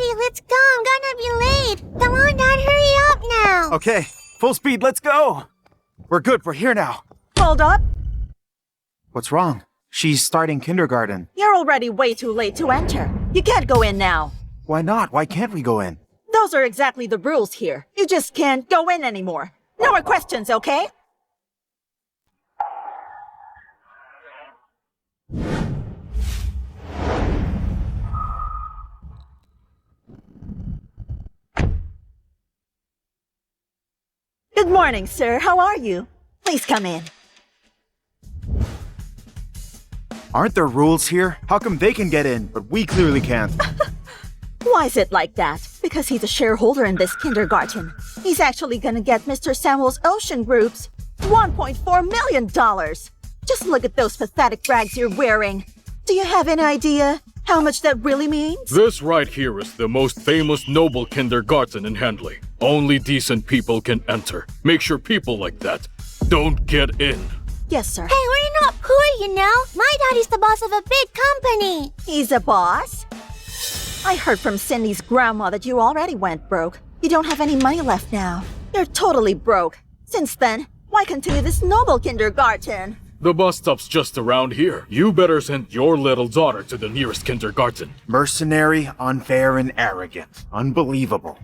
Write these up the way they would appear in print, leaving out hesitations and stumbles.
Daddy, let's go. I'm gonna be late. Come on, Dad, hurry up now. Okay, full speed, let's go. We're good, we're here now. Hold up. What's wrong? She's starting kindergarten. You're already way too late to enter. You can't go in now. Why not? Why can't we go in? Those are exactly the rules here. You just can't go in anymore. No more questions, okay? Good morning, sir. How are you? Please come in. Aren't there rules here? How come they can get in, but we clearly can't? Why is it like that? Because he's a shareholder in this kindergarten. He's actually gonna get Mr. Samuel's Ocean Group's $1.4 million. Just look at those pathetic rags you're wearing. Do you have any idea how much that really means? This right here is the most famous noble kindergarten in Handley. Only decent people can enter. Make sure people like that don't get in. Yes, sir. Hey, we're not poor, you know. My daddy's the boss of a big company. He's a boss? I heard from Cindy's grandma that you already went broke. You don't have any money left now. You're totally broke. Since then, why continue this noble kindergarten? The bus stop's just around here. You better send your little daughter to the nearest kindergarten. Mercenary, unfair, and arrogant. Unbelievable.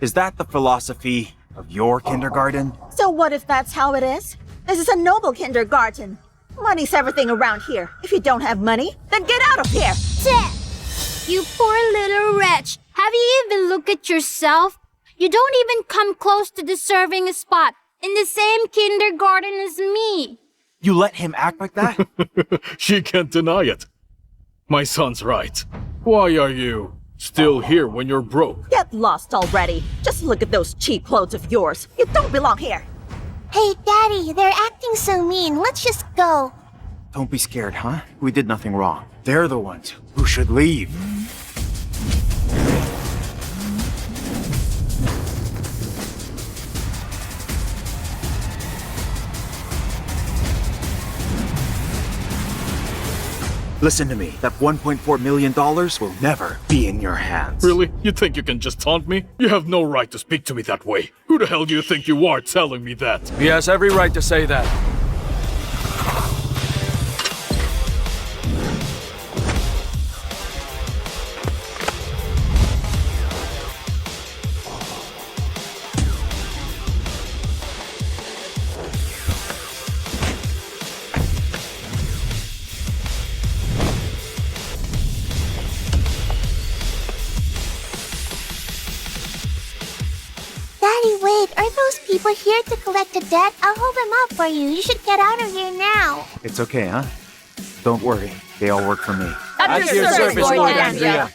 Is that the philosophy of your kindergarten? So what if that's how it is? This is a noble kindergarten. Money's everything around here. If you don't have money, then get out of here! You poor little wretch. Have you even looked at yourself? You don't even come close to deserving a spot in the same kindergarten as me. You let him act like that? She can't deny it. My son's right. Why are you still here when you're broke? Get lost already. Just look at those cheap clothes of yours. You don't belong here. Hey, Daddy, they're acting so mean. Let's just go. Don't be scared, huh? We did nothing wrong. They're the ones who should leave. Listen to me. That $1.4 million will never be in your hands. Really? You think you can just taunt me? You have no right to speak to me that way. Who the hell do you think you are telling me that? He has every right to say that. Daddy, wait. Are those people here to collect a debt? I'll hold them up for you. You should get out of here now. It's okay, huh? Don't worry. They all work for me. At your service, Lord Andrea.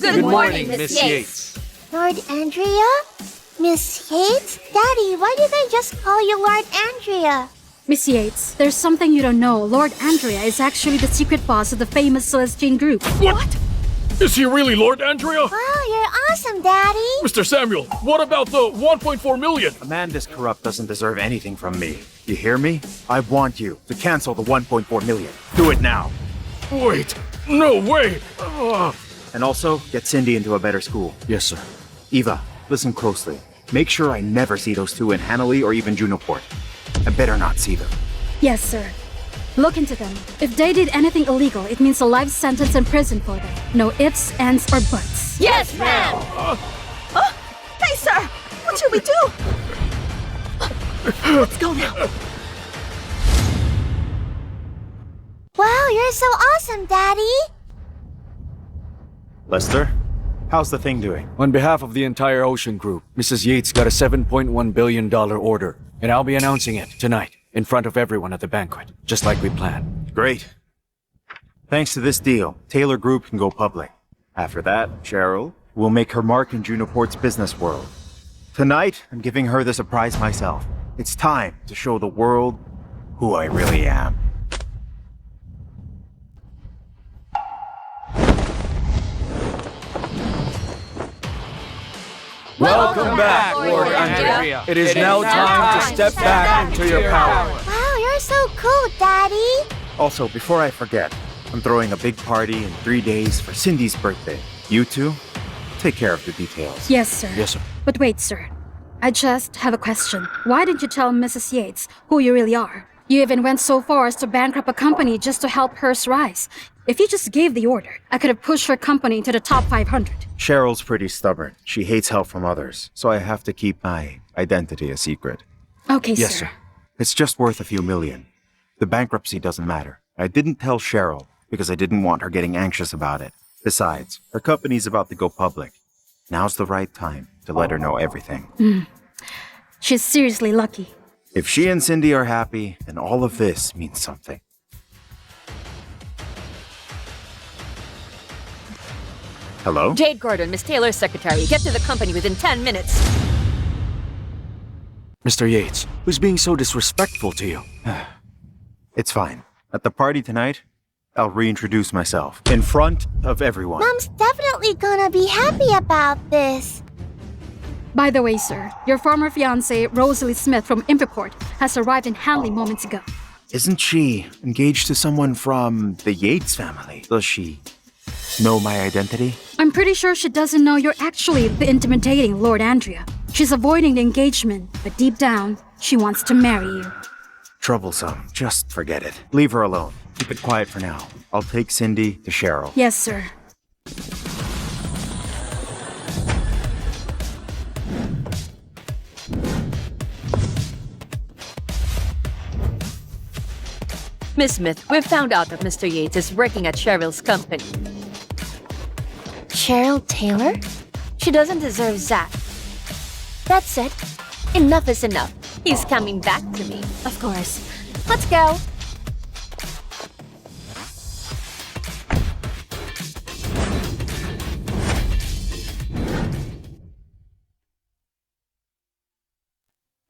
Good morning, Miss Yates. Lord Andrea? Miss Yates? Daddy, why did I just call you Lord Andrea? Miss Yates, there's something you don't know. Lord Andrea is actually the secret boss of the famous Celestine group. What? Is he really Lord Andrea? Wow, you're awesome, Daddy. Mr. Samuel, what about the 1.4 million? A man this corrupt doesn't deserve anything from me. You hear me? I want you to cancel the 1.4 million. Do it now. Wait, no way! And also, get Cindy into a better school. Yes, sir. Eva, listen closely. Make sure I never see those two in Hanley or even Junoport. I better not see them. Yes, sir. Look into them. If they did anything illegal, it means a life sentence in prison for them. No ifs, ands, or buts. Yes, ma'am! Hey, sir! What should we do? Let's go now. Wow, you're so awesome, Daddy. Lester, how's the thing doing? On behalf of the entire Ocean Group, Mrs. Yates got a $7.1 billion order, and I'll be announcing it tonight in front of everyone at the banquet, just like we planned. Great. Thanks to this deal, Taylor Group can go public. After that, Cheryl will make her mark in Junoport's business world. Tonight, I'm giving her the surprise myself. It's time to show the world who I really am. Welcome back, Lord Andrea. It is now time to step back into your power. Wow, you're so cool, Daddy. Also, before I forget, I'm throwing a big party in 3 days for Cindy's birthday. You two, take care of the details. Yes, sir. Yes, sir. But wait, sir. I just have a question. Why didn't you tell Mrs. Yates who you really are? You even went so far as to bankrupt a company just to help hers rise. If you just gave the order, I could have pushed her company into the top 500. Cheryl's pretty stubborn. She hates help from others, so I have to keep my identity a secret. Okay, Yes, sir. sir. It's just worth a few million. The bankruptcy doesn't matter. I didn't tell Cheryl because I didn't want her getting anxious about it. Besides, her company's about to go public. Now's the right time to let her know everything. She's seriously lucky. If she and Cindy are happy, then all of this means something. Hello? Jade Gordon, Miss Taylor's secretary. Get to the company within 10 minutes. Mr. Yates, who's being so disrespectful to you? It's fine. At the party tonight, I'll reintroduce myself in front of everyone. Mom's definitely gonna be happy about this. By the way, sir, your former fiancée, Rosalie Smith from Junoport, has arrived in Hanley moments ago. Isn't she engaged to someone from the Yates family? Does she know my identity? I'm pretty sure she doesn't know you're actually the intimidating Lord Andrea. She's avoiding the engagement, but deep down, she wants to marry you. Troublesome. Just forget it. Leave her alone. Keep it quiet for now. I'll take Cindy to Cheryl. Yes, sir. Miss Smith, we've found out that Mr. Yates is working at Cheryl's company. Cheryl Taylor? She doesn't deserve Zack. That's it. Enough is enough. He's coming back to me. Of course. Let's go.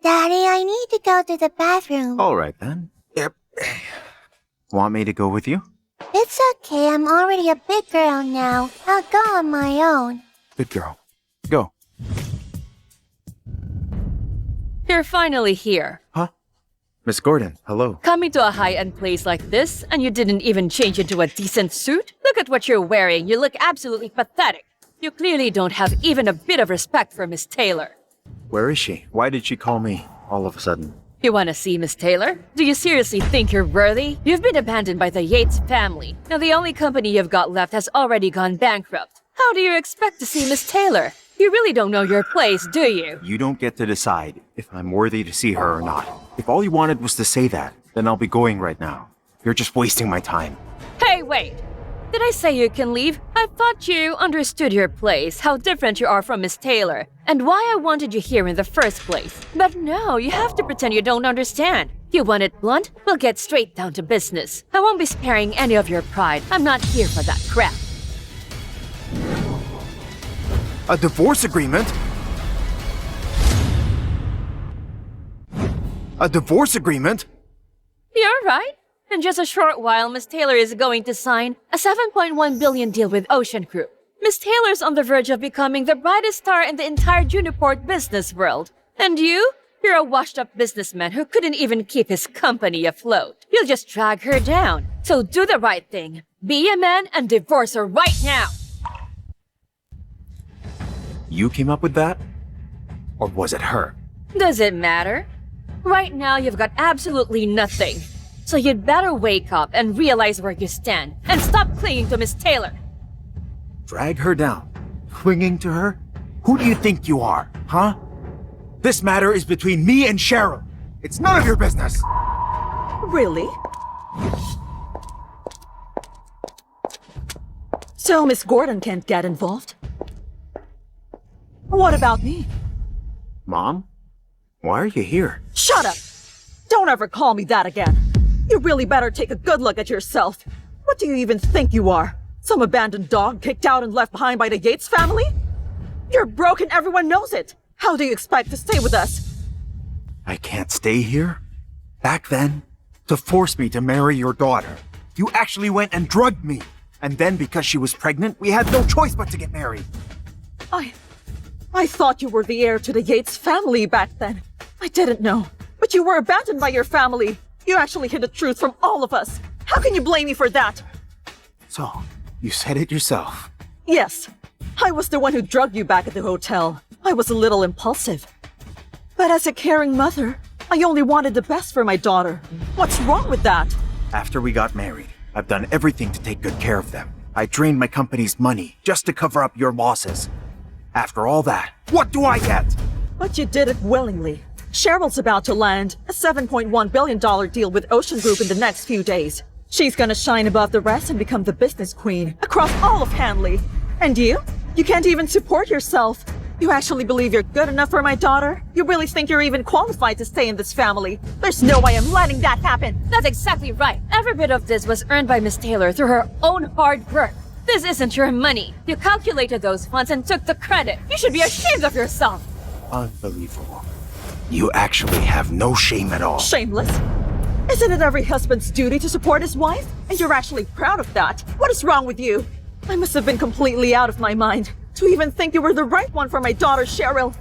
Daddy, I need to go to the bathroom. All right, then. Yep. Want me to go with you? It's okay, I'm already a big girl now. I'll go on my own. Good girl. Go. You're finally here. Huh? Miss Gordon, hello. Coming to a high-end place like this, and you didn't even change into a decent suit? Look at what you're wearing. You look absolutely pathetic. You clearly don't have even a bit of respect for Miss Taylor. Where is she? Why did she call me all of a sudden? You want to see Miss Taylor? Do you seriously think you're worthy? You've been abandoned by the Yates family. Now the only company you've got left has already gone bankrupt. How do you expect to see Miss Taylor? You really don't know your place, do you? You don't get to decide if I'm worthy to see her or not. If all you wanted was to say that, then I'll be going right now. You're just wasting my time. Hey, wait! Did I say you can leave? I thought you understood your place, how different you are from Miss Taylor, and why I wanted you here in the first place. But no, you have to pretend you don't understand. You want it blunt? We'll get straight down to business. I won't be sparing any of your pride. I'm not here for that crap. A divorce agreement? A divorce agreement? You're right. In just a short while, Miss Taylor is going to sign a $7.1 billion deal with Ocean Group. Miss Taylor's on the verge of becoming the brightest star in the entire Junoport business world. And you're a washed-up businessman who couldn't even keep his company afloat. You'll just drag her down. So do the right thing. Be a man and divorce her right now. You came up with that? Or was it her? Does it matter? Right now, you've got absolutely nothing. So you'd better wake up and realize where you stand, and stop clinging to Miss Taylor. Drag her down? Clinging to her? Who do you think you are, huh? This matter is between me and Cheryl. It's none of your business. Really? So Miss Gordon can't get involved? What about me? Mom? Why are you here? Shut up! Don't ever call me that again. You really better take a good look at yourself. What do you even think you are? Some abandoned dog kicked out and left behind by the Yates family? You're broke and everyone knows it. How do you expect to stay with us? I can't stay here? Back then, to force me to marry your daughter, you actually went and drugged me. And then because she was pregnant, we had no choice but to get married. I thought you were the heir to the Yates family back then. I didn't know. But you were abandoned by your family. You actually hid the truth from all of us. How can you blame me for that? So, you said it yourself. Yes. I was the one who drugged you back at the hotel. I was a little impulsive. But as a caring mother, I only wanted the best for my daughter. What's wrong with that? After we got married, I've done everything to take good care of them. I drained my company's money just to cover up your losses. After all that, what do I get? But you did it willingly. Cheryl's about to land a $7.1 billion deal with Ocean Group in the next few days. She's gonna shine above the rest and become the business queen across all of Hanley. And you? You can't even support yourself. You actually believe you're good enough for my daughter? You really think you're even qualified to stay in this family? There's no way I'm letting that happen! That's exactly right. Every bit of this was earned by Miss Taylor through her own hard work. This isn't your money. You calculated those funds and took the credit. You should be ashamed of yourself. Unbelievable. You actually have no shame at all. Shameless? Isn't it every husband's duty to support his wife? And you're actually proud of that. What is wrong with you? I must have been completely out of my mind to even think you were the right one for my daughter, Cheryl.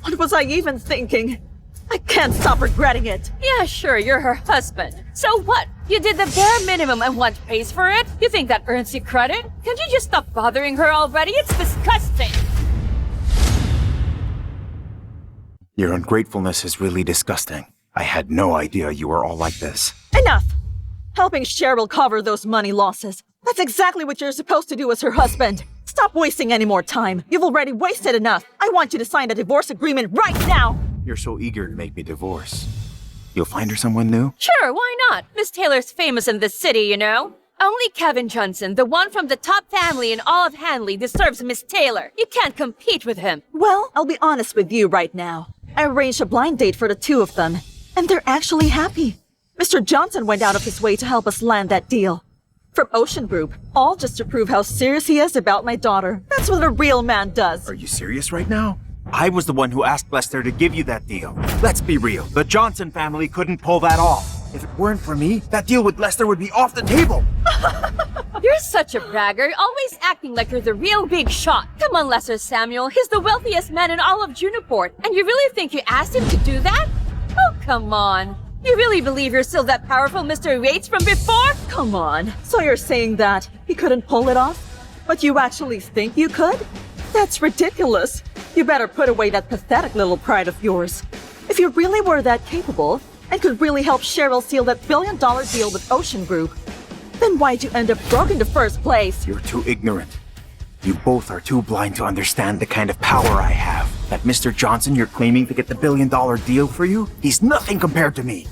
What was I even thinking? I can't stop regretting it. Yeah, sure, you're her husband. So what? You did the bare minimum and want praise for it? You think that earns you credit? Can't you just stop bothering her already? It's disgusting! Your ungratefulness is really disgusting. I had no idea you were all like this. Enough! Helping Cheryl cover those money losses. That's exactly what you're supposed to do as her husband. Stop wasting any more time. You've already wasted enough. I want you to sign a divorce agreement right now! You're so eager to make me divorce. You'll find her someone new? Sure, why not? Miss Taylor's famous in this city, you know? Only Kevin Johnson, the one from the top family in all of Hanley, deserves Miss Taylor. You can't compete with him. Well, I'll be honest with you right now. I arranged a blind date for the two of them, and they're actually happy. Mr. Johnson went out of his way to help us land that deal. From Ocean Group, all just to prove how serious he is about my daughter. That's what a real man does. Are you serious right now? I was the one who asked Lester to give you that deal. Let's be real, the Johnson family couldn't pull that off. If it weren't for me, that deal with Lester would be off the table. You're such a bragger, always acting like you're the real big shot. Come on, Lester Samuel, he's the wealthiest man in all of Junoport, and you really think you asked him to do that? Oh, come on. You really believe you're still that powerful Mr. Yates from before? Come on. So you're saying that he couldn't pull it off? But you actually think you could? That's ridiculous. You better put away that pathetic little pride of yours. If you really were that capable, and could really help Cheryl seal that billion-dollar deal with Ocean Group, then why'd you end up broke in the first place? You're too ignorant. You both are too blind to understand the kind of power I have. That Mr. Johnson you're claiming to get the billion-dollar deal for you, he's nothing compared to me.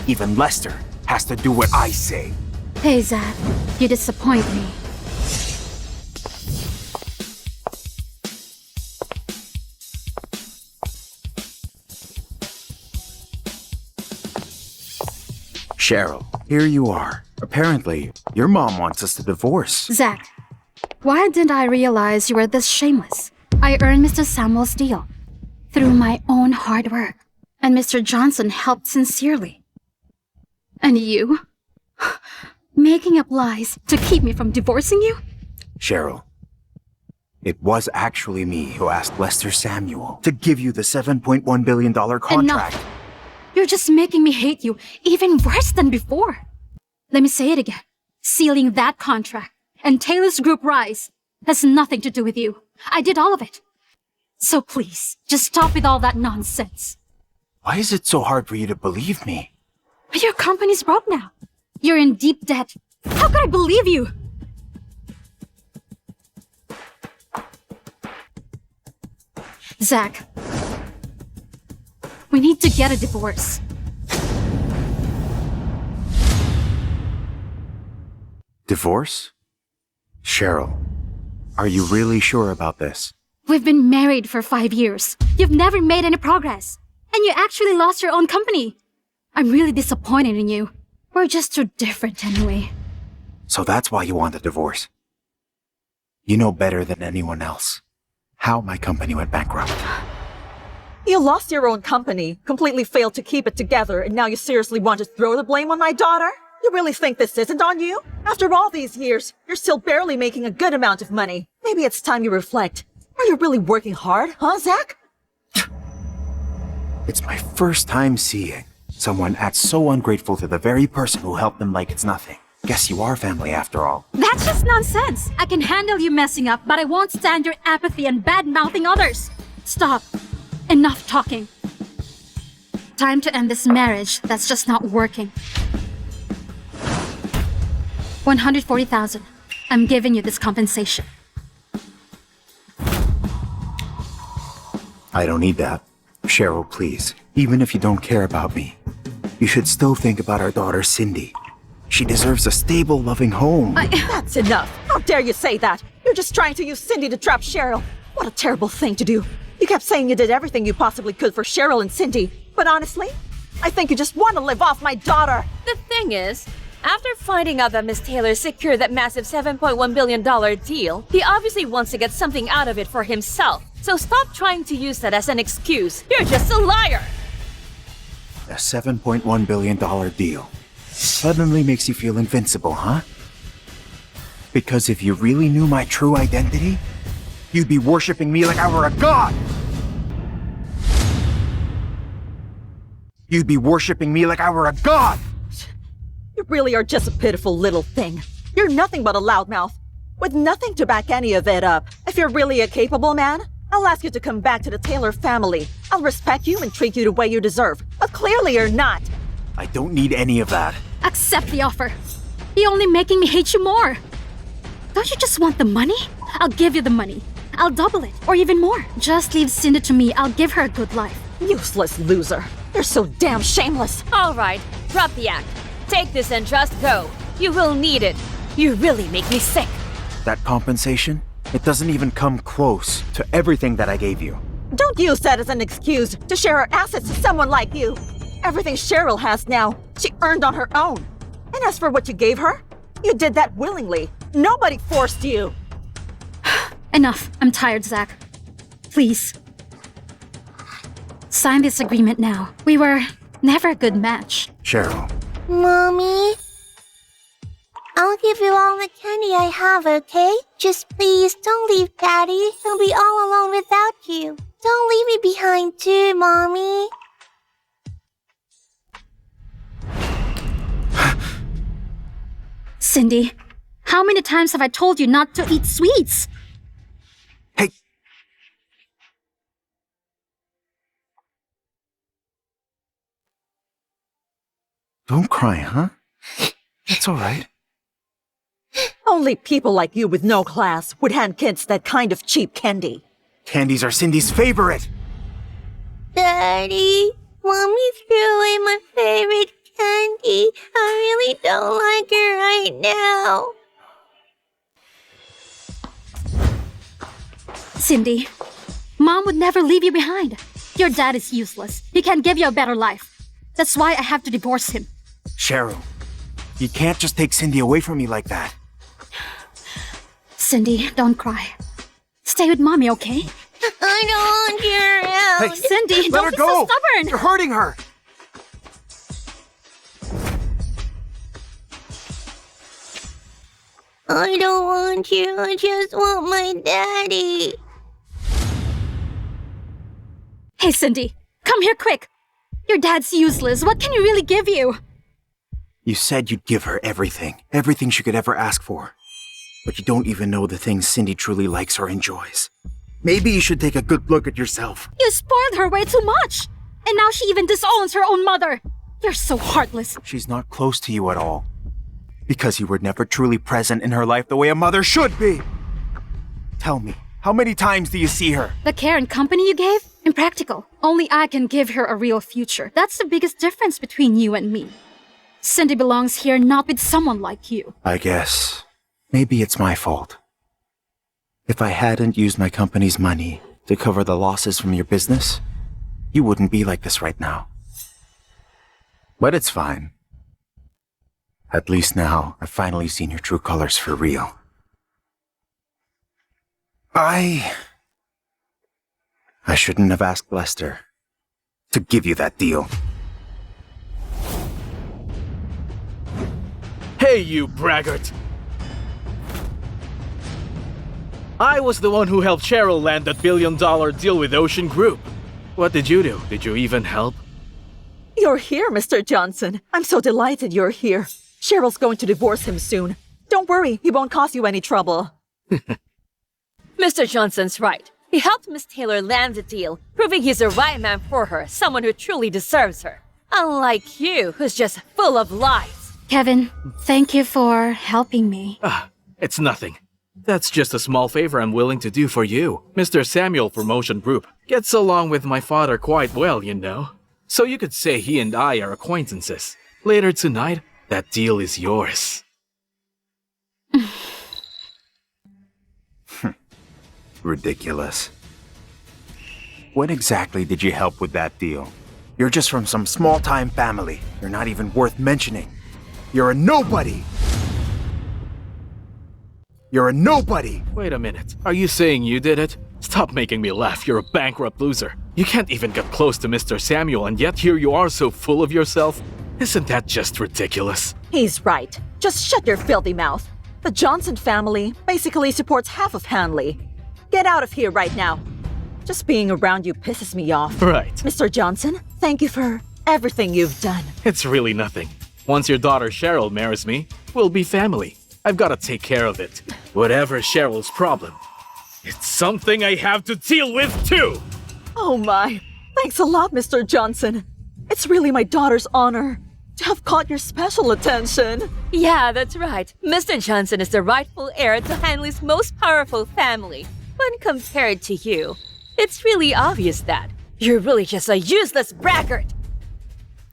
Even Lester has to do what I say. Hey, Zack, you disappoint me. Cheryl, here you are. Apparently, your mom wants us to divorce. Zack, why didn't I realize you were this shameless? I earned Mr. Samuel's deal through my own hard work, and Mr. Johnson helped sincerely. And you? Making up lies to keep me from divorcing you? Cheryl, it was actually me who asked Lester Samuel to give you the $7.1 billion contract. Enough! You're just making me hate you even worse than before. Let me say it again. Sealing that contract and Taylor's group rise has nothing to do with you. I did all of it. So please, just stop with all that nonsense. Why is it so hard for you to believe me? Your company's broke now. You're in deep debt. How could I believe you? Zack, we need to get a divorce. Divorce? Cheryl, are you really sure about this? We've been married for 5 years. You've never made any progress. And you actually lost your own company. I'm really disappointed in you. We're just too different anyway. So that's why you want a divorce. You know better than anyone else how my company went bankrupt. You lost your own company, completely failed to keep it together, and now you seriously want to throw the blame on my daughter? You really think this isn't on you? After all these years, you're still barely making a good amount of money. Maybe it's time you reflect. Are you really working hard, huh, Zack? It's my first time seeing someone act so ungrateful to the very person who helped them like it's nothing. Guess you are family after all. That's just nonsense. I can handle you messing up, but I won't stand your apathy and bad-mouthing others. Stop. Enough talking. Time to end this marriage that's just not working. 140,000. I'm giving you this compensation. I don't need that. Cheryl, please. Even if you don't care about me, you should still think about our daughter, Cindy. She deserves a stable, loving home. That's enough. How dare you say that? You're just trying to use Cindy to trap Cheryl. What a terrible thing to do. You kept saying you did everything you possibly could for Cheryl and Cindy. But honestly, I think you just want to live off my daughter. The thing is, after finding out that Miss Taylor secured that massive $7.1 billion deal, he obviously wants to get something out of it for himself. So stop trying to use that as an excuse. You're just a liar! A $7.1 billion deal suddenly makes you feel invincible, huh? Because if you really knew my true identity, you'd be worshipping me like I were a god! You'd be worshipping me like I were a god! You really are just a pitiful little thing. You're nothing but a loudmouth, with nothing to back any of it up. If you're really a capable man, I'll ask you to come back to the Taylor family. I'll respect you and treat you the way you deserve. But clearly you're not. I don't need any of that. Accept the offer. You're only making me hate you more. Don't you just want the money? I'll give you the money. I'll double it, or even more. Just leave Cindy to me. I'll give her a good life. Useless loser. You're so damn shameless. All right, drop the act. Take this and just go. You will need it. You really make me sick. That compensation? It doesn't even come close to everything that I gave you. Don't use that as an excuse to share her assets with someone like you. Everything Cheryl has now, she earned on her own. And as for what you gave her, you did that willingly. Nobody forced you. Enough. I'm tired, Zack. Please. Sign this agreement now. We were never a good match. Cheryl. Mommy? I'll give you all the candy I have, okay? Just please don't leave Daddy. He'll be all alone without you. Don't leave me behind too, Mommy. Cindy, how many times have I told you not to eat sweets? Hey! Don't cry, huh? It's all right. Only people like you with no class would hand kids that kind of cheap candy. Candies are Cindy's favorite! Daddy, Mommy threw away my favorite candy. I really don't like her right now. Cindy, Mom would never leave you behind. Your dad is useless. He can't give you a better life. That's why I have to divorce him. Cheryl, you can't just take Cindy away from me like that. Cindy, don't cry. Stay with Mommy, okay? I don't want your help. Hey, Cindy, let don't her be go! so stubborn! You're hurting her! I don't want you. I just want my daddy. Hey, Cindy, come here quick. Your dad's useless. What can he really give you? You said you'd give her everything. Everything she could ever ask for. But you don't even know the things Cindy truly likes or enjoys. Maybe you should take a good look at yourself. You spoiled her way too much. And now she even disowns her own mother. You're so heartless. She's not close to you at all. Because you were never truly present in her life the way a mother should be. Tell me, how many times do you see her? The care and company you gave? Impractical. Only I can give her a real future. That's the biggest difference between you and me. Cindy belongs here, not with someone like you. I guess. Maybe it's my fault. If I hadn't used my company's money to cover the losses from your business, you wouldn't be like this right now. But it's fine. At least now, I've finally seen your true colors for real. I shouldn't have asked Lester to give you that deal. Hey, you braggart! I was the one who helped Cheryl land that $1 billion deal with Ocean Group. What did you do? Did you even help? You're here, Mr. Johnson. I'm so delighted you're here. Cheryl's going to divorce him soon. Don't worry, he won't cause you any trouble. Mr. Johnson's right. He helped Miss Taylor land the deal, proving he's the right man for her, someone who truly deserves her. Unlike you, who's just full of lies. Kevin, thank you for helping me. It's nothing. That's just a small favor I'm willing to do for you. Mr. Samuel from Ocean Group gets along with my father quite well, you know. So you could say he and I are acquaintances. Later tonight, that deal is yours. Ridiculous. When exactly did you help with that deal? You're just from some small-time family. You're not even worth mentioning. You're a nobody! You're a nobody! Wait a minute. Are you saying you did it? Stop making me laugh. You're a bankrupt loser. You can't even get close to Mr. Samuel, and yet here you are so full of yourself. Isn't that just ridiculous? He's right. Just shut your filthy mouth. The Johnson family basically supports half of Hanley. Get out of here right now. Just being around you pisses me off. Right. Mr. Johnson, thank you for everything you've done. It's really nothing. Once your daughter Cheryl marries me, we'll be family. I've got to take care of it. Whatever Cheryl's problem, it's something I have to deal with too! Oh my. Thanks a lot, Mr. Johnson. It's really my daughter's honor to have caught your special attention. Yeah, that's right. Mr. Johnson is the rightful heir to Hanley's most powerful family. When compared to you, it's really obvious that you're really just a useless braggart.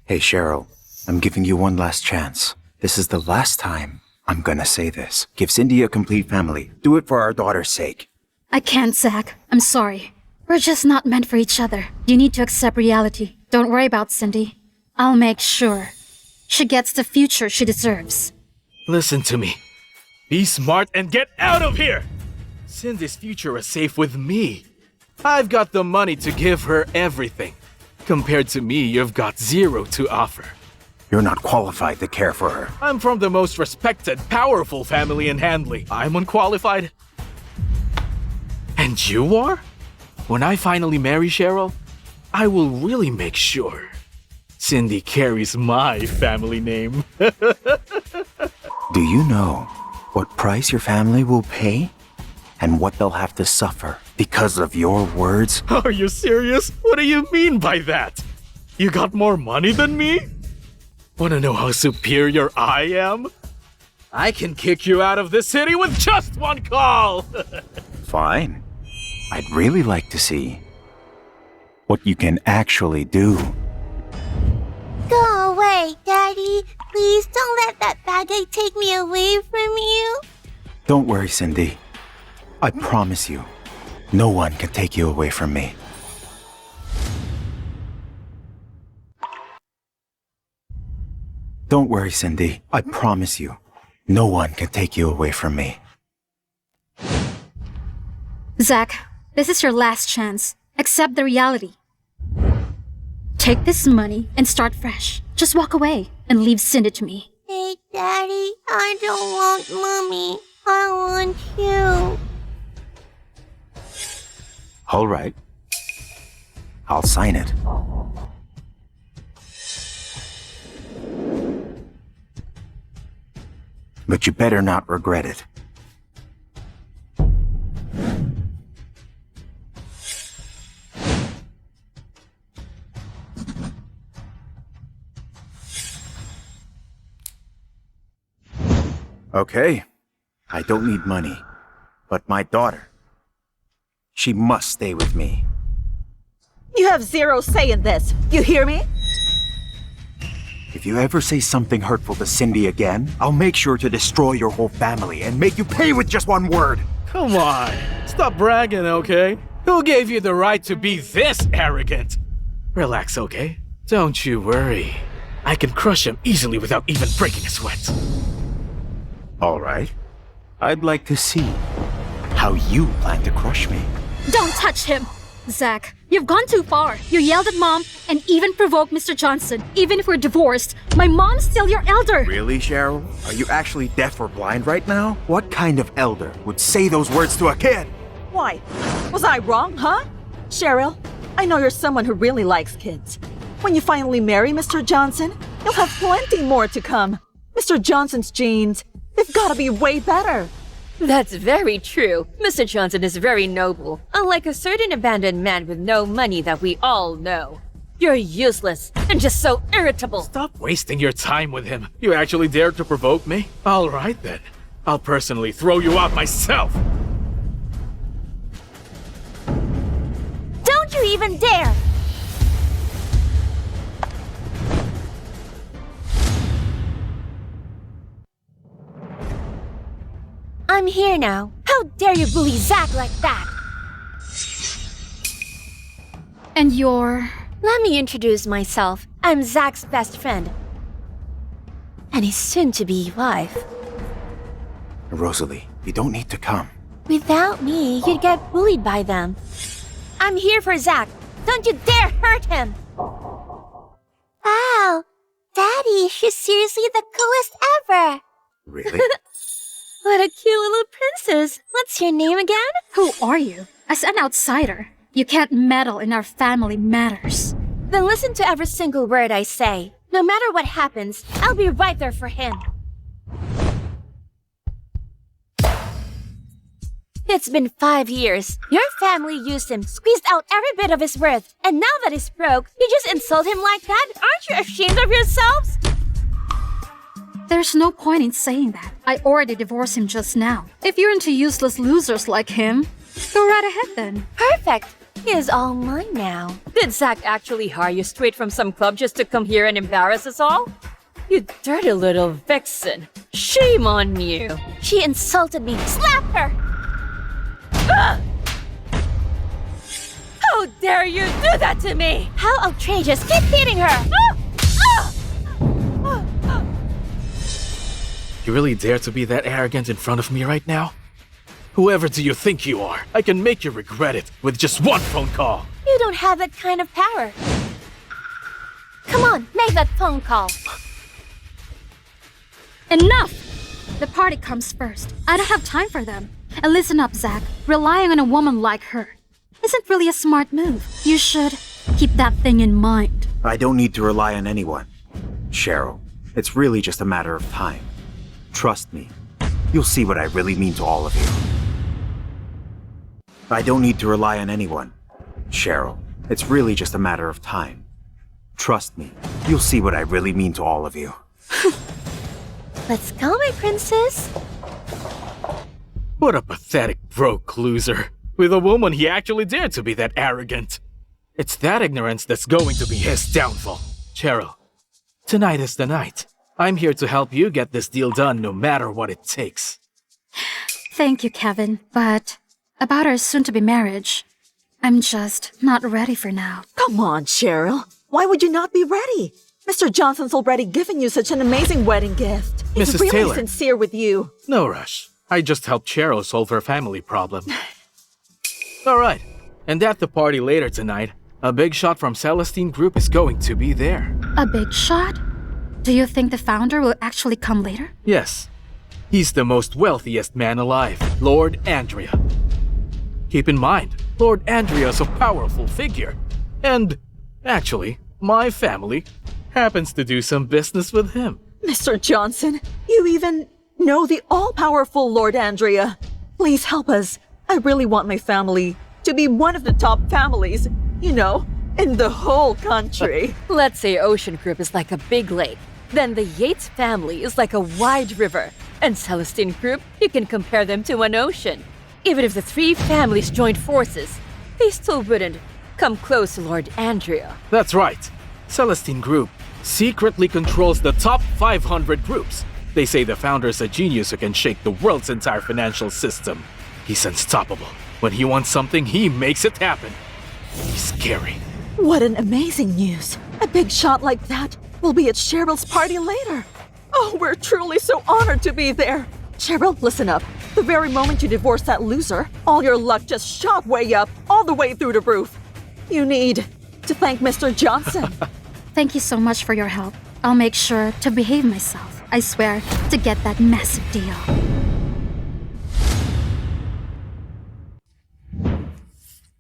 Hey, Cheryl, I'm giving you one last chance. This is the last time I'm gonna say this. Give Cindy a complete family. Do it for our daughter's sake. I can't, Zack. I'm sorry. We're just not meant for each other. You need to accept reality. Don't worry about Cindy. I'll make sure she gets the future she deserves. Listen to me. Be smart and get out of here! Cindy's future is safe with me. I've got the money to give her everything. Compared to me, you've got zero to offer. You're not qualified to care for her. I'm from the most respected, powerful family in Hanley. I'm unqualified. And you are? When I finally marry Cheryl, I will really make sure Cindy carries my family name. Do you know what price your family will pay? And what they'll have to suffer because of your words? Are you serious? What do you mean by that? You got more money than me? Wanna know how superior I am? I can kick you out of this city with just one call! Fine. I'd really like to see what you can actually do. Go away, Daddy. Please don't let that bad guy take me away from you. Don't worry, Cindy. I promise you, no one can take you away from me. Don't worry, Cindy. I promise you, no one can take you away from me. Zack, this is your last chance. Accept the reality. Take this money and start fresh. Just walk away and leave Cindy to me. Hey, Daddy, I don't want Mommy. I want you. All right. I'll sign it. But you better not regret it. Okay. I don't need money. But my daughter, she must stay with me. You have zero say in this. You hear me? If you ever say something hurtful to Cindy again, I'll make sure to destroy your whole family and make you pay with just one word. Come on, stop bragging, okay? Who gave you the right to be this arrogant? Relax, okay? Don't you worry. I can crush him easily without even breaking a sweat. All right. I'd like to see how you plan to crush me. Don't touch him! Zack, you've gone too far. You yelled at Mom and even provoked Mr. Johnson. Even if we're divorced, my mom's still your elder. Really, Cheryl? Are you actually deaf or blind right now? What kind of elder would say those words to a kid? Why? Was I wrong, huh? Cheryl, I know you're someone who really likes kids. When you finally marry Mr. Johnson, you'll have plenty more to come. Mr. Johnson's jeans, they've gotta be way better. That's very true. Mr. Johnson is very noble, unlike a certain abandoned man with no money that we all know. You're useless and just so irritable. Stop wasting your time with him. You actually dared to provoke me? All right then. I'll personally throw you out myself. Don't you even dare! I'm here now. How dare you bully Zack like that? And you're... Let me introduce myself. I'm Zack's best friend. And his soon-to-be wife. Rosalie, you don't need to come. Without me, you'd get bullied by them. I'm here for Zack. Don't you dare hurt him! Wow! Daddy, she's seriously the coolest ever! Really? What a cute little princess. What's your name again? Who are you? As an outsider, you can't meddle in our family matters. Then listen to every single word I say. No matter what happens, I'll be right there for him. It's been 5 years. Your family used him, squeezed out every bit of his worth. And now that he's broke, you just insult him like that? Aren't you ashamed of yourselves? There's no point in saying that. I already divorced him just now. If you're into useless losers like him, go right ahead then. Perfect. He is all mine now. Did Zack actually hire you straight from some club just to come here and embarrass us all? You dirty little vixen. Shame on you. She insulted me. Slap her! Ah! How dare you do that to me? How outrageous. Keep hitting her! Ah! Ah! You really dare to be that arrogant in front of me right now? Whoever do you think you are? I can make you regret it with just one phone call. You don't have that kind of power. Come on, make that phone call. Enough! The party comes first. I don't have time for them. And listen up, Zack. Relying on a woman like her isn't really a smart move. You should keep that thing in mind. I don't need to rely on anyone. Cheryl, it's really just a matter of time. Trust me. You'll see what I really mean to all of you. I don't need to rely on anyone. Cheryl, it's really just a matter of time. Trust me. You'll see what I really mean to all of you. Let's go, my princess. What a pathetic broke loser. With a woman, he actually dared to be that arrogant. It's that ignorance that's going to be his downfall. Cheryl, tonight is the night. I'm here to help you get this deal done no matter what it takes. Thank you, Kevin. But about our soon-to-be marriage, I'm just not ready for now. Come on, Cheryl. Why would you not be ready? Mr. Johnson's already given you such an amazing wedding gift. He's Mrs. really Taylor. sincere with you. No rush. I just helped Cheryl solve her family problem. Alright, and at the party later tonight, a big shot from Celestine Group is going to be there. A big shot? Do you think the founder will actually come later? Yes. He's the most wealthiest man alive, Lord Andrea. Keep in mind, Lord Andrea is a powerful figure. And, actually, my family happens to do some business with him. Mr. Johnson, you even know the all-powerful Lord Andrea. Please help us. I really want my family to be one of the top families, in the whole country. Let's say Ocean Group is like a big lake. Then the Yates family is like a wide river. And Celestine Group, you can compare them to an ocean. Even if the three families joined forces, they still wouldn't come close to Lord Andrea. That's right. Celestine Group secretly controls the top 500 groups. They say the founder is a genius who can shake the world's entire financial system. He's unstoppable. When he wants something, he makes it happen. He's scary. What an amazing news. A big shot like that will be at Cheryl's party later. Oh, we're truly so honored to be there. Cheryl, listen up. The very moment you divorce that loser, all your luck just shot way up, all the way through the roof. You need to thank Mr. Johnson. Thank you so much for your help. I'll make sure to behave myself, I swear, to get that massive deal.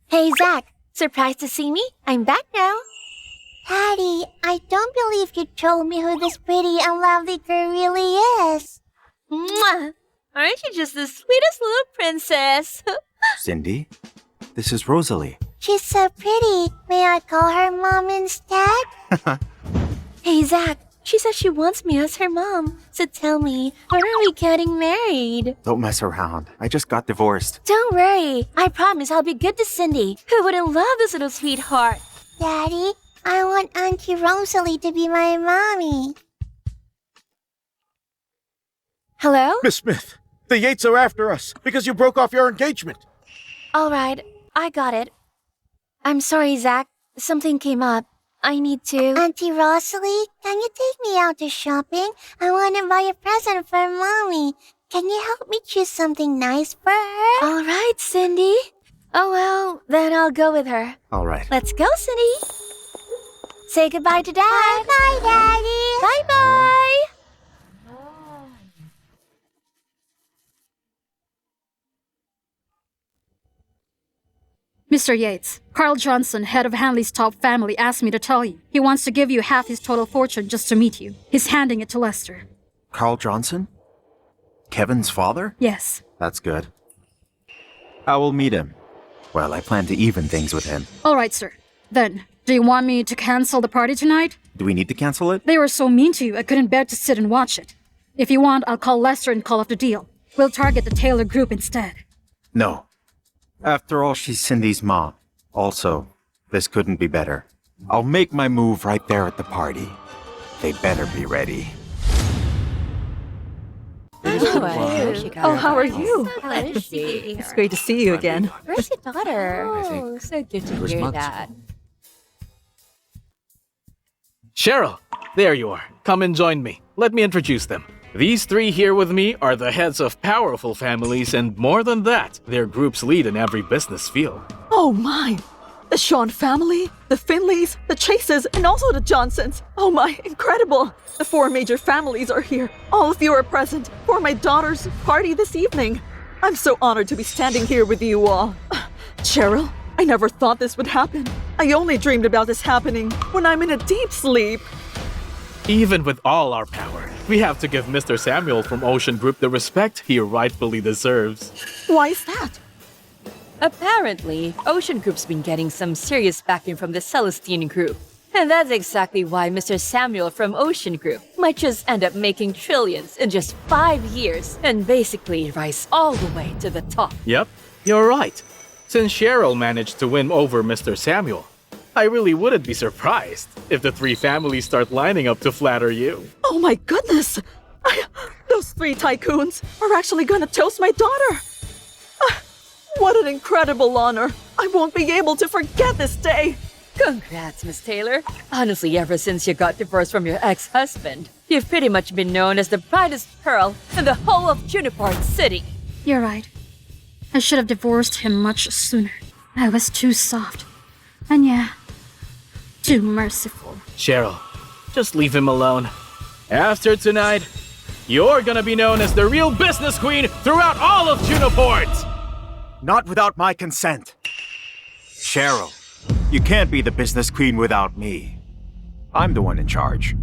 Hey, Zack. Surprised to see me? I'm back now. Daddy, I don't believe you told me who this pretty and lovely girl really is. Mwah! Aren't you just the sweetest little princess? Cindy, this is Rosalie. She's so pretty. May I call her Mom instead? Hey, Zack. She says she wants me as her mom. So tell me, when are we getting married? Don't mess around. I just got divorced. Don't worry. I promise I'll be good to Cindy. Who wouldn't love this little sweetheart? Daddy, I want Auntie Rosalie to be my mommy. Hello? Miss Smith, the Yates are after us because you broke off your engagement. All right. I got it. I'm sorry, Zack. Something came up. I need to... Auntie Rosalie, can you take me out to shopping? I want to buy a present for Mommy. Can you help me choose something nice for her? All right, Cindy. Oh, well, then I'll go with her. All right. Let's go, Cindy. Say goodbye to Dad. Bye-bye, Daddy. Bye-bye. Mr. Yates, Carl Johnson, head of Hanley's top family, asked me to tell you. He wants to give you half his total fortune just to meet you. He's handing it to Lester. Carl Johnson? Kevin's father? Yes. That's good. I will meet him. Well, I plan to even things with him. All right, sir. Then, do you want me to cancel the party tonight? Do we need to cancel it? They were so mean to you, I couldn't bear to sit and watch it. If you want, I'll call Lester and call off the deal. We'll target the Taylor group instead. No. After all, she's Cindy's mom. Also, this couldn't be better. I'll make my move right there at the party. They better be ready. Oh, how are you? It's It's great to see you again. Where's your daughter? Oh, so good to hear that. Cheryl, there you are. Come and join me. Let me introduce them. These three here with me are the heads of powerful families, and more than that, they're groups lead in every business field. Oh my! The Sean family, the Finleys, the Chases, and also the Johnsons. Oh my, incredible! The four major families are here. All of you are present for my daughter's party this evening. I'm so honored to be standing here with you all. Cheryl, I never thought this would happen. I only dreamed about this happening when I'm in a deep sleep. Even with all our power, we have to give Mr. Samuel from Ocean Group the respect he rightfully deserves. Why is that? Apparently, Ocean Group's been getting some serious backing from the Celestine Group. And that's exactly why Mr. Samuel from Ocean Group might just end up making trillions in just 5 years and basically rise all the way to the top. Yep, you're right. Since Cheryl managed to win over Mr. Samuel, I really wouldn't be surprised if the three families start lining up to flatter you. Oh my goodness! Those three tycoons are actually gonna toast my daughter! What an incredible honor! I won't be able to forget this day! Congrats, Miss Taylor. Honestly, ever since you got divorced from your ex-husband, you've pretty much been known as the brightest pearl in the whole of Junoport City. You're right. I should have divorced him much sooner. I was too soft. And yeah, too merciful. Cheryl, just leave him alone. After tonight, you're gonna be known as the real business queen throughout all of Junoport! Not without my consent. Cheryl, you can't be the business queen without me. I'm the one in charge.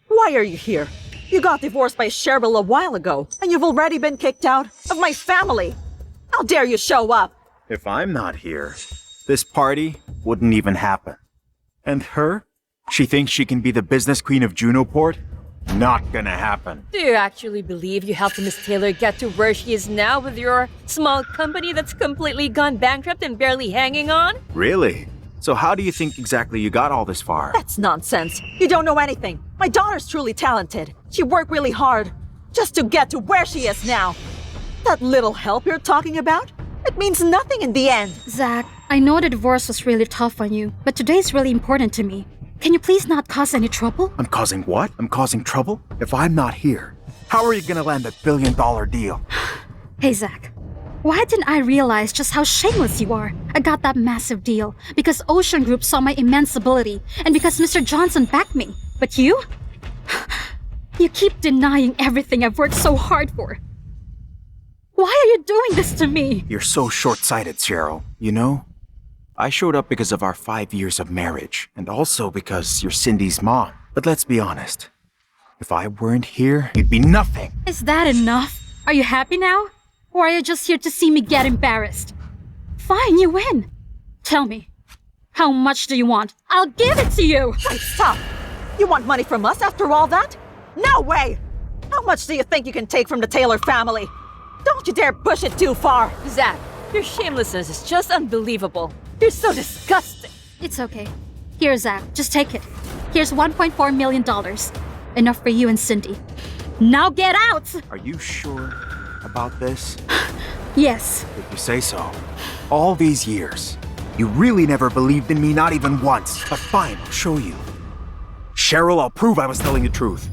Why are you here? You got divorced by Cheryl a while ago, and you've already been kicked out of my family. How dare you show up? If I'm not here, this party wouldn't even happen. And her? She thinks she can be the business queen of Junoport? Not gonna happen. Do you actually believe you helped Miss Taylor get to where she is now with your small company that's completely gone bankrupt and barely hanging on? Really? So how do you think exactly you got all this far? That's nonsense. You don't know anything. My daughter's truly talented. She worked really hard just to get to where she is now. That little help you're talking about? It means nothing in the end. Zack, I know the divorce was really tough on you, but today's really important to me. Can you please not cause any trouble? I'm causing what? I'm causing trouble? If I'm not here, how are you gonna land that billion-dollar deal? Hey, Zack. Why didn't I realize just how shameless you are? I got that massive deal because Ocean Group saw my immense ability and because Mr. Johnson backed me. But you? You keep denying everything I've worked so hard for. Why are you doing this to me? You're so short-sighted, Cheryl. You know? I showed up because of our 5 years of marriage, and also because you're Cindy's mom. But let's be honest. If I weren't here, you'd be nothing. Is that enough? Are you happy now? Or are you just here to see me get embarrassed? Fine, you win. Tell me, how much do you want? I'll give it to you! Hey, stop! You want money from us after all that? No way! How much do you think you can take from the Taylor family? Don't you dare push it too far! Zack, your shamelessness is just unbelievable. You're so disgusting. It's okay. Here, Zack, just take it. Here's $1.4 million. Enough for you and Cindy. Now get out! Are you sure about this? Yes. If you say so. All these years, you really never believed in me, not even once. But fine, I'll show you. Cheryl, I'll prove I was telling the truth.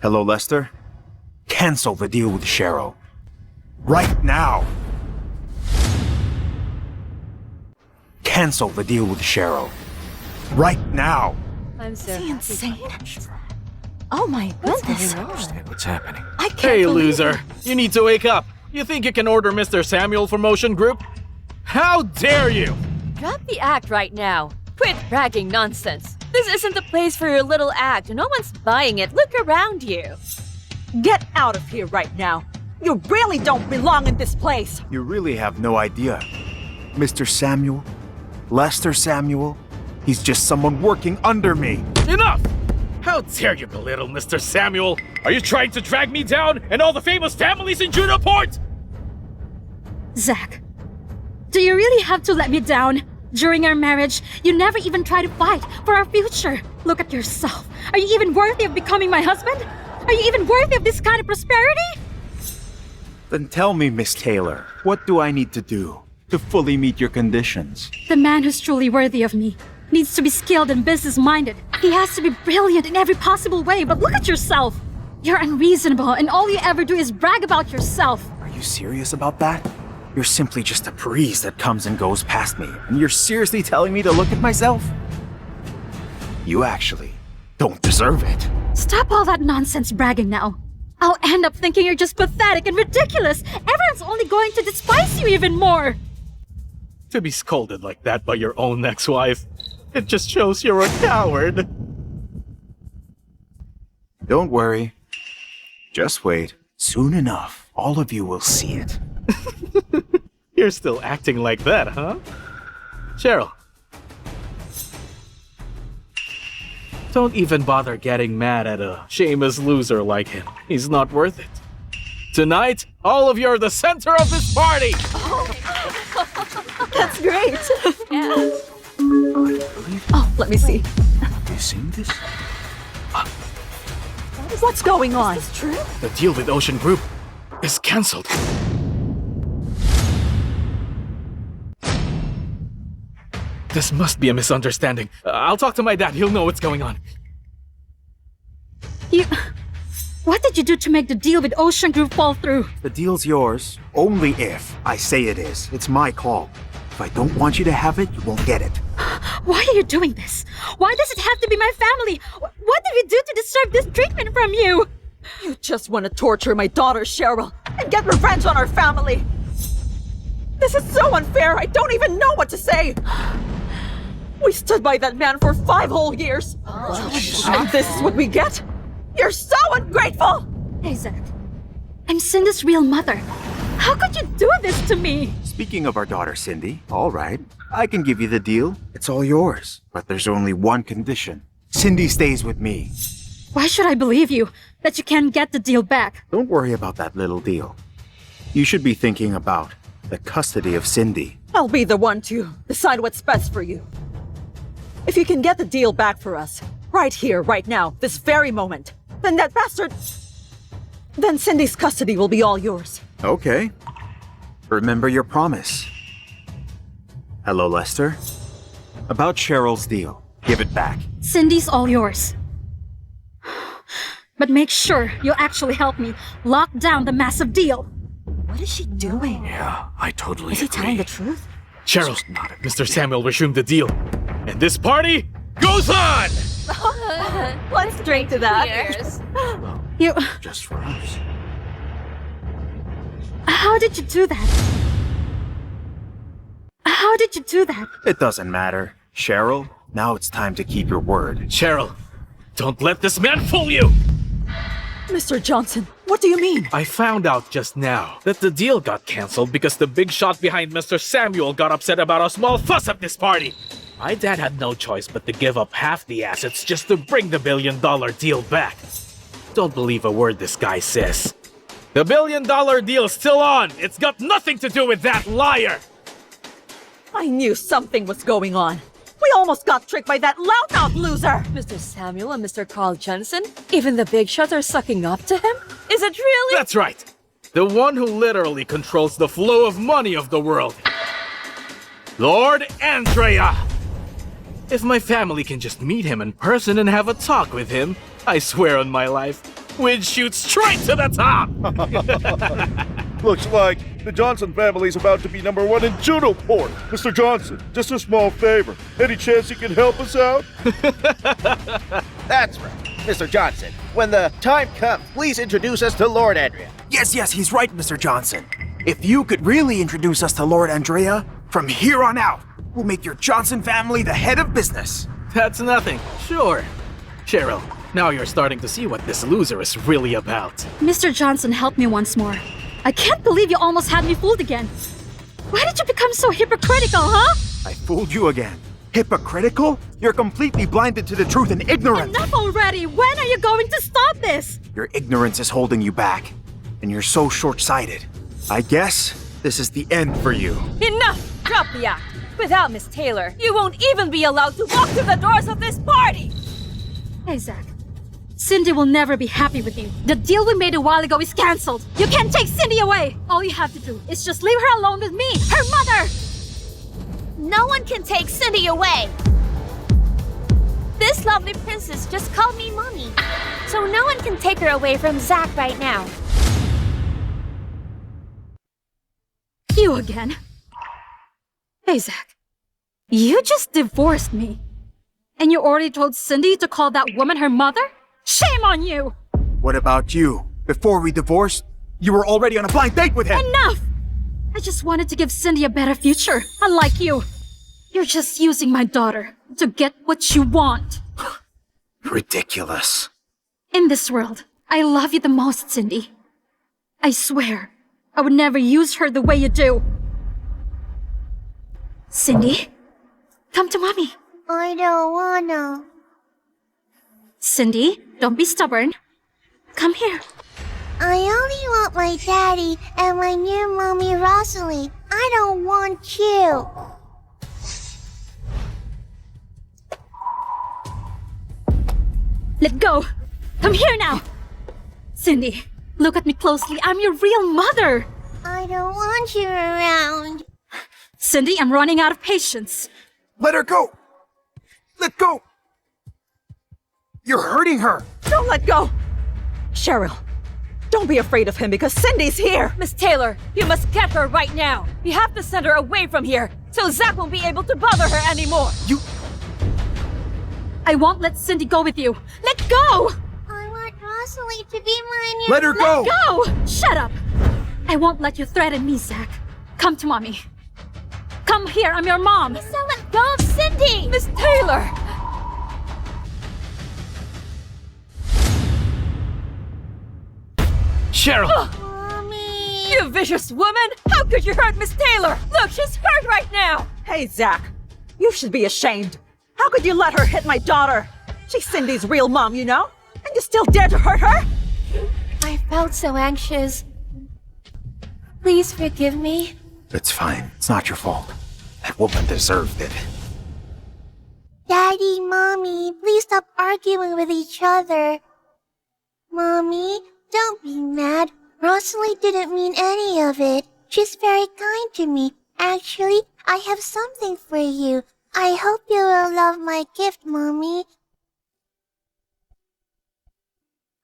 Hello, Lester? Cancel the deal with Cheryl. Right now! Cancel the deal with Cheryl. Right now! I'm so Is he happy. insane? Oh my goodness. What's happening? I can't Hey, believe loser. it. You need to wake up. You think you can order Mr. Samuel from Ocean Group? How dare you! Drop the act right now. Quit bragging nonsense. This isn't the place for your little act. No one's buying it. Look around you. Get out of here right now. You really don't belong in this place. You really have no idea. Mr. Samuel? Lester Samuel? He's just someone working under me. Enough! How dare you belittle Mr. Samuel? Are you trying to drag me down and all the famous families in Junoport? Zack, do you really have to let me down? During our marriage, you never even try to fight for our future. Look at yourself. Are you even worthy of becoming my husband? Are you even worthy of this kind of prosperity? Then tell me, Miss Taylor, what do I need to do to fully meet your conditions? The man who's truly worthy of me needs to be skilled and business-minded. He has to be brilliant in every possible way, but look at yourself. You're unreasonable, and all you ever do is brag about yourself. Are you serious about that? You're simply just a breeze that comes and goes past me, and you're seriously telling me to look at myself? You actually don't deserve it. Stop all that nonsense bragging now. I'll end up thinking you're just pathetic and ridiculous. Everyone's only going to despise you even more. To be scolded like that by your own ex-wife, it just shows you're a coward. Don't worry. Just wait. Soon enough, all of you will see it. You're still acting like that, huh? Cheryl. Don't even bother getting mad at a shameless loser like him. He's not worth it. Tonight, all of you are the center of this party! That's great. Yeah. Oh, let me see. Have you seen this? What's going on? The deal with Ocean Group is cancelled. This must be a misunderstanding. I'll talk to my dad. He'll know what's going on. What did you do to make the deal with Ocean Group fall through? The deal's yours, only if I say it is. It's my call. If I don't want you to have it, you won't get it. Why are you doing this? Why does it have to be my family? What did we do to deserve this treatment from you? You just want to torture my daughter, Cheryl, and get revenge on our family. This is so unfair, I don't even know what to say. We stood by that man for 5 whole years. And this is what we get? You're so ungrateful! Hey, Zack. I'm Cindy's real mother. How could you do this to me? Speaking of our daughter, Cindy, all right. I can give you the deal. It's all yours. But there's only one condition. Cindy stays with me. Why should I believe you that you can't get the deal back? Don't worry about that little deal. You should be thinking about the custody of Cindy. I'll be the one to decide what's best for you. If you can get the deal back for us, right here, right now, this very moment, then that bastard... Then Cindy's custody will be all yours. Okay. Remember your promise. Hello, Lester. About Cheryl's deal. Give it back. Cindy's all yours. But make sure you actually help me lock down the massive deal. What is she doing? Yeah, I totally Is he agree. telling the truth? Cheryl, Mr. Samuel resumed the deal. And this party goes on! Let's drink to that. Cheers. You... Just for us. How did you do that? did you do that? It doesn't matter. Cheryl, now it's time to keep your word. Cheryl, don't let this man fool you! Mr. Johnson, what do you mean? I found out just now that the deal got cancelled because the big shot behind Mr. Samuel got upset about a small fuss at this party. My dad had no choice but to give up half the assets just to bring the $1 billion deal back. Don't believe a word this guy says. The $1 billion deal's still on! It's got nothing to do with that liar! I knew something was going on. We almost got tricked by that loudmouth loser! Mr. Samuel and Mr. Carl Johnson? Even the big shots are sucking up to him? Is it really? That's right! The one who literally controls the flow of money of the world. Lord Andrea! If my family can just meet him in person and have a talk with him, I swear on my life, we'd shoot straight to the top! Looks like the Johnson family's about to be #1 in Junoport. Mr. Johnson, just a small favor. Any chance you can help us out? That's right. Mr. Johnson, when the time comes, please introduce us to Lord Andrea. Yes, he's right, Mr. Johnson. If you could really introduce us to Lord Andrea, from here on out, we'll make your Johnson family the head of business. That's nothing. Sure. Cheryl, now you're starting to see what this loser is really about. Mr. Johnson, help me once more. I can't believe you almost had me fooled again. Why did you become so hypocritical, huh? I fooled you again. Hypocritical? You're completely blinded to the truth and ignorant. Enough already! When are you going to stop this? Your ignorance is holding you back, and you're so short-sighted. I guess this is the end for you. Enough! Drop the act. Without Miss Taylor, you won't even be allowed to walk through the doors of this party! Hey, Zack. Cindy will never be happy with you. The deal we made a while ago is cancelled. You can't take Cindy away. All you have to do is just leave her alone with me, her mother. No one can take Cindy away. This lovely princess just called me mommy. So no one can take her away from Zack right now. You again. Hey, Zack. You just divorced me. And you already told Cindy to call that woman her mother? Shame on you! What about you? Before we divorced, you were already on a blind date with him! Enough! I just wanted to give Cindy a better future, unlike you. You're just using my daughter to get what you want. Ridiculous. In this world, I love you the most, Cindy. I swear, I would never use her the way you do. Cindy, come to mommy. I don't wanna. Cindy, don't be stubborn. Come here. I only want my daddy and my new mommy Rosalie. I don't want you. Let go. Come here now. Cindy, look at me closely. I'm your real mother. I don't want you around. Cindy, I'm running out of patience. Let her go! Let go! You're hurting her! Don't let go! Cheryl, don't be afraid of him because Cindy's here! Miss Taylor, you must get her right now. You have to send her away from here so Zack won't be able to bother her anymore. I won't let Cindy go with you. Let go! I want Rosalie to be my new. Let her go! Go! Shut up! I won't let you threaten me, Zack. Come to mommy. Come here, I'm your mom. So let go of Cindy! Miss Taylor! Cheryl! Mommy! You vicious woman! How could you hurt Miss Taylor? Look, she's hurt right now! Hey, Zack, you should be ashamed. How could you let her hit my daughter? She's Cindy's real mom, you know? And you still dare to hurt her? I felt so anxious. Please forgive me. It's fine. It's not your fault. That woman deserved it. Daddy, Mommy, please stop arguing with each other. Mommy, don't be mad. Rosalie didn't mean any of it. She's very kind to me. Actually, I have something for you. I hope you will love my gift, Mommy.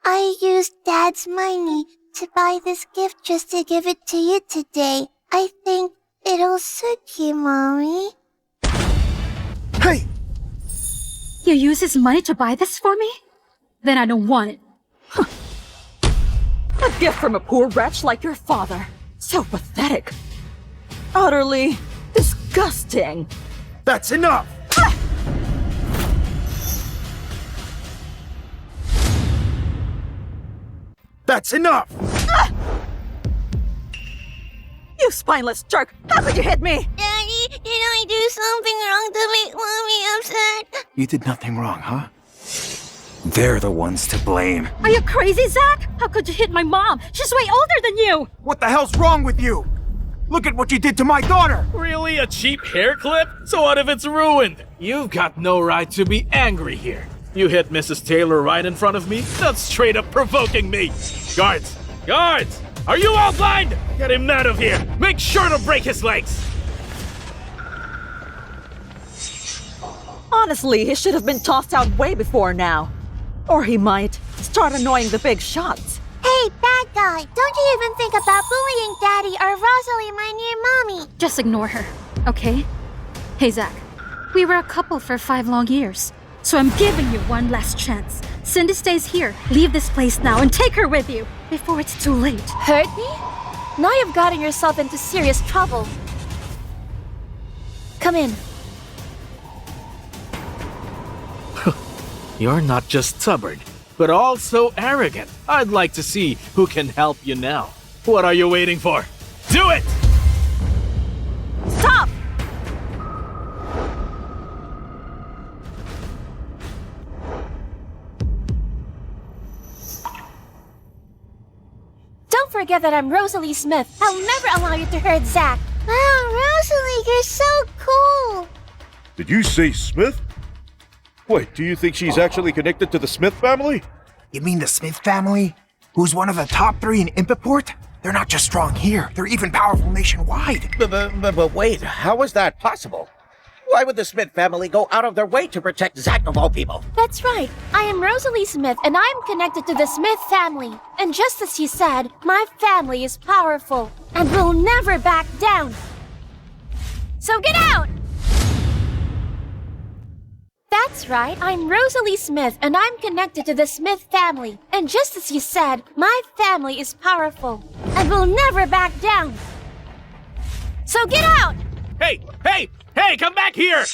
I used Dad's money to buy this gift just to give it to you today. I think it'll suit you, Mommy. Hey! You use his money to buy this for me? Then I don't want it. A gift from a poor wretch like your father. So pathetic. Utterly disgusting. disgusting. That's enough! That's enough! You spineless jerk! How could you hit me? Daddy, did I do something wrong to make Mommy upset? You did nothing wrong, huh? They're the ones to blame. Are you crazy, Zack? How could you hit my mom? She's way older than you! What the hell's wrong with you? Look at what you did to my daughter! Really? A cheap hair clip? So what if it's ruined? You've got no right to be angry here. You hit Mrs. Taylor right in front of me? That's straight up provoking me! Guards! Guards! Are you all blind? Get him out of here! Make sure to break his legs! Honestly, he should have been tossed out way before now. Or he might start annoying the big shots. Hey, bad guy, don't you even think about bullying Daddy or Rosalie, my new mommy. Just ignore her, okay? Hey, Zack. We were a couple for 5 long years. So I'm giving you one last chance. Cindy stays here. Leave this place now and take her with you before it's too late. Hurt me? Now you've gotten yourself into serious trouble. Come in. You're not just stubborn, but also arrogant. I'd like to see who can help you now. What are you waiting for? Do it! Stop! Don't forget that I'm Rosalie Smith. I'll never allow you to hurt Zack. Wow, Rosalie, you're so cool. Did you say Smith? Wait, do you think she's actually connected to the Smith family? You mean the Smith family? Who's one of the top 3 in Import? They're not just strong here, they're even powerful nationwide. But wait, how is that possible? Why would the Smith family go out of their way to protect Zack of all people? That's right. I am Rosalie Smith, and I'm connected to the Smith family. And just as he said, my family is powerful and will never back down. So get out! That's right. I'm Rosalie Smith, and I'm connected to the Smith family. And just as he said, my family is powerful and will never back down. So get out! Hey! Hey! Hey, come back here!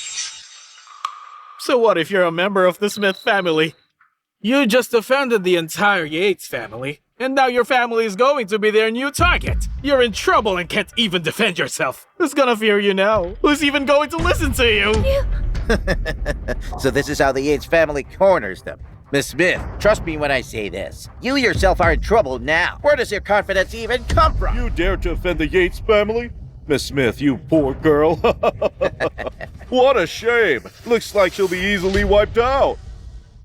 So what if you're a member of the Smith family? You just offended the entire Yates family, and now your family is going to be their new target. You're in trouble and can't even defend yourself. Who's gonna fear you now? Who's even going to listen to you? So this is how the Yates family corners them. Miss Smith, trust me when I say this. You yourself are in trouble now. Where does your confidence even come from? You dare to offend the Yates family? Miss Smith, you poor girl. What a shame. Looks like she'll be easily wiped out.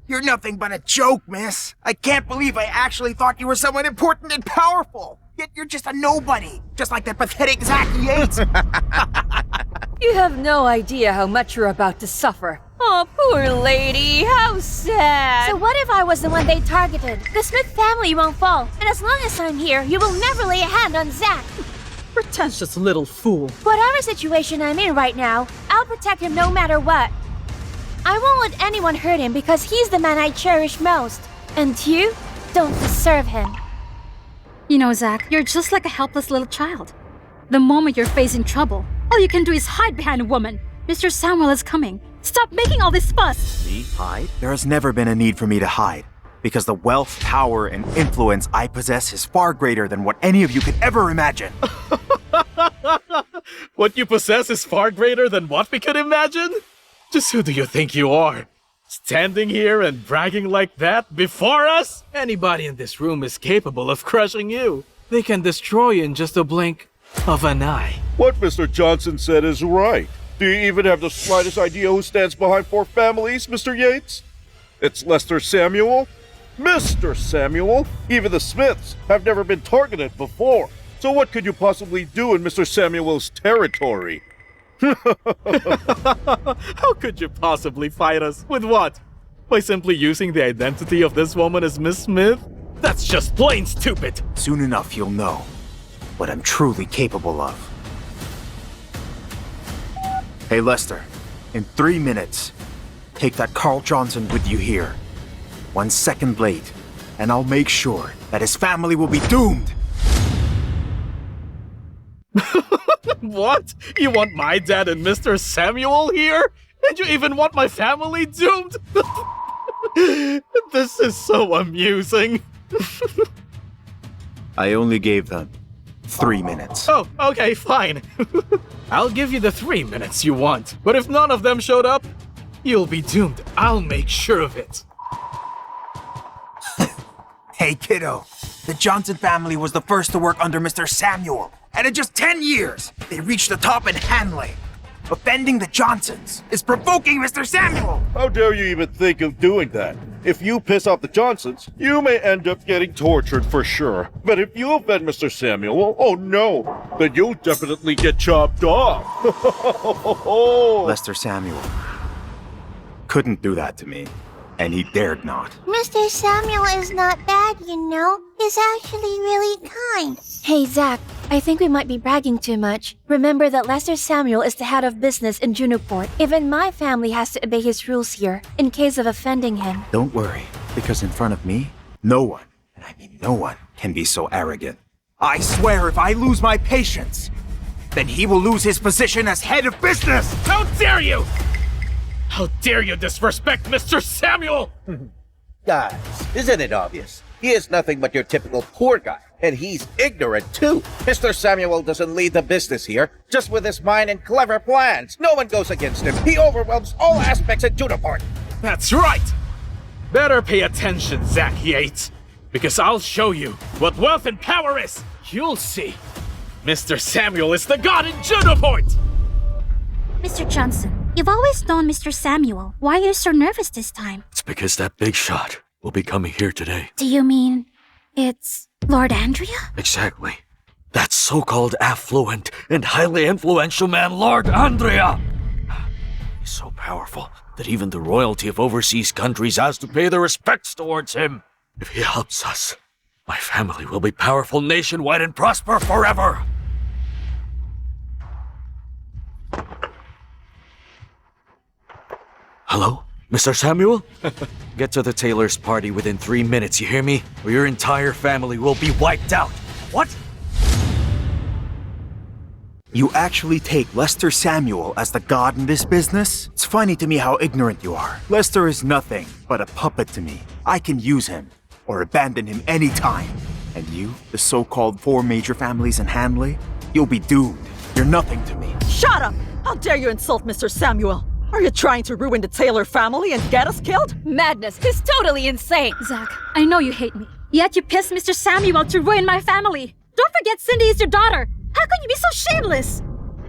You're nothing but a joke, miss. I can't believe I actually thought you were someone important and powerful. Yet you're just a nobody, just like that pathetic Zack Yates. You have no idea how much you're about to suffer. Oh, poor lady, how sad. So what if I was the one they targeted? The Smith family won't fall, and as long as I'm here, you will never lay a hand on Zack. Pretentious little fool. Whatever situation I'm in right now, I'll protect him no matter what. I won't let anyone hurt him because he's the man I cherish most. And you don't deserve him. You know, Zack, you're just like a helpless little child. The moment you're facing trouble, all you can do is hide behind a woman. Mr. Samuel is coming. Stop making all this fuss! Me hide? There has never been a need for me to hide, because the wealth, power, and influence I possess is far greater than what any of you could ever imagine. What you possess is far greater than what we could imagine? Just who do you think you are? Standing here and bragging like that before us? Anybody in this room is capable of crushing you. They can destroy you in just a blink of an eye. What Mr. Johnson said is right. Do you even have the slightest idea who stands behind 4 families, Mr. Yates? It's Lester Samuel. Mr. Samuel. Even the Smiths have never been targeted before. So what could you possibly do in Mr. Samuel's territory? How could you possibly fight us? With what? By simply using the identity of this woman as Miss Smith? That's just plain stupid! Soon enough you'll know what I'm truly capable of. Hey Lester, in 3 minutes, take that Carl Johnson with you here. 1 second late, and I'll make sure that his family will be doomed! What? You want my dad and Mr. Samuel here? And you even want my family doomed? This is so amusing. I only gave them 3 minutes. Oh, okay, fine. I'll give you the 3 minutes you want. But if none of them showed up, you'll be doomed. I'll make sure of it. Hey, kiddo. The Johnson family was the first to work under Mr. Samuel. And in just 10 years, they reached the top in Hanley. Offending the Johnsons is provoking Mr. Samuel! How dare you even think of doing that? If you piss off the Johnsons, you may end up getting tortured for sure. But if you offend Mr. Samuel, oh no, then you'll definitely get chopped off. Lester Samuel couldn't do that to me, and he dared not. Mr. Samuel is not bad, you know. He's actually really kind. Hey, Zack, I think we might be bragging too much. Remember that Lester Samuel is the head of business in Junoport. Even my family has to obey his rules here, in case of offending him. Don't worry, because in front of me, no one, and I mean no one, can be so arrogant. I swear if I lose my patience, then he will lose his position as head of business! How dare you! How dare you disrespect Mr. Samuel! Guys, isn't it obvious? He is nothing but your typical poor guy, and he's ignorant too. Mr. Samuel doesn't lead the business here, just with his mind and clever plans. No one goes against him. He overwhelms all aspects at Junoport. That's right! Better pay attention, Zack Yates, because I'll show you what wealth and power is. You'll see. Mr. Samuel is the god in Junoport! Mr. Johnson, you've always known Mr. Samuel. Why are you so nervous this time? It's because that big shot will be coming here today. Do you mean it's Lord Andrea? Exactly. That so-called affluent and highly influential man, Lord Andrea! He's so powerful that even the royalty of overseas countries has to pay their respects towards him. If he helps us, my family will be powerful nationwide and prosper forever! Hello? Mr. Samuel? Get to the tailor's party within 3 minutes, you hear me? Or your entire family will be wiped out. What? You actually take Lester Samuel as the god in this business? It's funny to me how ignorant you are. Lester is nothing but a puppet to me. I can use him, or abandon him anytime. And you, the so-called 4 major families in Hanley, you'll be doomed. You're nothing to me. Shut up! How dare you insult Mr. Samuel? Are you trying to ruin the Taylor family and get us killed? Madness! He's totally insane! Zack, I know you hate me. Yet you pissed Mr. Samuel to ruin my family. Don't forget Cindy is your daughter. How can you be so shameless?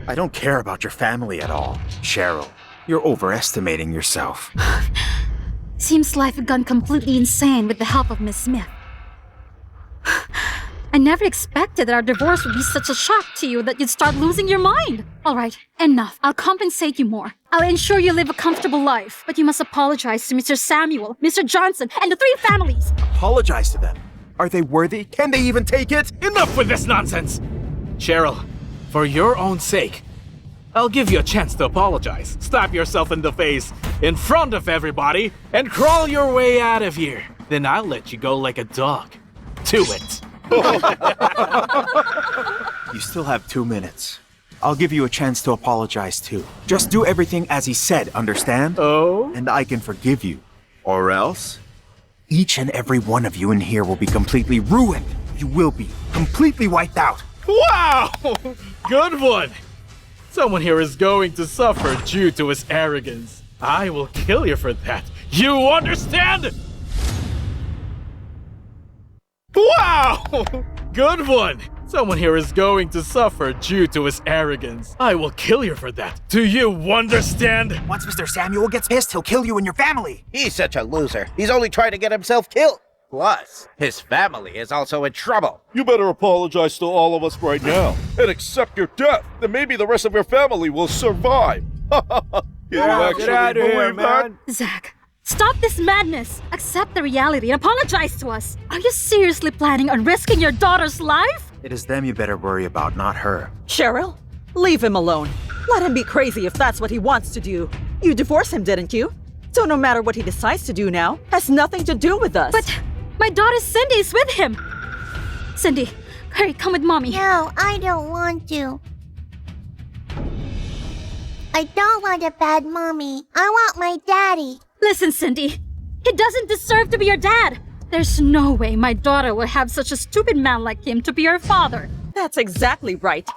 I don't care about your family at all, Cheryl. You're overestimating yourself. Seems life had gone completely insane with the help of Miss Smith. I never expected that our divorce would be such a shock to you that you'd start losing your mind. All right, enough. I'll compensate you more. I'll ensure you live a comfortable life, but you must apologize to Mr. Samuel, Mr. Johnson, and the 3 families. Apologize to them. Are they worthy? Can they even take it? Enough with this nonsense! Cheryl, for your own sake, I'll give you a chance to apologize. Slap yourself in the face in front of everybody and crawl your way out of here. Then I'll let you go like a dog. Do it. You still have 2 minutes. I'll give you a chance to apologize too. Just do everything as he said, understand? Oh? And I can forgive you. Or else, each and every one of you in here will be completely ruined. You will be completely wiped out. Wow! Good one! Someone here is going to suffer due to his arrogance. I will kill you for that. You understand? Wow! Good one! Someone here is going to suffer due to his arrogance. I will kill you for that. Do you understand? Once Mr. Samuel gets pissed, he'll kill you and your family. He's such a loser. He's only trying to get himself killed. Plus, his family is also in trouble. You better apologize to all of us right now and accept your death. Then maybe the rest of your family will survive. You actually believe that? Zack, stop this madness. Accept the reality and apologize to us. Are you seriously planning on risking your daughter's life? It is them you better worry about, not her. Cheryl, leave him alone. Let him be crazy if that's what he wants to do. You divorced him, didn't you? So no matter what he decides to do now, has nothing to do with us. But my daughter Cindy is with him. Cindy, Hurry, come with mommy. No, I don't want to. I don't want a bad mommy. I want my daddy. Listen, Cindy. He doesn't deserve to be your dad. There's no way my daughter will have such a stupid man like him to be her father. That's exactly right.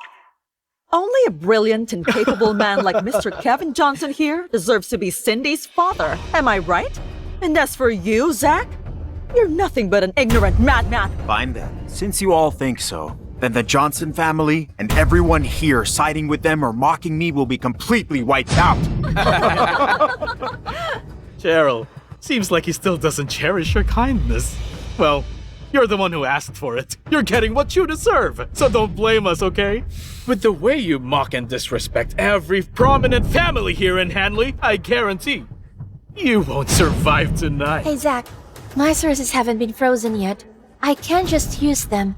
Only a brilliant and capable man like Mr. Kevin Johnson here deserves to be Cindy's father. Am I right? And as for you, Zack, you're nothing but an ignorant madman. Fine then. Since you all think so, then the Johnson family and everyone here siding with them or mocking me will be completely wiped out. Cheryl, seems like he still doesn't cherish your kindness. Well, you're the one who asked for it. You're getting what you deserve, so don't blame us, okay? With the way you mock and disrespect every prominent family here in Hanley, I guarantee you won't survive tonight. Hey, Zack. My sources haven't been frozen yet. I can't just use them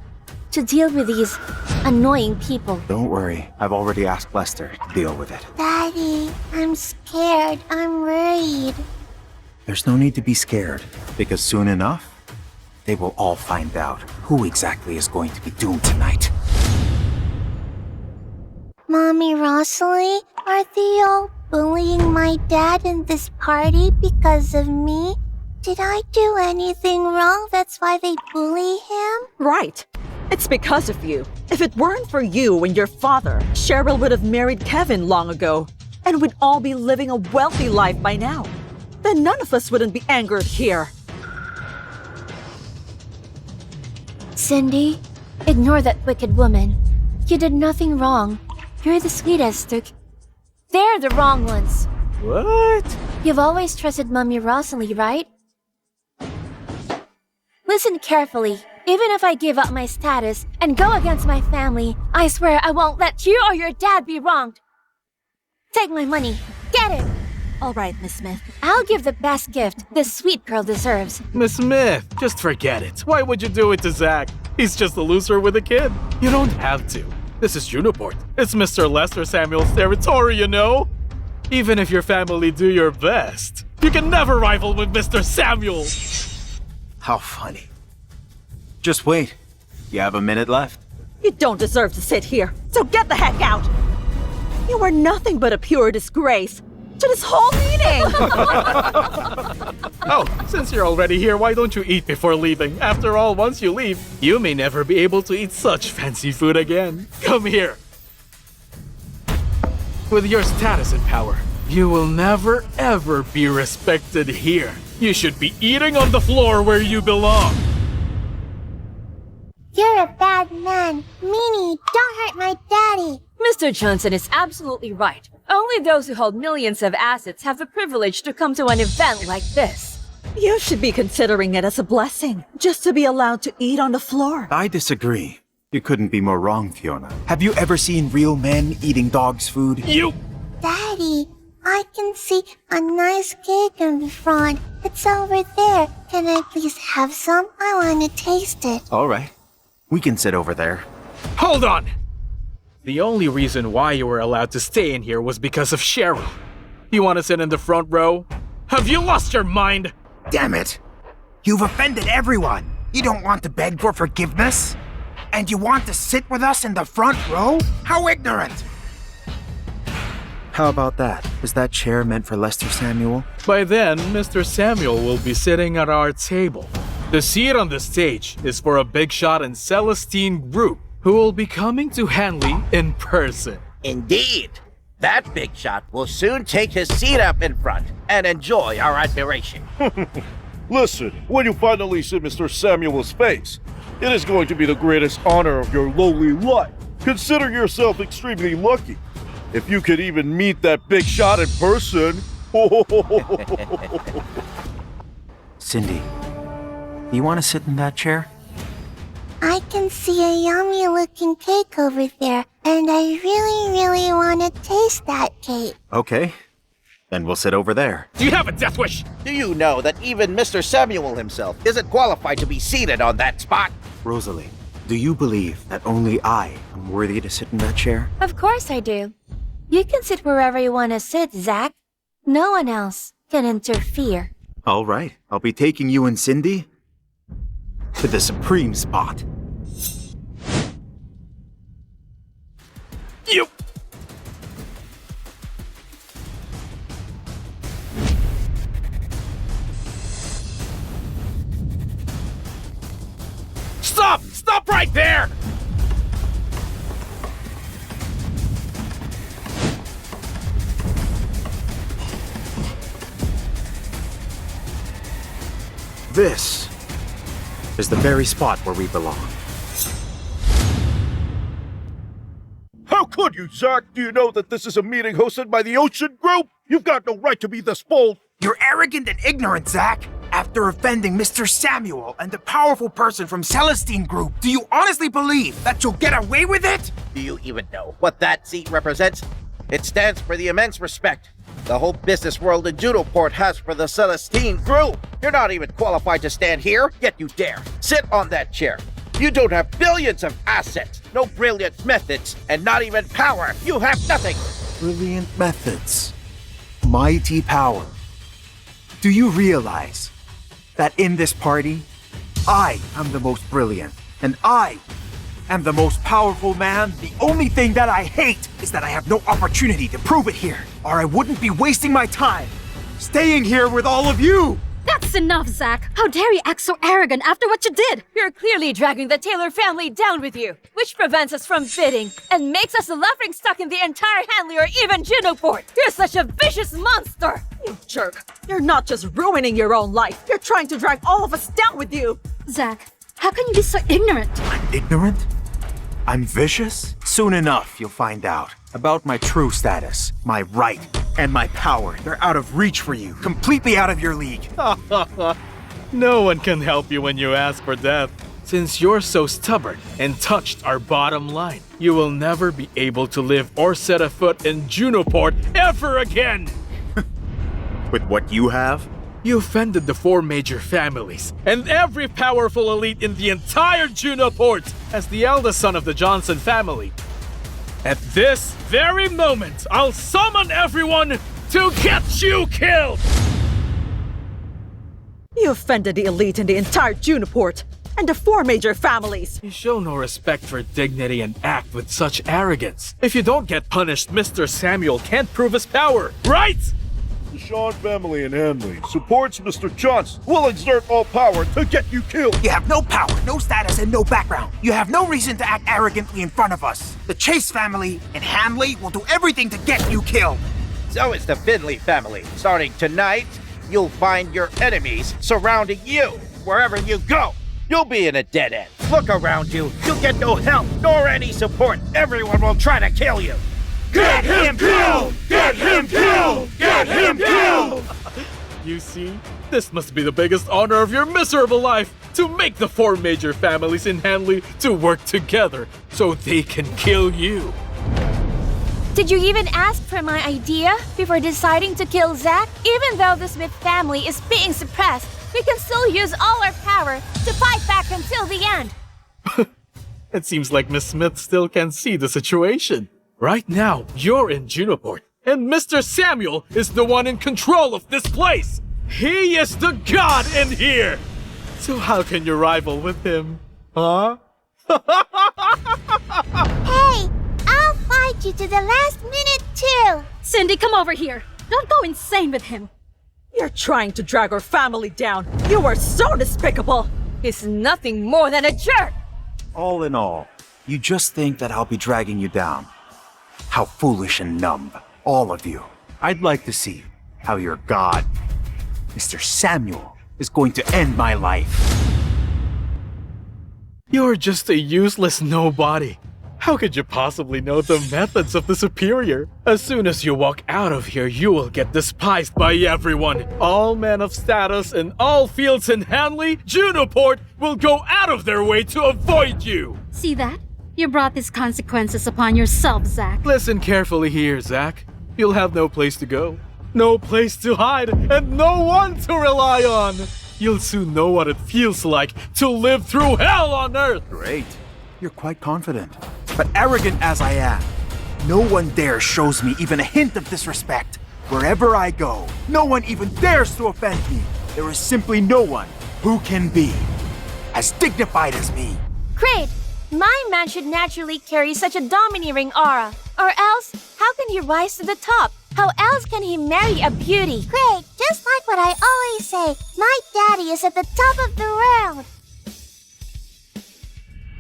to deal with these annoying people. Don't worry, I've already asked Lester to deal with it. Daddy, I'm scared. I'm worried. There's no need to be scared, because soon enough, they will all find out who exactly is going to be doomed tonight. Mommy Rosalie, are they all bullying my dad in this party because of me? Did I do anything wrong? That's why they bully him? Right. It's because of you. If it weren't for you and your father, Cheryl would have married Kevin long ago, and we'd all be living a wealthy life by now. Then none of us wouldn't be angered here. Cindy, ignore that wicked woman. You did nothing wrong. You're the sweetest. They're the wrong ones. What? You've always trusted Mommy Rosalie, right? Listen carefully. Even if I give up my status and go against my family, I swear I won't let you or your dad be wronged. Take my money. Get it! All right, Miss Smith. I'll give the best gift this sweet girl deserves. Miss Smith, just forget it. Why would you do it to Zack? He's just a loser with a kid. You don't have to. This is Junoport. It's Mr. Lester Samuel's territory, you know? Even if your family do your best, you can never rival with Mr. Samuel. How funny. Just wait. You have a minute left. You don't deserve to sit here, so get the heck out! You are nothing but a pure disgrace to this whole meeting! Oh, since you're already here, why don't you eat before leaving? After all, once you leave, you may never be able to eat such fancy food again. Come here. With your status and power, you will never ever be respected here. You should be eating on the floor where you belong. You're a bad man. Meanie, don't hurt my daddy. Mr. Johnson is absolutely right. Only those who hold millions of assets have the privilege to come to an event like this. You should be considering it as a blessing, just to be allowed to eat on the floor. I disagree. You couldn't be more wrong, Fiona. Have you ever seen real men eating dogs' food? You! Daddy, I can see a nice cake in the front. It's over there. Can I please have some? I want to taste it. All right. We can sit over there. Hold on! The only reason why you were allowed to stay in here was because of Cheryl. You want to sit in the front row? Have you lost your mind? Damn it! You've offended everyone! You don't want to beg for forgiveness? And you want to sit with us in the front row? How ignorant! How about that? Is that chair meant for Lester Samuel? By then, Mr. Samuel will be sitting at our table. The seat on the stage is for a big shot and Celestine group who will be coming to Hanley in person. Indeed. That big shot will soon take his seat up in front and enjoy our admiration. Listen, when you finally see Mr. Samuel's face, it is going to be the greatest honor of your lowly life. Consider yourself extremely lucky. If you could even meet that big shot in person. Cindy, do you want to sit in that chair? I can see a yummy looking cake over there, and I really want to taste that cake. Okay. Then we'll sit over there. Do you have a death wish? Do you know that even Mr. Samuel himself isn't qualified to be seated on that spot? Rosalie, do you believe that only I am worthy to sit in that chair? Of course I do. You can sit wherever you want to sit, Zack. No one else can interfere. All right. I'll be taking you and Cindy to the supreme spot. You... Stop! Stop right there! This is the very spot where we belong. How could you, Zack? Do you know that this is a meeting hosted by the Ocean Group? You've got no right to be this bold. You're arrogant and ignorant, Zack. After offending Mr. Samuel and the powerful person from Celestine Group, do you honestly believe that you'll get away with it? Do you even know what that seat represents? It stands for the immense respect the whole business world in Junoport has for the Celestine Group. You're not even qualified to stand here, yet you dare. Sit on that chair. You don't have billions of assets, no brilliant methods, and not even power. You have nothing. Brilliant methods. Mighty power. Do you realize that in this party, I am the most brilliant, and I am the most powerful man? The only thing that I hate is that I have no opportunity to prove it here, or I wouldn't be wasting my time staying here with all of you. That's enough, Zack. How dare you act so arrogant after what you did? You're clearly dragging the Taylor family down with you, which prevents us from bidding and makes us the laughingstock in the entire Hanley or even Junoport. You're such a vicious monster! You jerk. You're not just ruining your own life. You're trying to drag all of us down with you. Zack, how can you be so ignorant? I'm ignorant? I'm vicious? Soon enough, you'll find out about my true status, my right, and my power. They're out of reach for you, completely out of your league. No one can help you when you ask for death. Since you're so stubborn and touched our bottom line, you will never be able to live or set a foot in Junoport ever again! With what you have? You offended the 4 major families and every powerful elite in the entire Junoport as the eldest son of the Johnson family. At this very moment, I'll summon everyone to get you killed! You offended the elite in the entire Junoport and the 4 major families. You show no respect for dignity and act with such arrogance. If you don't get punished, Mr. Samuel can't prove his power, right? The Shawn family in Hanley supports Mr. Johnson, will exert all power to get you killed. You have no power, no status, and no background. You have no reason to act arrogantly in front of us. The Chase family in Hanley will do everything to get you killed. So is the Finley family. Starting tonight, you'll find your enemies surrounding you. Wherever you go, you'll be in a dead end. Look around you. You'll get no help nor any support. Everyone will try to kill you. Get him killed! Get him killed! Get him killed! You see, this must be the biggest honor of your miserable life, to make the 4 major families in Hanley to work together so they can kill you. Did you even ask for my idea before deciding to kill Zack? Even though the Smith family is being suppressed, we can still use all our power to fight back until the end. It seems like Miss Smith still can see the situation. Right now, you're in Junoport, and Mr. Samuel is the one in control of this place. He is the god in here. So how can you rival with him? Huh? Hey, I'll fight you to the last minute too. Cindy, come over here. Don't go insane with him. You're trying to drag our family down. You are so despicable. He's nothing more than a jerk! All in all, you just think that I'll be dragging you down. How foolish and numb, all of you. I'd like to see how your god, Mr. Samuel, is going to end my life. You're just a useless nobody. How could you possibly know the methods of the superior? As soon as you walk out of here, you will get despised by everyone. All men of status in all fields in Hanley, Junoport will go out of their way to avoid you. See that? You brought these consequences upon yourself, Zack. Listen carefully here, Zack. You'll have no place to go, no place to hide, and no one to rely on. You'll soon know what it feels like to live through hell on Earth. Great. You're quite confident. But arrogant as I am, no one dare shows me even a hint of disrespect. Wherever I go, no one even dares to offend me. There is simply no one who can be as dignified as me. Great! My man should naturally carry such a domineering aura, or Or else, how can he rise to the top? How else can he marry a beauty? Great, just like what I always say, my daddy is at the top of the world.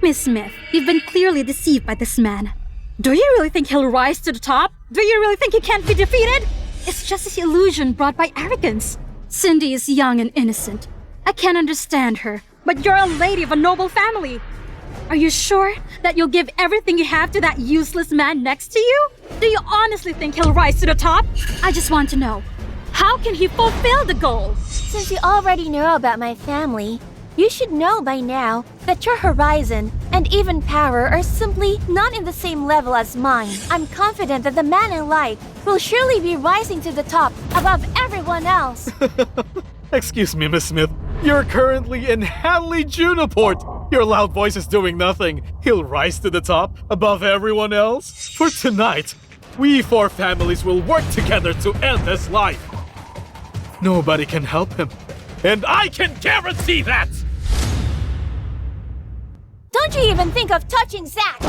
Miss Smith, you've been clearly deceived by this man. Do you really think he'll rise to the top? Do you really think he can't be defeated? It's just his illusion brought by arrogance. Cindy is young and innocent. I can't understand her, but you're a lady of a noble family. Are you sure that you'll give everything you have to that useless man next to you? Do you honestly think he'll rise to the top? I just want to know, how can he fulfill the goal? Since you already know about my family, you should know by now that your horizon and even power are simply not in the same level as mine. I'm confident that the man I like will surely be rising to the top above everyone else. Excuse me, Miss Smith. You're currently in Hanley Junoport. Your loud voice is doing nothing. He'll rise to the top above everyone else. For tonight, we four families will work together to end his life. Nobody can help him. And I can guarantee that! Don't you even think of touching Zack!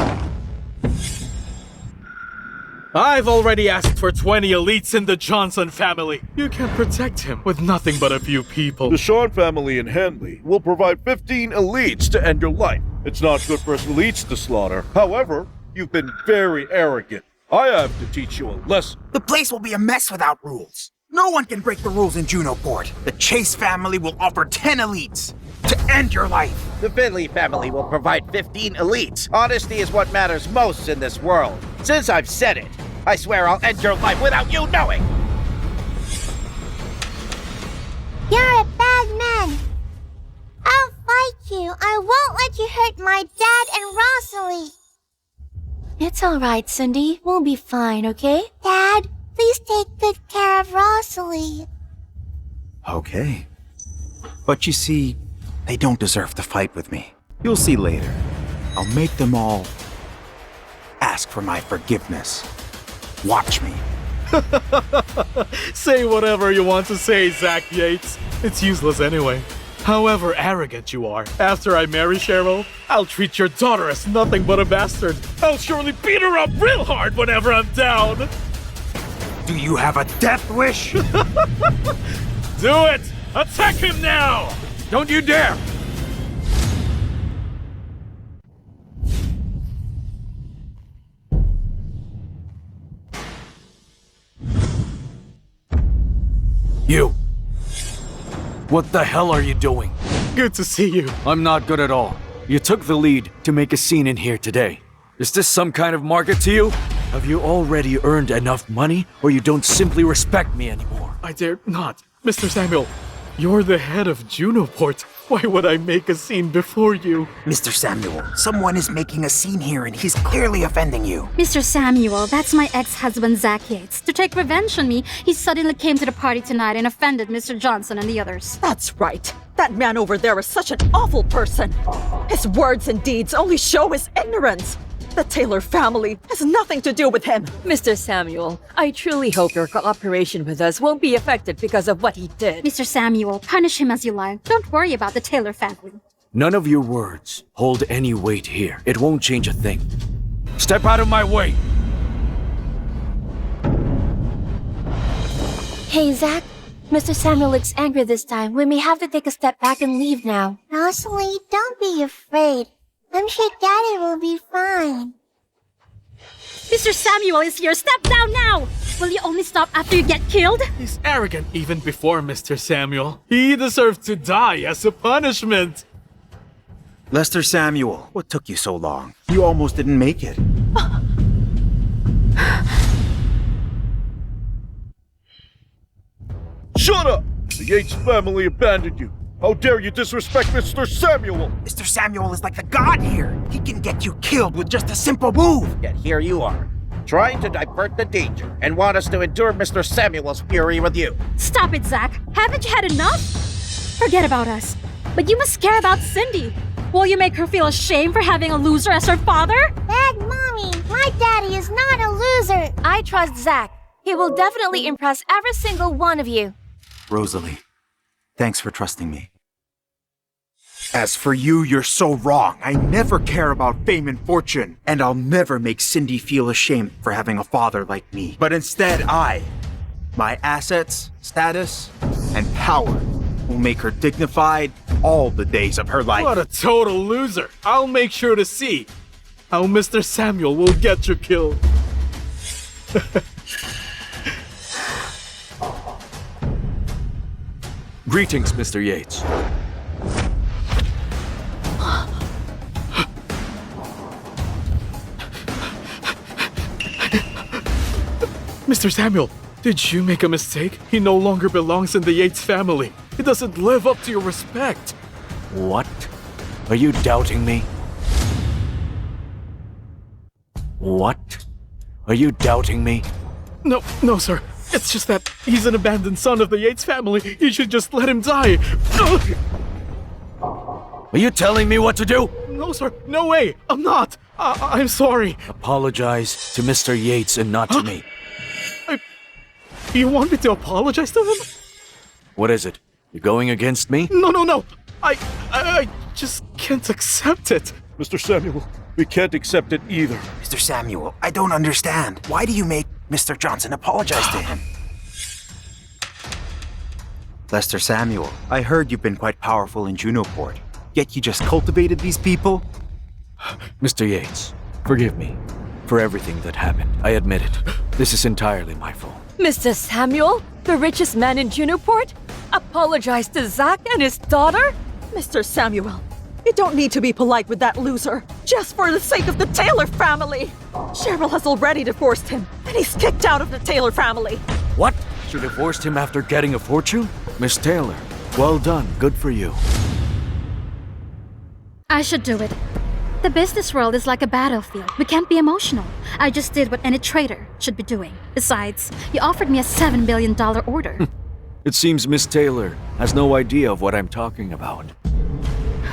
I've already asked for 20 elites in the Johnson family. You can protect him with nothing but a few people. The Sean family in Henley will provide 15 elites to end your life. It's not good for us elites to slaughter. However, you've been very arrogant. I have to teach you a lesson. The place will be a mess without rules. No one can break the rules in Junoport. The Chase family will offer 10 elites to end your life. The Finley family will provide 15 elites. Honesty is what matters most in this world. Since I've said it, I swear I'll end your life without you knowing! You're a bad man. I'll fight you. I won't let you hurt my dad and Rosalie. It's alright, Cindy. We'll be fine, okay? Dad, please take good care of Rosalie. Okay. But you see, they don't deserve to fight with me. You'll see later. I'll make them all ask for my forgiveness. Watch me. Say whatever you want to say, Zack Yates. It's useless anyway. However arrogant you are, after I marry Cheryl, I'll treat your daughter as nothing but a bastard. I'll surely beat her up real hard whenever I'm down. Do you have a death wish? Do it! Attack him now! Don't you dare! You! What the hell are you doing? Good to see you. I'm not good at all. You took the lead to make a scene in here today. Is this some kind of market to you? Have you already earned enough money, or you don't simply respect me anymore? I dare not. Mr. Samuel, you're the head of Junoport. Why would I make a scene before you? Mr. Samuel, someone is making a scene here and he's clearly offending you. Mr. Samuel, that's my ex-husband Zack Yates. To take revenge on me, he suddenly came to the party tonight and offended Mr. Johnson and the others. That's right. That man over there is such an awful person. His words and deeds only show his ignorance. The Taylor family has nothing to do with him. Mr. Samuel, I truly hope your cooperation with us won't be affected because of what he did. Mr. Samuel, punish him as you like. Don't worry about the Taylor family. None of your words hold any weight here. It won't change a thing. Step out of my way! Hey, Zack. Mr. Samuel looks angry this time. We may have to take a step back and leave now. Rosalie, don't be afraid. I'm sure Daddy will be fine. Mr. Samuel is here. Step down now! Will you only stop after you get killed? He's arrogant even before Mr. Samuel. He deserves to die as a punishment. Lester Samuel, what took you so long? You almost didn't make it. Shut up! The Yates family abandoned you. How dare you disrespect Mr. Samuel! Mr. Samuel is like the god here. He can get you killed with just a simple move. Yet here you are, trying to divert the danger and want us to endure Mr. Samuel's fury with you. Stop it, Zack. Haven't you had enough? Forget about us. But you must care about Cindy. Will you make her feel ashamed for having a loser as her father? Bad Mommy, my daddy is not a loser. I trust Zack. He will definitely impress every single one of you. Rosalie, thanks for trusting me. As for you, you're so wrong. I never care about fame and fortune, and I'll never make Cindy feel ashamed for having a father like me. But instead, my assets, status, and power will make her dignified all the days of her life. What a total loser! I'll make sure to see how Mr. Samuel will get you killed. Greetings, Mr. Yates. Mr. Samuel, did you make a mistake? He no longer belongs in the Yates family. He doesn't live up to your respect. What? Are you doubting me? What? Are you doubting me? No, sir. It's just that he's an abandoned son of the Yates family. You should just let him die. Are you telling me what to do? No, sir. No way. I'm not. I'm sorry. Apologize to Mr. Yates and not to me. You want me to apologize to him? What is it? You going against me? No. I just can't accept it. Mr. Samuel, we can't accept it either. Mr. Samuel, I don't understand. Why do you make Mr. Johnson apologize to him? Lester Samuel, I heard you've been quite powerful in Junoport, yet you just cultivated these people? Mr. Yates, forgive me for everything that happened. I admit it. This is entirely my fault. Mr. Samuel, the richest man in Junoport, apologized to Zack and his daughter? Mr. Samuel, you don't need to be polite with that loser. Just for the sake of the Taylor family. Cheryl has already divorced him, and he's kicked out of the Taylor family. What? She divorced him after getting a fortune? Miss Taylor, well done. Good for you. I should do it. The business world is like a battlefield. We can't be emotional. I just did what any trader should be doing. Besides, you offered me a $7 billion order. It seems Miss Taylor has no idea of what I'm talking about.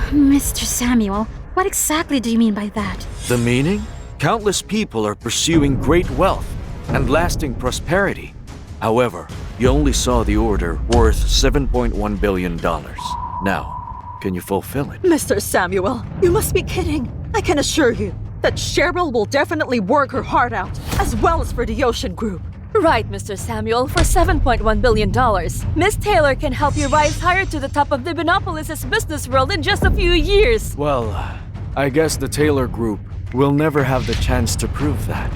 Mr. Samuel, what exactly do you mean by that? The meaning? Countless people are pursuing great wealth and lasting prosperity. However, you only saw the order worth $7.1 billion. Now, can you fulfill it? Mr. Samuel, you must be kidding. I can assure you that Cheryl will definitely work her heart out, as well as for the Ocean Group. Right, Mr. Samuel, for $7.1 billion. Miss Taylor can help you rise higher to the top of the Binopolis' business world in just a few years. Well, I guess the Taylor Group will never have the chance to prove that.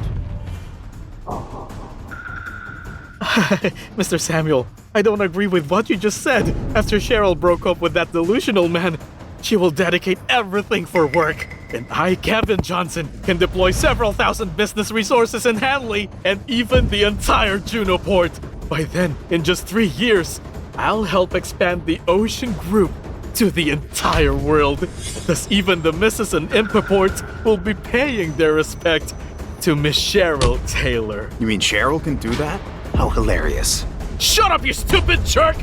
Mr. Samuel, I don't agree with what you just said. After Cheryl broke up with that delusional man, she will dedicate everything for work. And I, Kevin Johnson, can deploy several thousand business resources in Hanley and even the entire Junoport. By then, in just 3 years, I'll help expand the Ocean Group to the entire world. Thus, even the Mrs. and Impoport will be paying their respect to Miss Cheryl Taylor. You mean Cheryl can do that? How hilarious. Shut up, you stupid jerk!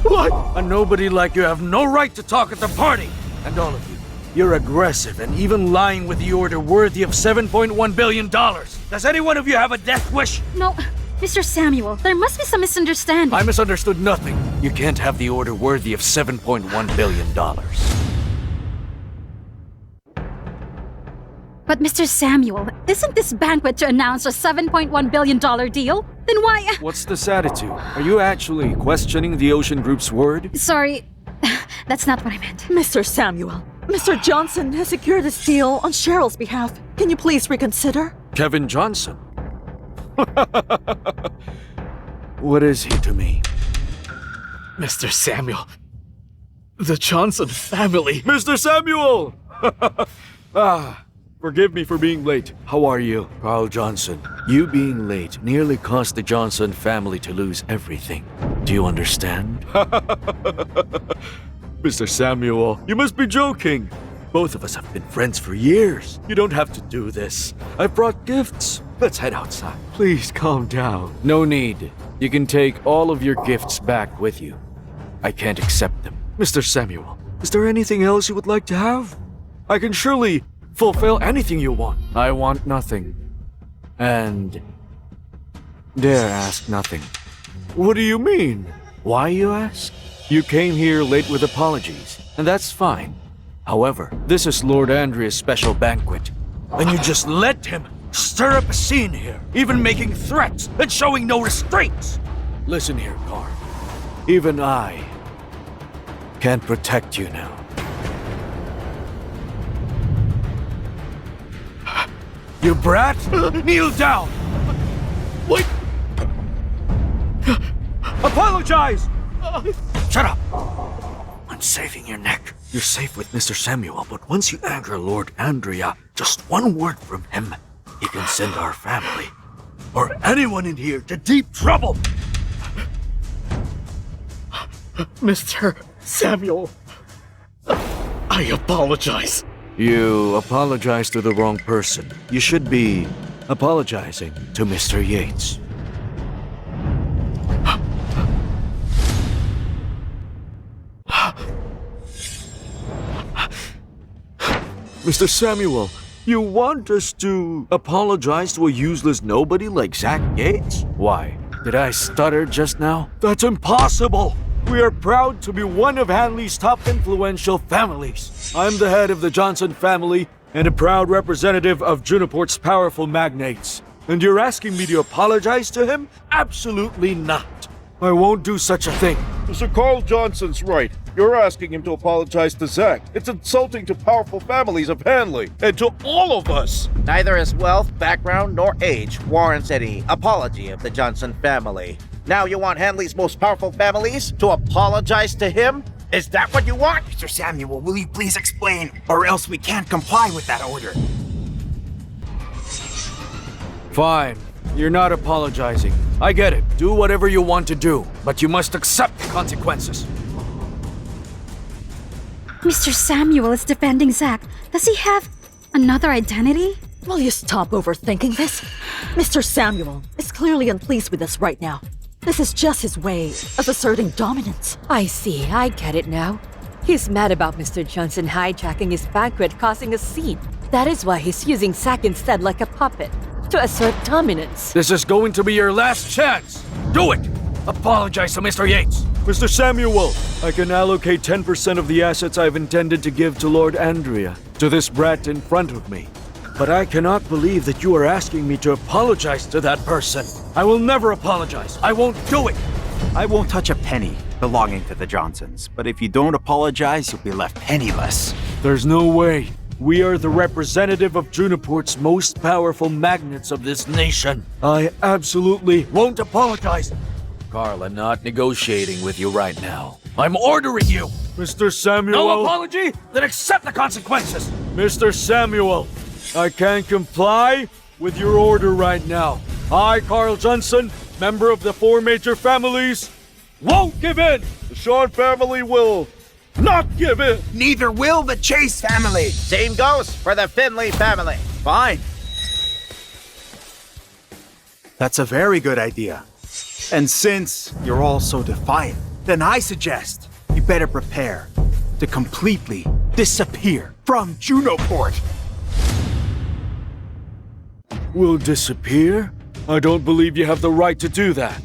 What? A nobody like you have no right to talk at the party! And all of you, you're aggressive and even lying with the order worthy of $7.1 billion. Does any one of you have a death wish? No, Mr. Samuel, there must be some misunderstanding. I misunderstood nothing. You can't have the order worthy of $7.1 billion. But Mr. Samuel, isn't this banquet to announce a $7.1 billion deal? Then why— What's this attitude? Are you actually questioning the Ocean Group's word? Sorry, that's not what I meant. Mr. Samuel, Mr. Johnson has secured this deal on Cheryl's behalf. Can you please reconsider? Kevin Johnson? What is he to me? Mr. Samuel, the Johnson family. Mr. Samuel! Forgive me for being late. How are you? Carl Johnson, you being late nearly caused the Johnson family to lose everything. Do you understand? Mr. Samuel, you must be joking. Both of us have been friends for years. You don't have to do this. I've brought gifts. Let's head outside. Please calm down. No need. You can take all of your gifts back with you. I can't accept them. Mr. Samuel, is there anything else you would like to have? I can surely fulfill anything you want. I want nothing. And dare ask nothing. What do you mean? Why, you ask? You came here late with apologies. and that's fine. However, this is Lord Andrea's special banquet, and you just let him stir up a scene here, even making threats and showing no restraints. Listen here, Carl. Even I can't protect you now. You brat! Kneel down! Wait! Apologize! Shut up! I'm saving your neck. You're safe with Mr. Samuel, but once you anger Lord Andrea, just one word from him, he can send our family, or anyone in here, to deep trouble! Mr. Samuel, I apologize. You apologize to the wrong person. You should be apologizing to Mr. Yates. Mr. Samuel, you want us to apologize to a useless nobody like Zack Yates? Why? Did I stutter just now? That's impossible! We are proud to be one of Hanley's top influential families. I'm the head of the Johnson family and a proud representative of Junoport's powerful magnates. And you're asking me to apologize to him? Absolutely not. I won't do such a thing. Mr. Carl Johnson's right. You're asking him to apologize to Zack. It's insulting to powerful families of Hanley and to all of us. Neither his wealth, background, nor age warrants any apology of the Johnson family. Now you want Hanley's most powerful families to apologize to him? Is that what you want? Mr. Samuel, will you please explain, or else we can't comply with that order? Fine. You're not apologizing. I get it. Do whatever you want to do, but you must accept the consequences. Mr. Samuel is defending Zack. Does he have another identity? Will you stop overthinking this? Mr. Samuel is clearly unpleased with us right now. This is just his way of asserting dominance. I see, I get it now. He's mad about Mr. Johnson hijacking his banquet, causing a scene. That is why he's using Zack instead like a puppet, to assert dominance. This is going to be your last chance. Do it! Apologize to Mr. Yates. Mr. Samuel, I can allocate 10% of the assets I've intended to give to Lord Andrea to this brat in front of me. But I cannot believe that you are asking me to apologize to that person. I will never apologize. I won't do it. I won't touch a penny belonging to the Johnsons, but if you don't apologize, you'll be left penniless. There's no way. We are the representative of Junoport's most powerful magnates of this nation. I absolutely won't apologize. Carl, I'm not negotiating with you right now. I'm ordering you! Mr. Samuel! No apology? Then accept the consequences! Mr. Samuel, I can't comply with your order right now. I, Carl Johnson, member of the 4 major families, won't give in! The Sean family will not give in! Neither will the Chase family! Same goes for the Finley family. Fine. That's a very good idea. And since you're all so defiant, then I suggest you better prepare to completely disappear from Junoport. Will disappear? I don't believe you have the right to do that.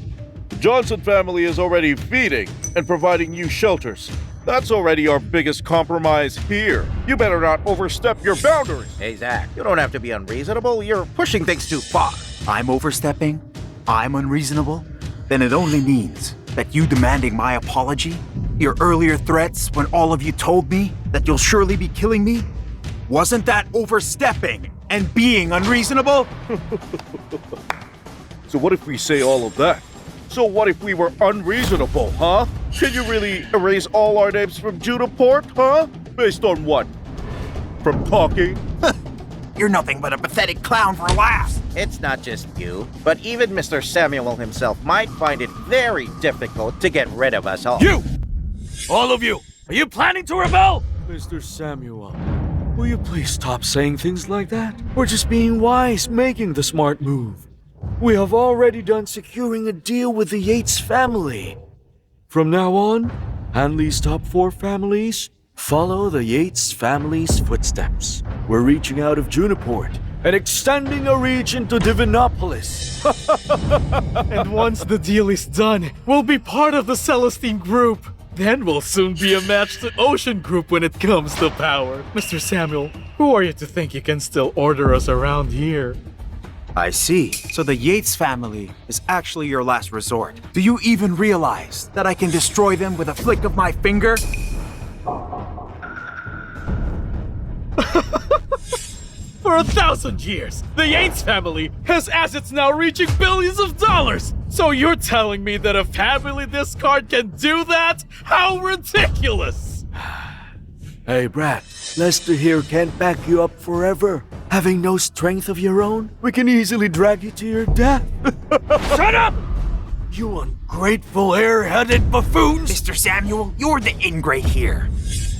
The Johnson family is already feeding and providing you shelters. That's already our biggest compromise here. You better not overstep your boundaries. Hey, Zack, you don't have to be unreasonable. You're pushing things too far. I'm overstepping? I'm unreasonable? Then it only means that you demanding my apology, your earlier threats when all of you told me that you'll surely be killing me, wasn't that overstepping and being unreasonable? So what if we say all of that? So what if we were unreasonable, huh? Can you really erase all our names from Junoport, huh? Based on what? From talking? You're nothing but a pathetic clown for laughs. It's not just you, but even Mr. Samuel himself might find it very difficult to get rid of us all. You! All of you! Are you planning to rebel? Mr. Samuel, will you please stop saying things like that? We're just being wise, making the smart move. We have already done securing a deal with the Yates family. From now on, Hanley's top 4 families follow the Yates family's footsteps. We're reaching out of Junoport and extending a reach into Divinopolis. And once the deal is done, we'll be part of the Celestine group. Then we'll soon be a match to Ocean Group when it comes to power. Mr. Samuel, who are you to think you can still order us around here? I see. So the Yates family is actually your last resort. Do you even realize that I can destroy them with a flick of my finger? For 1,000 years, the Yates family has assets now reaching billions of dollars! So you're telling me that a family this card can do that? How ridiculous! Hey, Brad, Lester here can't back you up forever. Having no strength of your own, we can easily drag you to your death. Shut up! You ungrateful, air-headed buffoons! Mr. Samuel, you're the ingrate here.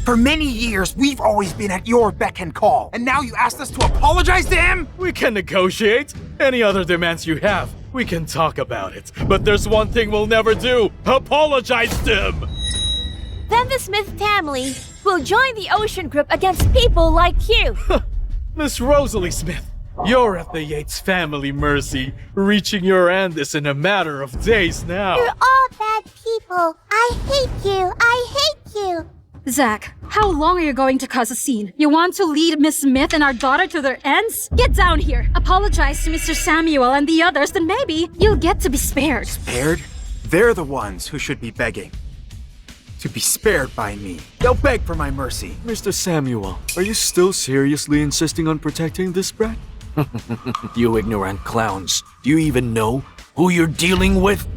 For many years, we've always been at your beck and call, and now you asked us to apologize to him? We can negotiate. Any other demands you have, we can talk about it. But there's one thing we'll never do: apologize to him! Then the Smith family will join the Ocean Group against people like you. Miss Rosalie Smith, you're at the Yates family mercy. Reaching your end is in a matter of days now. You're all bad people. I hate you. I hate you. Zack, how long are you going to cause a scene? You want to lead Miss Smith and our daughter to their ends? Get down here. Apologize to Mr. Samuel and the others, then maybe you'll get to be spared. Spared? They're the ones who should be begging to be spared by me. They'll beg for my mercy. Mr. Samuel, are you still seriously insisting on protecting this brat? You ignorant clowns. Do you even know who you're dealing with?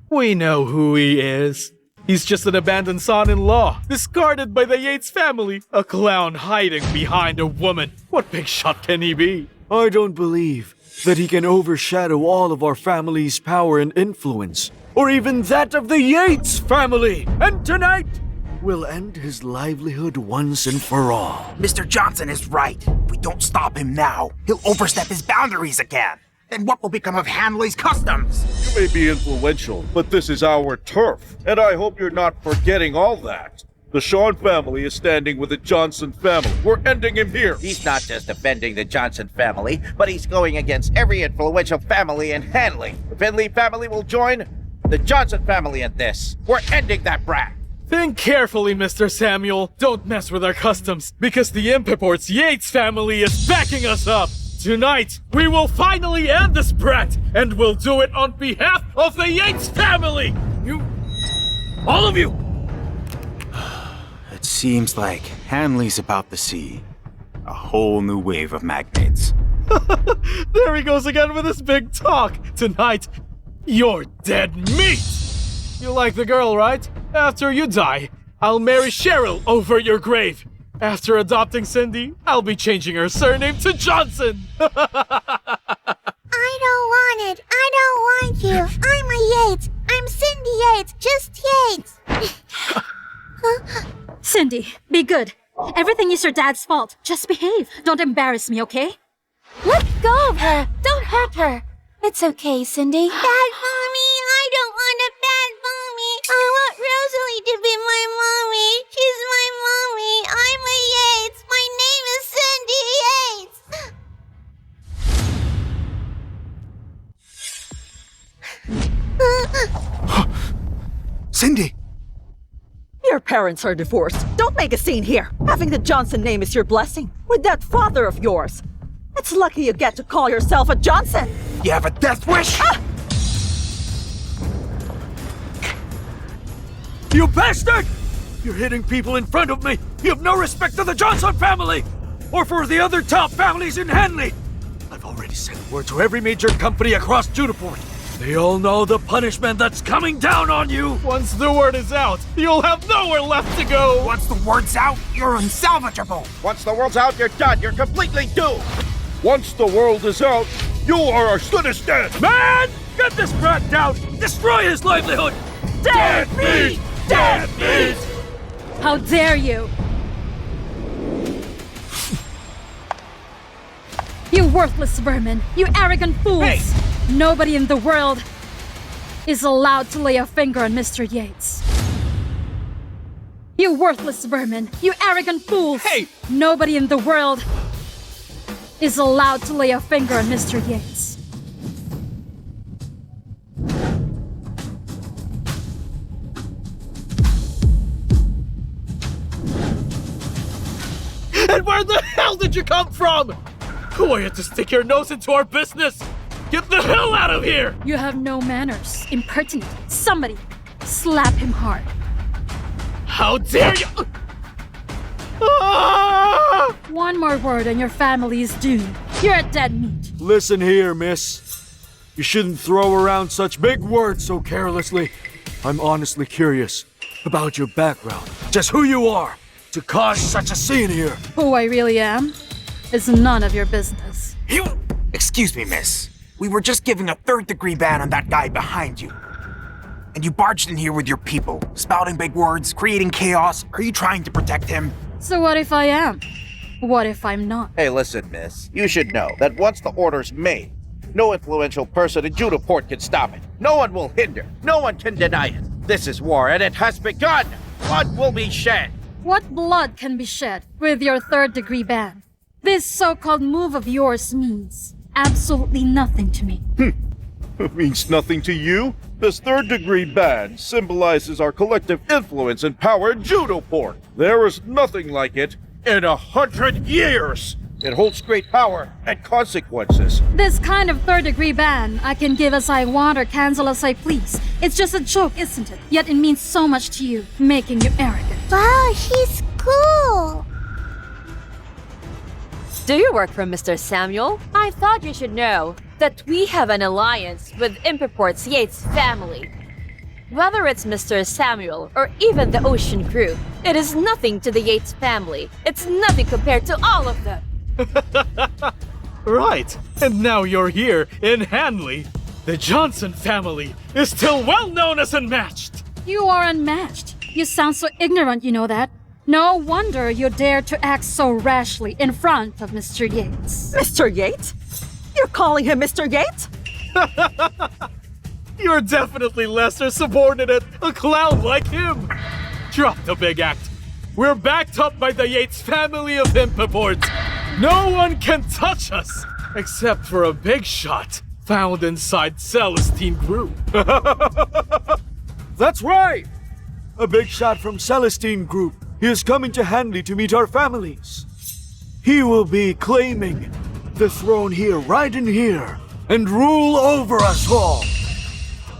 We know who he is. He's just an abandoned son-in-law, discarded by the Yates family. A clown hiding behind a woman. What big shot can he be? I don't believe that he can overshadow all of our family's power and influence, or even that of the Yates family. And tonight, we'll end his livelihood once and for all. Mr. Johnson is right. If we don't stop him now, he'll overstep his boundaries again. Then what will become of Hanley's customs? You may be influential, but this is our turf, and I hope you're not forgetting all that. The Sean family is standing with the Johnson family. We're ending him here. He's not just defending the Johnson family, but he's going against every influential family in Hanley. The Finley family will join the Johnson family in this. We're ending that brat. Think carefully, Mr. Samuel. Don't mess with our customs, because the Impiport's Yates family is backing us up. Tonight, we will finally end this brat, and we'll do it on behalf of the Yates family! You... all of you! It seems like Hanley's about to see a whole new wave of magnates. There he goes again with his big talk. Tonight, you're dead meat! You like the girl, right? After you die, I'll marry Cheryl over your grave. After adopting Cindy, I'll be changing her surname to Johnson! I don't want it. I don't want you. I'm a Yates. I'm Cindy Yates. Just Yates. Cindy, be good. Everything is your dad's fault. Just behave. Don't embarrass me, okay? Let go of her. Don't hurt her. It's okay, Cindy. Bad mommy. I don't want a bad mommy. I want Rosalie to be my mommy. She's my mommy. I'm a Yates. My name is Cindy Yates. Cindy! Your parents are divorced. Don't make a scene here. Having the Johnson name is your blessing. With that father of yours. It's lucky you get to call yourself a Johnson. You have a death wish? You bastard! You're hitting people in front of me! You have no respect for the Johnson family! Or for the other top families in Hanley! I've already sent word to every major company across Junoport. They all know the punishment that's coming down on you! Once the word is out, you'll have nowhere left to go! Once the word's out, you're unsalvageable. Once the world's out, you're done. You're completely doomed. Once the world is out, you are as good as dead. Man! Get this brat down! Destroy his livelihood! Dead meat! Dead meat! How dare you! You worthless vermin! You arrogant fools! Hey! Nobody in the world is allowed to lay a finger on Mr. Yates. You worthless vermin! You arrogant fools! Hey! Nobody in the world is allowed to lay a finger on Mr. Yates. hell did you come from? Who are you to stick your nose into our business? Get the hell out of here! You have no manners. Impertinent. Somebody slap him hard. How dare you! Ah! One more word and your family is doomed. You're a dead meat. Listen here, miss. You shouldn't throw around such big words so carelessly. I'm honestly curious about your background. Just who you are to cause such a scene here. Who I really am is none of your business. You... Excuse me, miss. We were just giving a third-degree ban on that guy behind you. And you barged in here with your people, spouting big words, creating chaos. Are you trying to protect him? So what if I am? What if I'm not? Hey, listen, miss. You should know that once the order's made, no influential person in Junoport can stop it. No one will hinder. No one can deny it. This is war, and it has begun. Blood will be shed. What blood can be shed with your third-degree ban? This so-called move of yours means absolutely nothing to me. It means nothing to you? This third-degree ban symbolizes our collective influence and power in Junoport. There is nothing like it in 100 years. It holds great power and consequences. This kind of third-degree ban I can give as I want or cancel as I please. It's just a joke, isn't it? Yet it means so much to you, making you arrogant. Wow, he's cool. Do you work for Mr. Samuel? I thought you should know that we have an alliance with Import's Yates family. Whether it's Mr. Samuel or even the Ocean Group, it is nothing to the Yates family. It's nothing compared to all of them. Right, and now you're here in Hanley. The Johnson family is still well known as unmatched. You are unmatched. You sound so ignorant, you know that? No wonder you dare to act so rashly in front of Mr. Yates. Mr. Yates? You're calling him Mr. Yates? You're definitely lesser subordinate, a clown like him. Drop the big act. We're backed up by the Yates family of Imports. No one can touch us, except for a big shot found inside Celestine Group. That's right! A big shot from Celestine Group. He is coming to Hanley to meet our families. He will be claiming the throne here, right in here, and rule over us all.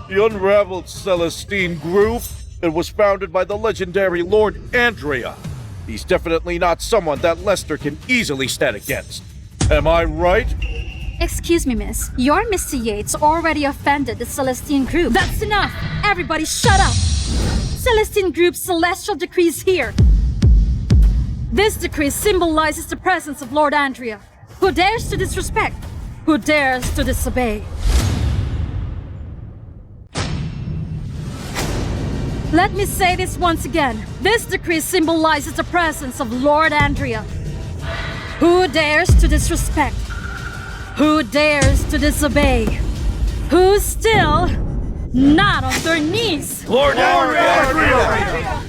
The unraveled Celestine Group, it was founded by the legendary Lord Andrea. He's definitely not someone that Lester can easily stand against. Am I right? Excuse me, miss. Your Mr. Yates already offended the Celestine Group. That's enough! Everybody shut up! Celestine Group's celestial decree is here. This decree symbolizes the presence of Lord Andrea. Who dares to disrespect? Who dares to disobey? Let me say this once again. This decree symbolizes the presence of Lord Andrea. Who dares to disrespect? Who dares to disobey? Who's still not on their knees? Lord Andrea!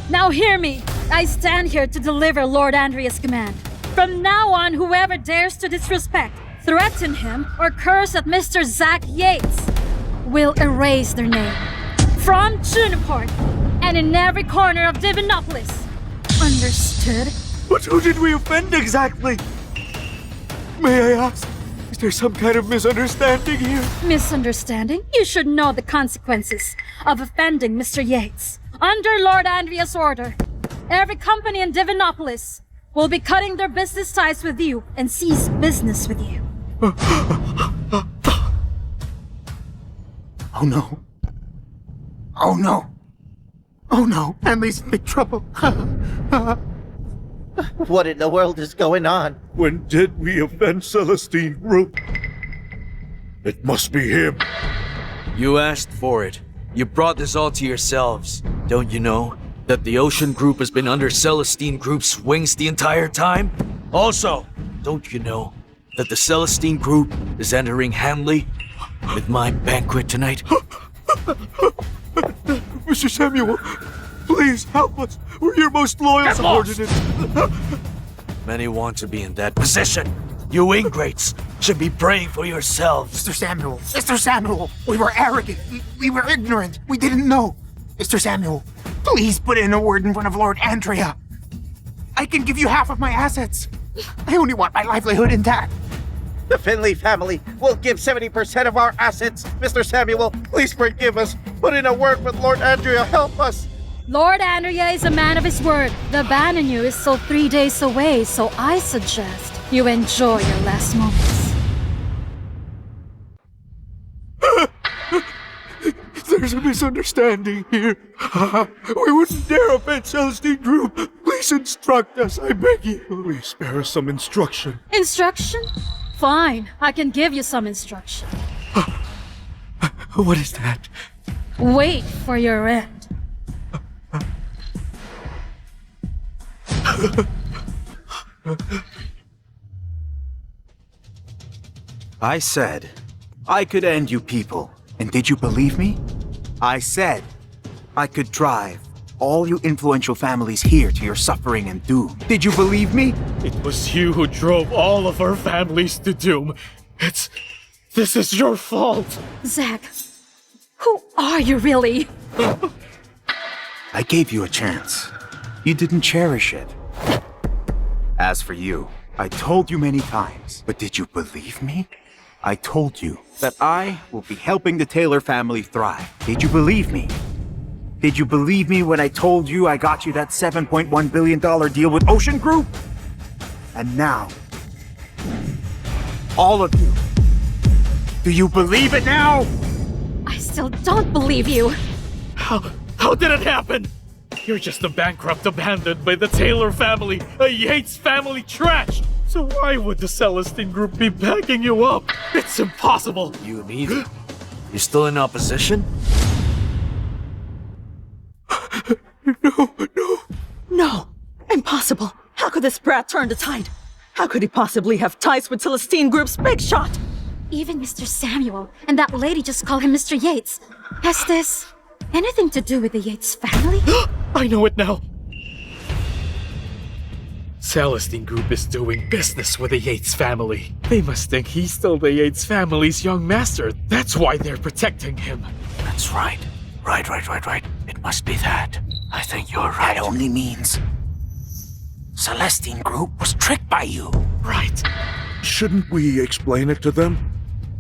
Now hear me. I stand here to deliver Lord Andrea's command. From now on, whoever dares to disrespect, threaten him, or curse at Mr. Zack Yates will erase their name from Junoport and in every corner of Divinopolis. Understood? But who did we offend exactly? May I ask, is there some kind of misunderstanding here? Misunderstanding? You should know the consequences of offending Mr. Yates. Under Lord Andrea's order, every company in Divinopolis will be cutting their business ties with you and cease business with you. Oh no. Oh no. Oh no, Hanley's in big trouble. What in the world is going on? When did we offend Celestine Group? It must be him. You asked for it. You brought this all to yourselves. Don't you know that the Ocean Group has been under Celestine Group's wings the entire time? Also, don't you know that the Celestine Group is entering Hanley with my banquet tonight? Mr. Samuel, please help us. We're your most loyal subordinate. Many want to be in that position. You ingrates should be praying for yourselves. Mr. Samuel, we were arrogant. We were ignorant. We didn't know. Mr. Samuel, please put in a word in front of Lord Andrea. I can give you half of my assets. I only want my livelihood intact. The Finley family will give 70% of our assets. Mr. Samuel, please forgive us. Put in a word with Lord Andrea. Help us. Lord Andrea is a man of his word. The ban on you is still 3 days away, so I suggest you enjoy your last moments. There's a misunderstanding here. We wouldn't dare offend Celestine Group. Please instruct us, I beg you. Please spare us some instruction. Instruction? Fine, I can give you some instruction. What is that? Wait for your end. I said I could end you people, and did you believe me? I said I could drive all you influential families here to your suffering and doom. Did you believe me? It was you who drove all of our families to doom. This is your fault. Zack, who are you really? I gave you a chance. You didn't cherish it. As for you, I told you many times, but did you believe me? I told you that I will be helping the Taylor family thrive. Did you believe me? Did you believe me when I told you I got you that $7.1 billion deal with Ocean Group? And now, all of you, do you believe it now? I still don't believe you. How did it happen? You're just a bankrupt abandoned by the Taylor family, a Yates family trashed. So why would the Celestine Group be backing you up? It's impossible. You neither. You still in opposition? No, impossible. How could this brat turn the tide? How could he possibly have ties with Celestine Group's big shot? Even Mr. Samuel and that lady just call him Mr. Yates. Has this anything to do with the Yates family? I know it now. Celestine Group is doing business with the Yates family. They must think he's still the Yates family's young master. That's why they're protecting him. That's right. Right. It must be that. I think you're right. That only means Celestine Group was tricked by you. Right. Shouldn't we explain it to them?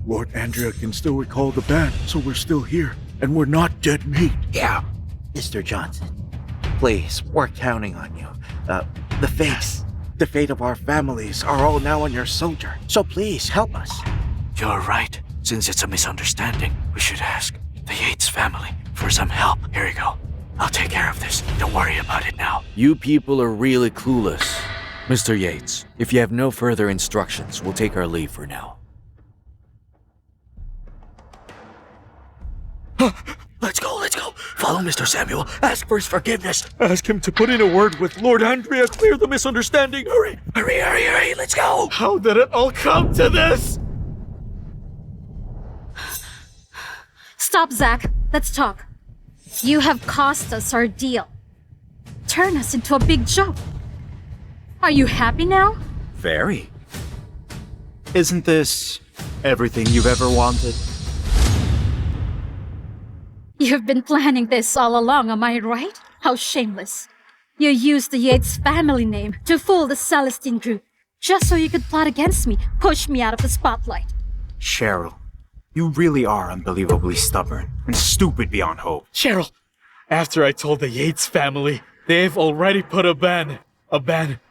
Lord Andrea can still recall the ban, so we're still here, and we're not dead meat. Yeah. Mr. Johnson, please, we're counting on you. The fate of our families are all now on your shoulder. So please, help us. You're right. Since it's a misunderstanding, we should ask the Yates family for some help. Here you go. I'll take care of this. Don't worry about it now. You people are really clueless. Mr. Yates, if you have no further instructions, we'll take our leave for now. Let's go. Follow Mr. Samuel. Ask for his forgiveness. Ask him to put in a word with Lord Andrea, clear the misunderstanding. Hurry. Let's go. How did it all come to this? Stop, Zack. Let's talk. You have cost us our deal. Turn us into a big joke. Are you happy now? Very. Isn't this everything you've ever wanted? You've been planning this all along, am I right? How shameless. You used the Yates family name to fool the Celestine Group, just so you could plot against me, push me out of the spotlight. Cheryl, you really are unbelievably stubborn and stupid beyond hope. Cheryl, after I told the Yates family, they've already put a ban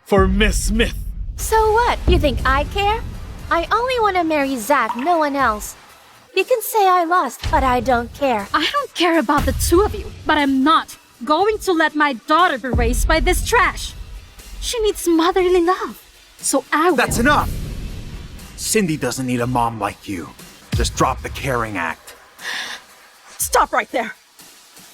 for Miss Smith. So what? You think I care? I only want to marry Zack, no one else. You can say I lost, but I don't care. I don't care about the two of you, but I'm not going to let my daughter be raised by this trash. She needs motherly love, so I will. That's enough! Cindy doesn't need a mom like you. Just drop the caring act. Stop right there.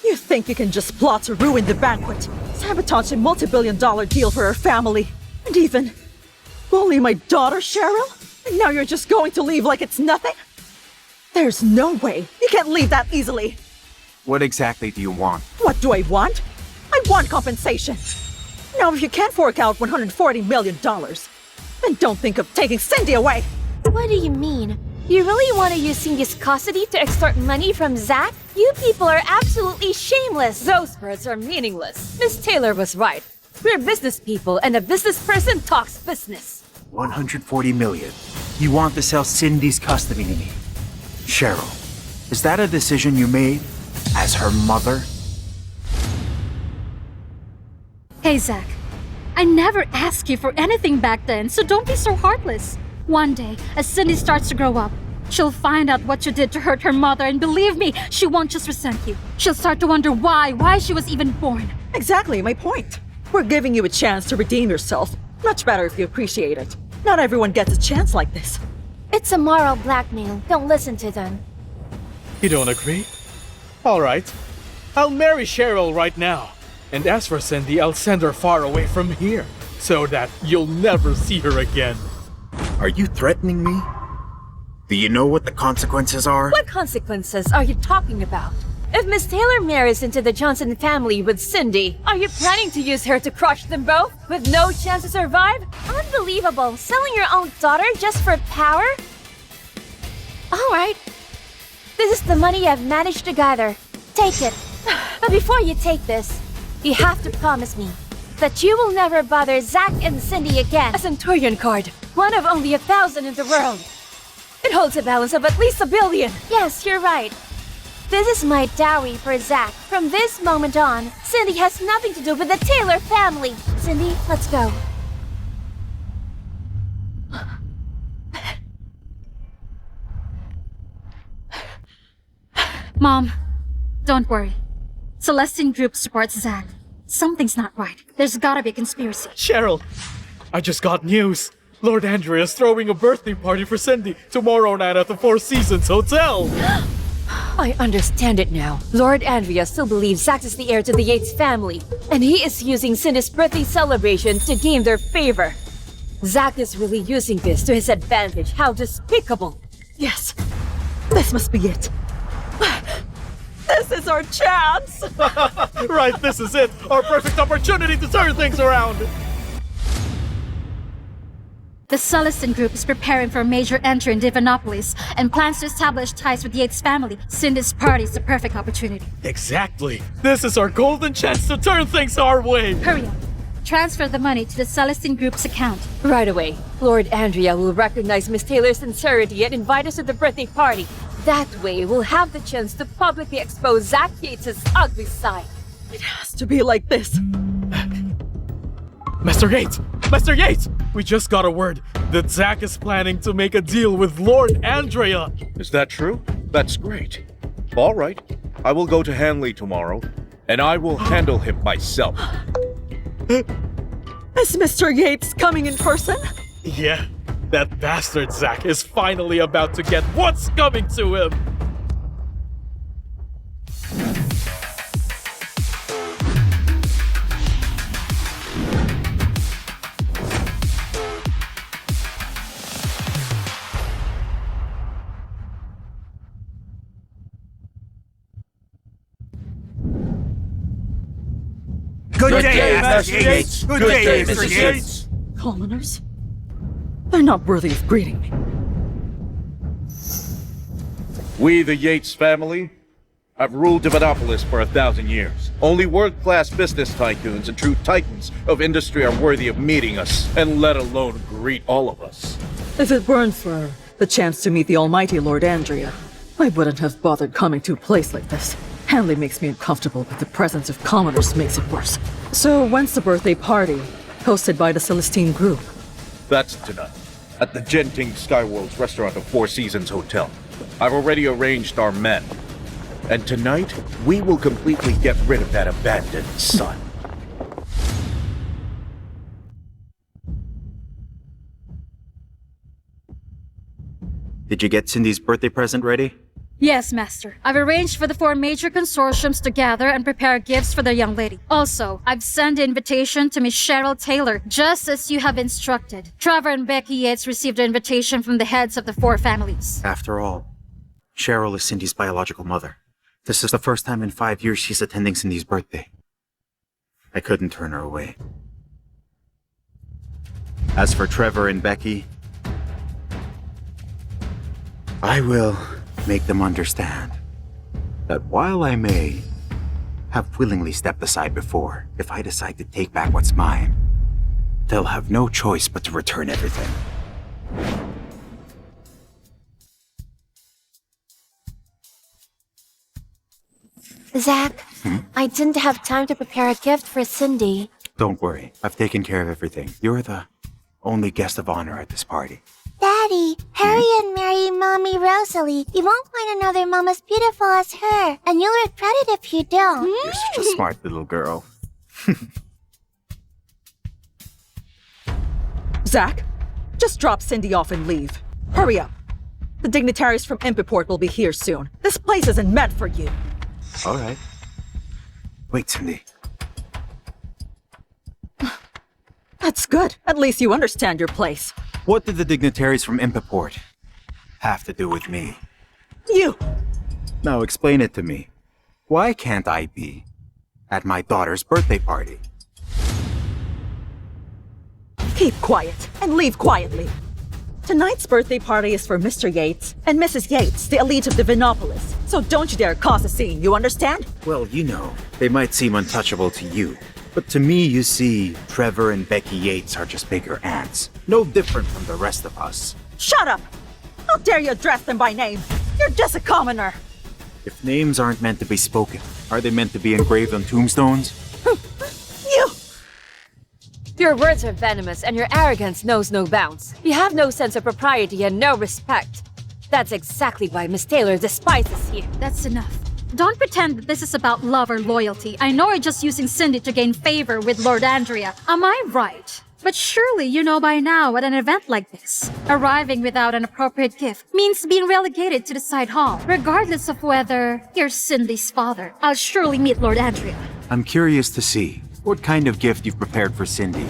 You think you can just plot to ruin the banquet, sabotage a multi-billion-dollar deal for her family, and even bully my daughter, Cheryl? And now you're just going to leave like it's nothing? There's no way. You can't leave that easily. What exactly do you want? What do I want? I want compensation. Now, if you can't fork out $140 million, then don't think of taking Cindy away. What do you mean? You really want to use Cindy's custody to extort money from Zack? You people are absolutely shameless. Those words are meaningless. Miss Taylor was right. We're business people, and a business person talks business. 140 million. You want to sell Cindy's custody to me. Cheryl, is that a decision you made as her mother? Hey, Zack. I never asked you for anything back then, so don't be so heartless. One day, as Cindy starts to grow up, she'll find out what you did to hurt her mother, and believe me, she won't just resent you. She'll start to wonder why she was even born. Exactly my point. We're giving you a chance to redeem yourself. Much better if you appreciate it. Not everyone gets a chance like this. It's a moral blackmail. Don't listen to them. You don't agree? Alright. I'll marry Cheryl right now. And as for Cindy, I'll send her far away from here, so that you'll never see her again. Are you threatening me? Do you know what the consequences are? What consequences are you talking about? If Miss Taylor marries into the Johnson family with Cindy, are you planning to use her to crush them both with no chance to survive? Unbelievable. Selling your own daughter just for power? Alright. This is the money I've managed to gather. Take it. But before you take this, you have to promise me that you will never bother Zack and Cindy again. A Centurion card, one of only 1,000 in the world. It holds a balance of at least 1 billion. Yes, you're right. This is my dowry for Zack. From this moment on, Cindy has nothing to do with the Taylor family. Cindy, let's go. Mom, don't worry. Celestine Group supports Zack. Something's not right. There's gotta be a conspiracy. Cheryl, I just got news. Lord Andrea's throwing a birthday party for Cindy tomorrow night at the Four Seasons Hotel. I understand it now. Lord Andrea still believes Zack is the heir to the Yates family, and he is using Cindy's birthday celebration to gain their favor. Zack is really using this to his advantage. How despicable. Yes, this must be it. This is our chance! Right, this is it. Our perfect opportunity to turn things around. The Celestine Group is preparing for a major entry in Divinopolis and plans to establish ties with Yates family. Cindy's party is the perfect opportunity. Exactly. This is our golden chance to turn things our way. Hurry up. Transfer the money to the Celestine Group's account. Right away. Lord Andrea will recognize Miss Taylor's sincerity and invite us to the birthday party. That way, we'll have the chance to publicly expose Zack Yates' ugly side. It has to be like this. Mr. Yates! Mr. Yates! We just got a word that Zack is planning to make a deal with Lord Andrea. Is that true? That's great. All right. I will go to Hanley tomorrow, and I will handle him myself. Is Mr. Yates coming in person? Yeah, that bastard Zack is finally about to get what's coming to him. Good day, Master Yates. Good day, Mr. Yates. Commoners? They're not worthy of greeting me. We, the Yates family, have ruled Divinopolis for 1,000 years. Only world-class business tycoons and true titans of industry are worthy of meeting us, and let alone greet all of us. If it weren't for the chance to meet the almighty Lord Andrea, I wouldn't have bothered coming to a place like this. Hanley makes me uncomfortable, but the presence of commoners makes it worse. So when's the birthday party, hosted by the Celestine Group? That's tonight, at the Genting Skyworlds restaurant of Four Seasons Hotel. I've already arranged our men. And tonight, we will completely get rid of that abandoned son. Did you get Cindy's birthday present ready? Yes, Master. I've arranged for the 4 major consortiums to gather and prepare gifts for their young lady. Also, I've sent an invitation to Miss Cheryl Taylor, just as you have instructed. Trevor and Becky Yates received an invitation from the heads of the 4 families. After all, Cheryl is Cindy's biological mother. This is the first time in 5 years she's attending Cindy's birthday. I couldn't turn her away. As for Trevor and Becky, I will make them understand that while I may have willingly stepped aside before. If I decide to take back what's mine, they'll have no choice but to return everything. Zack, I didn't have time to prepare a gift for Cindy. Don't worry, I've taken care of everything. You're the only guest of honor at this party. Daddy, hurry and marry Mommy Rosalie. You won't find another mom as beautiful as her, and you'll regret it if you don't. You're such a smart little girl. Zack, just drop Cindy off and leave. Hurry up. The dignitaries from Impiport will be here soon. This place isn't meant for you. All right. Wait, Cindy. That's good. At least you understand your place. What did the dignitaries from Impiport have to do with me? You! Now explain it to me. Why can't I be at my daughter's birthday party? Keep quiet and leave quietly. Tonight's birthday party is for Mr. Yates and Mrs. Yates, the elite of Divinopolis. So don't you dare cause a scene, you understand? Well, you know, they might seem untouchable to you. But to me, you see, Trevor and Becky Yates are just bigger ants. No different from the rest of us. Shut up! How dare you address them by name? You're just a commoner. If names aren't meant to be spoken, are they meant to be engraved on tombstones? You! Your words are venomous and your arrogance knows no bounds. You have no sense of propriety and no respect. That's exactly why Miss Taylor despises you. That's enough. Don't pretend that this is about love or loyalty. I know you're just using Cindy to gain favor with Lord Andrea. Am I right? But surely you know by now at an event like this, arriving without an appropriate gift means being relegated to the side hall, regardless of whether you're Cindy's father. I'll surely meet Lord Andrea. I'm curious to see what kind of gift you've prepared for Cindy.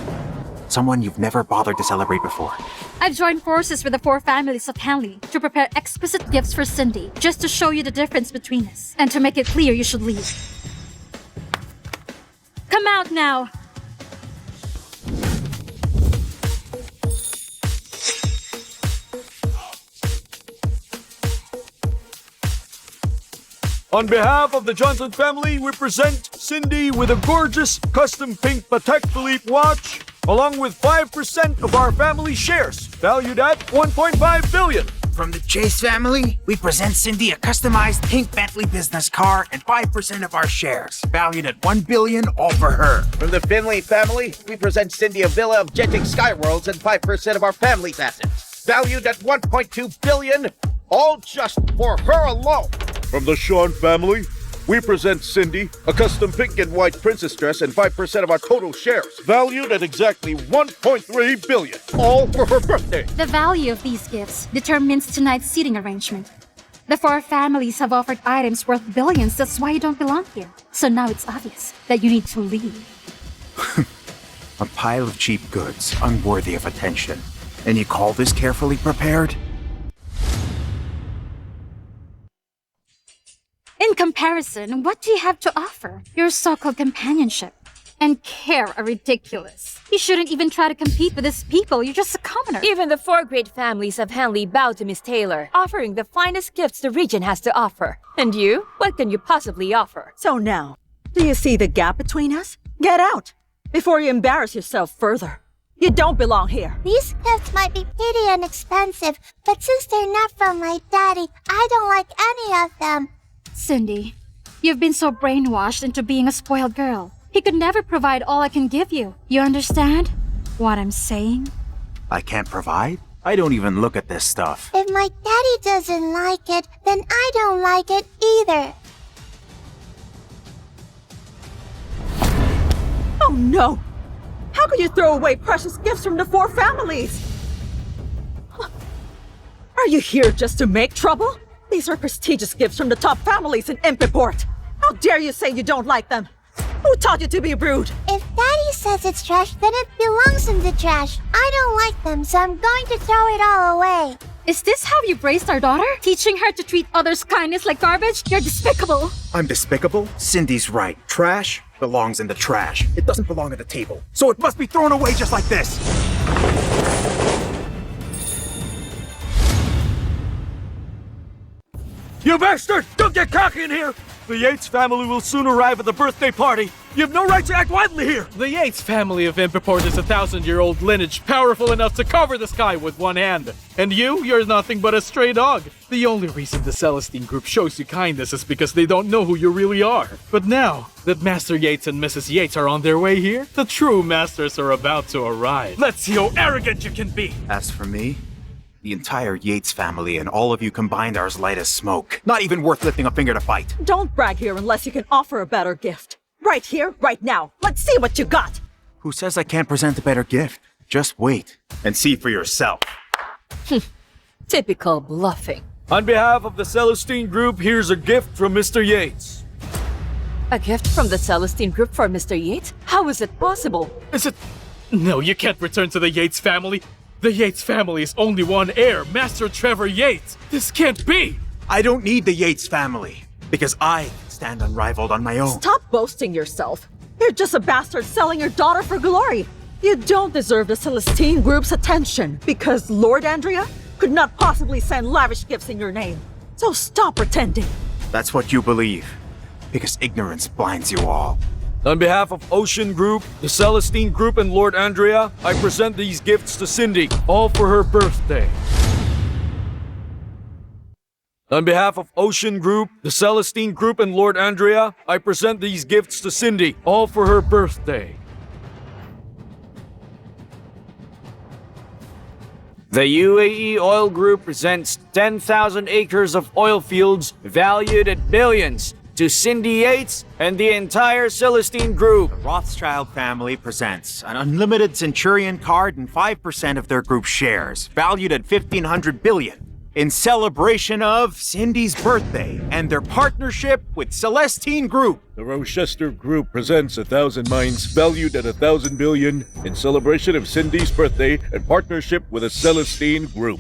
Someone you've never bothered to celebrate before. I've joined forces with the 4 families of Hanley to prepare exquisite gifts for Cindy, just to show you the difference between us, and to make it clear you should leave. Come out now! On behalf of the Johnson family, we present Cindy with a gorgeous custom pink Patek Philippe watch, along with 5% of our family shares, valued at $1.5 billion. From the Chase family, we present Cindy a customized pink Bentley business car and 5% of our shares, valued at $1 billion, all for her. From the Finley family, we present Cindy a villa of jetting skyworlds and 5% of our family's assets, valued at $1.2 billion, all just for her alone. From the Sean family, we present Cindy a custom pink and white princess dress and 5% of our total shares, valued at exactly $1.3 billion, all for her birthday. The value of these gifts determines tonight's seating arrangement. The 4 families have offered items worth billions, that's why you don't belong here. So now it's obvious that you need to leave. A pile of cheap goods, unworthy of attention. And you call this carefully prepared? In comparison, what do you have to offer? Your so-called companionship and care are ridiculous. You shouldn't even try to compete with these people, you're just a commoner. Even the 4 great families of Hanley bow to Miss Taylor, offering the finest gifts the region has to offer. And you? What can you possibly offer? So now, do you see the gap between us? Get out, before you embarrass yourself further. You don't belong here. These gifts might be pretty inexpensive, but since they're not from my daddy, I don't like any of them. Cindy, you've been so brainwashed into being a spoiled girl. He could never provide all I can give you. You understand what I'm saying? I can't provide? I don't even look at this stuff. If my daddy doesn't like it, then I don't like it either. Oh no! How could you throw away precious gifts from the 4 families? Are you here just to make trouble? These are prestigious gifts from the top families in Impiport. How dare you say you don't like them? Who taught you to be rude? If daddy says it's trash, then it belongs in the trash. I don't like them, so I'm going to throw it all away. Is this how you raised our daughter? Teaching her to treat others' kindness like garbage? You're despicable. I'm despicable? Cindy's right. Trash belongs in the trash. It doesn't belong at the table. So it must be thrown away just like this. You bastard! Don't get cocky in here! The Yates family will soon arrive at the birthday party. You have no right to act wildly here. The Yates family of Impiport is a 1,000-year-old lineage powerful enough to cover the sky with one hand. And you're nothing but a stray dog. The only reason the Celestine group shows you kindness is because they don't know who you really are. But now that Master Yates and Mrs. Yates are on their way here, the true masters are about to arrive. Let's see how arrogant you can be. As for me, the entire Yates family and all of you combined are as light as smoke. Not even worth lifting a finger to fight. Don't brag here unless you can offer a better gift. Right here, right now. Let's see what you got. Who says I can't present a better gift? Just wait and see for yourself. Typical bluffing. On behalf of the Celestine group, here's a gift from Mr. Yates. A gift from the Celestine group for Mr. Yates? How is it possible? Is it... No, you can't return to the Yates family. The Yates family is only one heir, Master Trevor Yates. This can't be! I don't need the Yates family, because I stand unrivaled on my own. Stop boasting yourself. You're just a bastard selling your daughter for glory. You don't deserve the Celestine group's attention, because Lord Andrea could not possibly send lavish gifts in your name. So stop pretending. That's what you believe, because ignorance blinds you all. On behalf of Ocean Group, the Celestine Group, and Lord Andrea, I present these gifts to Cindy, all for her birthday. On behalf of Ocean Group, the Celestine Group, and Lord Andrea, I present these gifts to Cindy, all for her birthday. The UAE Oil Group presents 10,000 acres of oil fields valued at billions to Cindy Yates and the entire Celestine Group. The Rothschild family presents an unlimited Centurion card and 5% of their group shares, valued at $1,500 billion, in celebration of Cindy's birthday and their partnership with Celestine Group. The Rochester Group presents 1,000 mines valued at 1,000 billion in celebration of Cindy's birthday and partnership with the Celestine Group.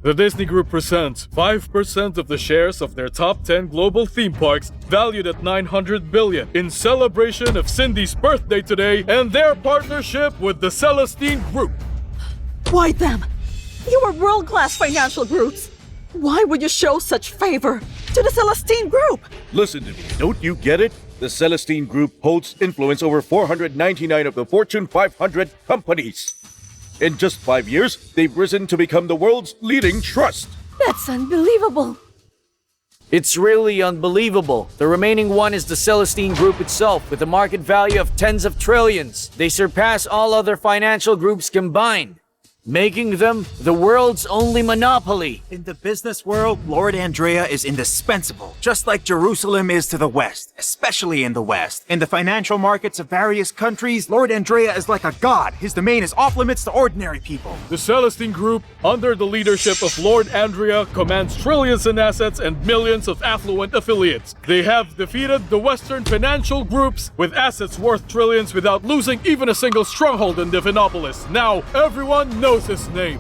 The Disney Group presents 5% of the shares of their top 10 global theme parks valued at $900 billion in celebration of Cindy's birthday today and their partnership with the Celestine Group. Why them? You are world-class financial groups. Why would you show such favor to the Celestine Group? Listen to me, don't you get it? The Celestine Group holds influence over 499 of the Fortune 500 companies. In just 5 years, they've risen to become the world's leading trust. That's unbelievable. It's really unbelievable. The remaining one is the Celestine Group itself, with a market value of tens of trillions. They surpass all other financial groups combined, making them the world's only monopoly. In the business world, Lord Andrea is indispensable, just like Jerusalem is to the West, especially in the West. In the financial markets of various countries, Lord Andrea is like a god. His domain is off limits to ordinary people. The Celestine Group, under the leadership of Lord Andrea, commands trillions in assets and millions of affluent affiliates. They have defeated the Western financial groups with assets worth trillions without losing even a single stronghold in Divinopolis. Now, everyone knows his name.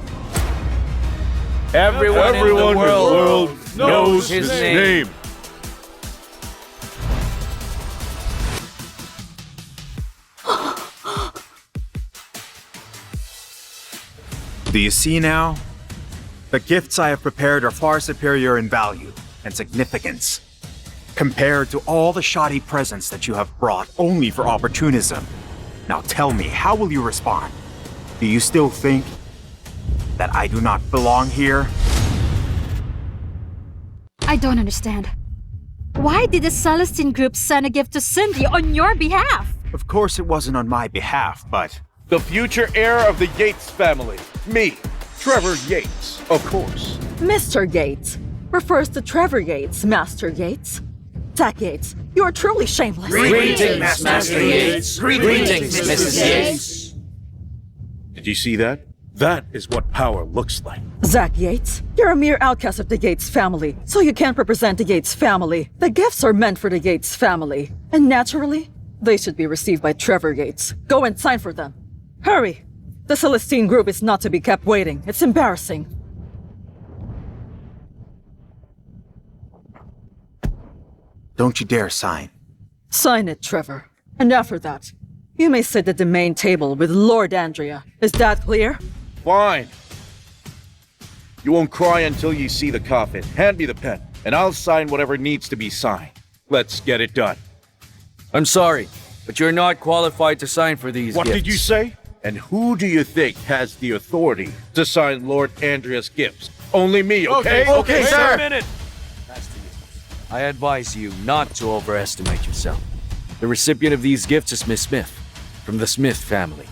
Everyone in the world knows his name. Do you see now? The gifts I have prepared are far superior in value and significance, compared to all the shoddy presents that you have brought only for opportunism. Now tell me, how will you respond? Do you still think that I do not belong here? I don't understand. Why did the Celestine Group send a gift to Cindy on your behalf? Of course it wasn't on my behalf, but... The future heir of the Yates family. Me, Trevor Yates, of course. Mr. Yates refers to Trevor Yates, Master Yates. Zack Yates, you are truly shameless. Greetings, Master Yates. Greetings, Mrs. Yates. Did you see that? That is what power looks like. Zack Yates, you're a mere outcast of the Yates family, so you can't represent the Yates family. The gifts are meant for the Yates family, and naturally, they should be received by Trevor Yates. Go and sign for them. Hurry! The Celestine Group is not to be kept waiting. It's embarrassing. Don't you dare sign. Sign it, Trevor. And after that, you may sit at the main table with Lord Andrea. Is that clear? Fine. You won't cry until you see the coffin. Hand me the pen, and I'll sign whatever needs to be signed. Let's get it done. I'm sorry, but you're not qualified to sign for these What gifts. did you say? And who do you think has the authority to sign Lord Andrea's gifts? Only me, okay? Okay, sir. sir. A minute. I advise you not to overestimate yourself. The recipient of these gifts is Miss Smith, from the Smith family.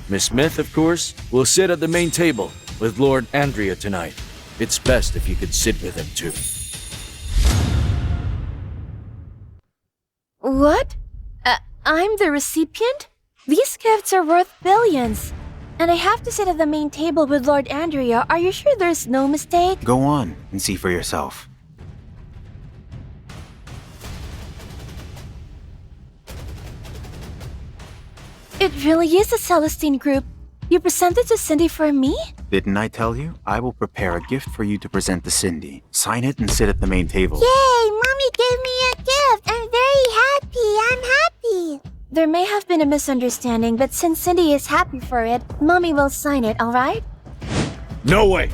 Miss Smith, of course, will sit at the main table with Lord Andrea tonight. It's best if you could sit with him too. What? I'm the recipient? These gifts are worth billions. And I have to sit at the main table with Lord Andrea. Are you sure there's no mistake? Go on and see for yourself. It really is a Celestine group. You presented to Cindy for me? Didn't I tell you? I will prepare a gift for you to present to Cindy. Sign it and sit at the main table. Yay! Mommy gave me a gift! I'm very happy! I'm happy! There may have been a misunderstanding, but since Cindy is happy for it, Mommy will sign it, alright? No way!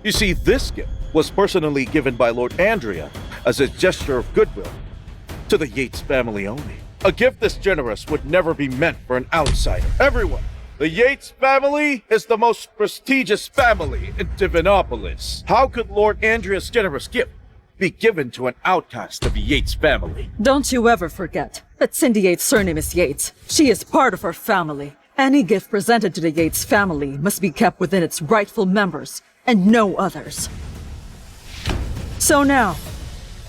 You see, this gift was personally given by Lord Andrea as a gesture of goodwill to the Yates family only. A gift this generous would never be meant for an outsider. Everyone, the Yates family is the most prestigious family in Divinopolis. How could Lord Andrea's generous gift be given to an outcast of the Yates family? Don't you ever forget that Cindy Yates' surname is Yates. She is part of her family. Any gift presented to the Yates family must be kept within its rightful members and no others. So now,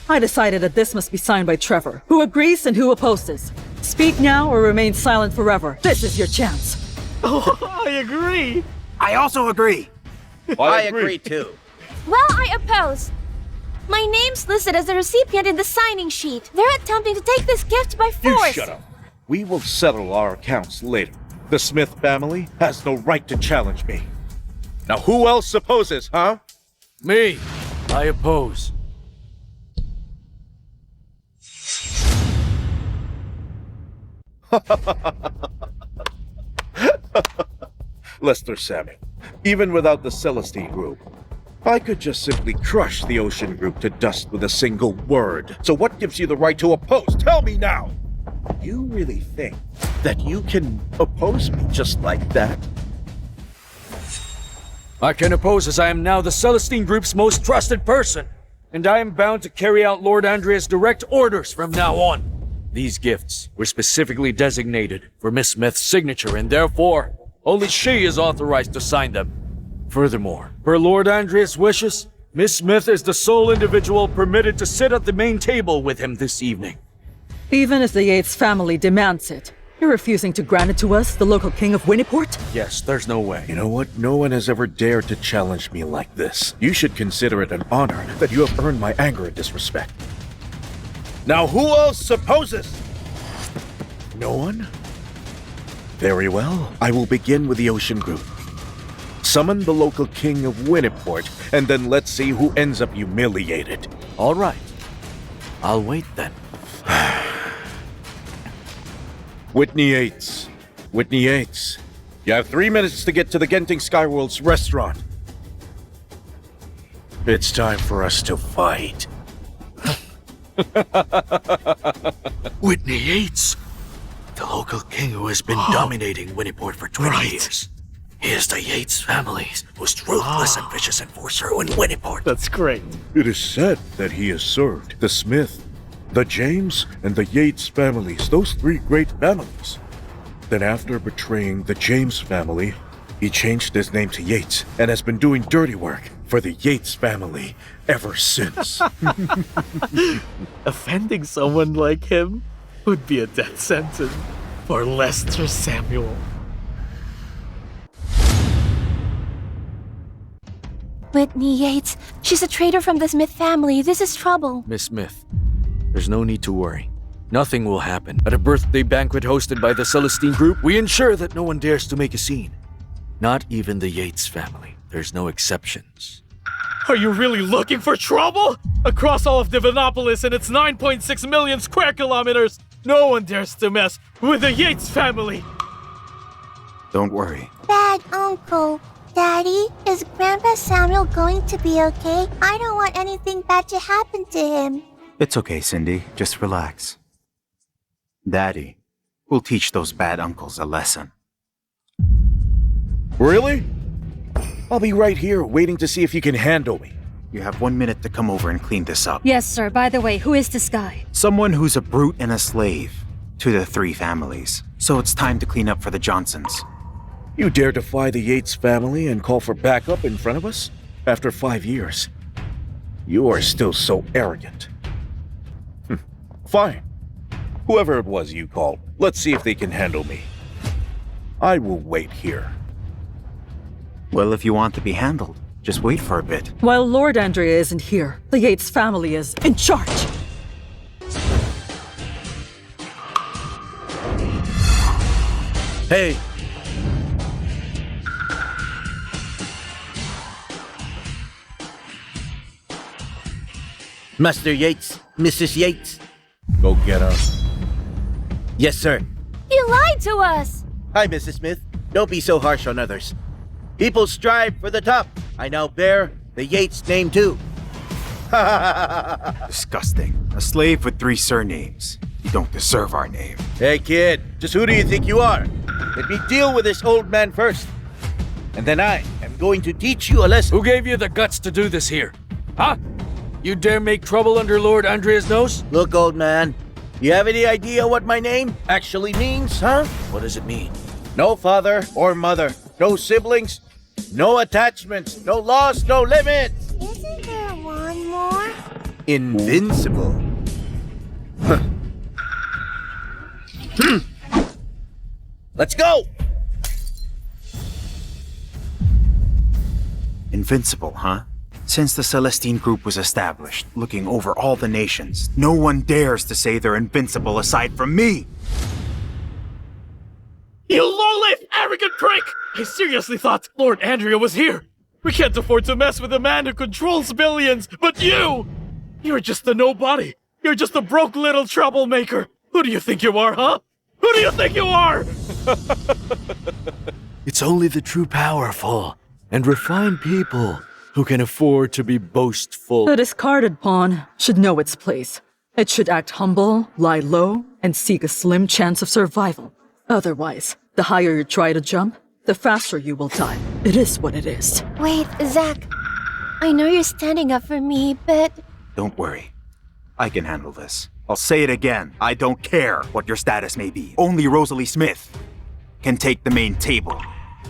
I decided that this must be signed by Trevor. Who agrees and who opposes? Speak now or remain silent forever. This is your chance. Oh, I agree. I also agree. I agree too. Well, I oppose. My name's listed as the recipient in the signing sheet. They're attempting to take this gift by You force. shut up. We will settle our accounts later. The Smith family has no right to challenge me. Now who else opposes, huh? Me, I oppose. Lester Samuel, even without the Celestine group, I could just simply crush the Ocean group to dust with a single word. So what gives you the right to oppose? Tell me now! You really think that you can oppose me just like that? I can oppose as I am now the Celestine Group's most trusted person, and I am bound to carry out Lord Andrea's direct orders from now on. These gifts were specifically designated for Miss Smith's signature, and therefore, only she is authorized to sign them. Furthermore, per Lord Andrea's wishes, Miss Smith is the sole individual permitted to sit at the main table with him this evening. Even if the Yates family demands it, you're refusing to grant it to us, the local king of Junoport? Yes, there's no way. You know what? No one has ever dared to challenge me like this. You should consider it an honor that you have earned my anger and disrespect. Now who else opposes? No one? Very well. I will begin with the Ocean Group. Summon the local king of Junoport, and then let's see who ends up humiliated. All right. I'll wait then. Whitney Yates. Whitney Yates. You have 3 minutes to get to the Genting Skyworld's restaurant. It's time for us to fight. Whitney Yates, the local king who has been dominating Junoport for 20 years. He is the Yates family's most ruthless and vicious enforcer in Junoport. That's great. It is said that he has served the Smith, the James, and the Yates families, those 3 great families. Then after betraying the James family, he changed his name to Yates and has been doing dirty work for the Yates family ever since. Offending someone like him would be a death sentence for Lester Samuel. Whitney Yates. She's a traitor from the Smith family. This is trouble. Miss Smith, there's no need to worry. Nothing will happen. At a birthday banquet hosted by the Celestine Group, we ensure that no one dares to make a scene. Not even the Yates family. There's no exceptions. Are you really looking for trouble? Across all of Divinopolis and its 9.6 million square kilometers, no one dares to mess with the Yates family. Don't worry. Bad uncle. Daddy, is Grandpa Samuel going to be okay? I don't want anything bad to happen to him. It's okay, Cindy. Just relax. Daddy will teach those bad uncles a lesson. Really? I'll be right here waiting to see if you can handle me. You have 1 minute to come over and clean this up. Yes, sir. By the way, who is this guy? Someone who's a brute and a slave to the three families. So it's time to clean up for the Johnsons. You dare defy the Yates family and call for backup in front of us? After 5 years. You are still so arrogant. Fine. Whoever it was you called, let's see if they can handle me. I will wait here. Well, if you want to be handled, just wait for a bit. While Lord Andrea isn't here, the Yates family is in charge. Hey! Master Yates, Mrs. Yates. Go get her. Yes, sir. You lied to us! Hi, Mrs. Smith. Don't be so harsh on others. People strive for the top. I now bear the Yates name too. Disgusting. A slave with 3 surnames. You don't deserve our name. Hey, kid. Just who do you think you are? Let me deal with this old man first. And then I am going to teach you a lesson. Who gave you the guts to do this here? Huh? You dare make trouble under Lord Andrea's nose? Look, old man. You have any idea what my name actually means, huh? What does it mean? No father or mother. No siblings. No attachments. No laws. No limits. Isn't there one more? Invincible. Let's go! Invincible, huh? Since the Celestine Group was established, looking over all the nations, no one dares to say they're invincible aside from me! You low-life, arrogant prick! I seriously thought Lord Andrea was here. We can't afford to mess with a man who controls billions, but you! You're just a nobody. You're just a broke little troublemaker. Who do you think you are, huh? Who do you think you are? It's only the true powerful and refined people who can afford to be boastful. The discarded pawn should know its place. It should act humble, lie low, and seek a slim chance of survival. Otherwise, the higher you try to jump, the faster you will die. It is what it is. Wait, Zack. I know you're standing up for me, but... Don't worry. I can handle this. I'll say it again. I don't care what your status may be. Only Rosalie Smith can take the main table.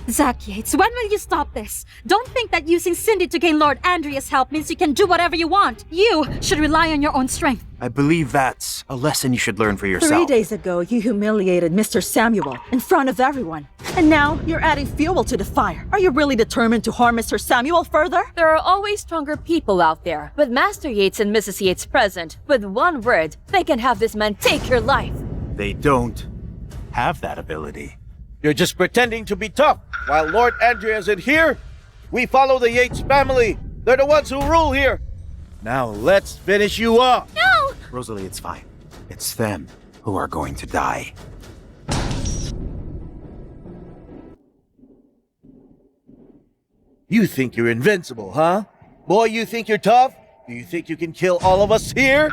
Zack Yates, when will you stop this? Don't think that using Cindy to gain Lord Andrea's help means you can do whatever you want. You should rely on your own strength. I believe that's a lesson you should learn for yourself. 3 days ago, you humiliated Mr. Samuel in front of everyone. And now, you're adding fuel to the fire. Are you really determined to harm Mr. Samuel further? There are always stronger people out there. With Master Yates and Mrs. Yates present, with one word, they can have this man take your life. They don't have that ability. You're just pretending to be tough. While Lord Andrea isn't here, we follow the Yates family. They're the ones who rule here. Now let's finish you off. No! Rosalie, it's fine. It's them who are going to die. You think you're invincible, huh? Boy, you think you're tough? Do you think you can kill all of us here?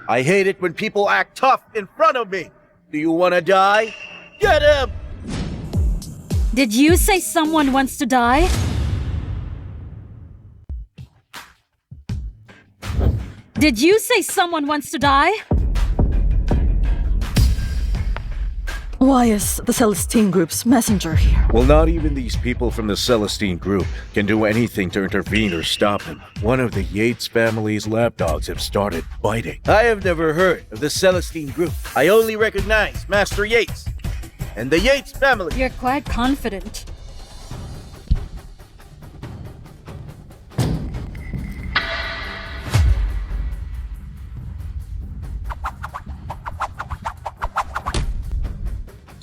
I hate it when people act tough in front of me. Do you want to die? Get him! Did you say someone wants to die? Did you say someone wants to die? Why is the Celestine Group's messenger here? Well, not even these people from the Celestine Group can do anything to intervene or stop him. One of the Yates family's lapdogs have started biting. I have never heard of the Celestine Group. I only recognize Master Yates and the Yates family. You're quite confident.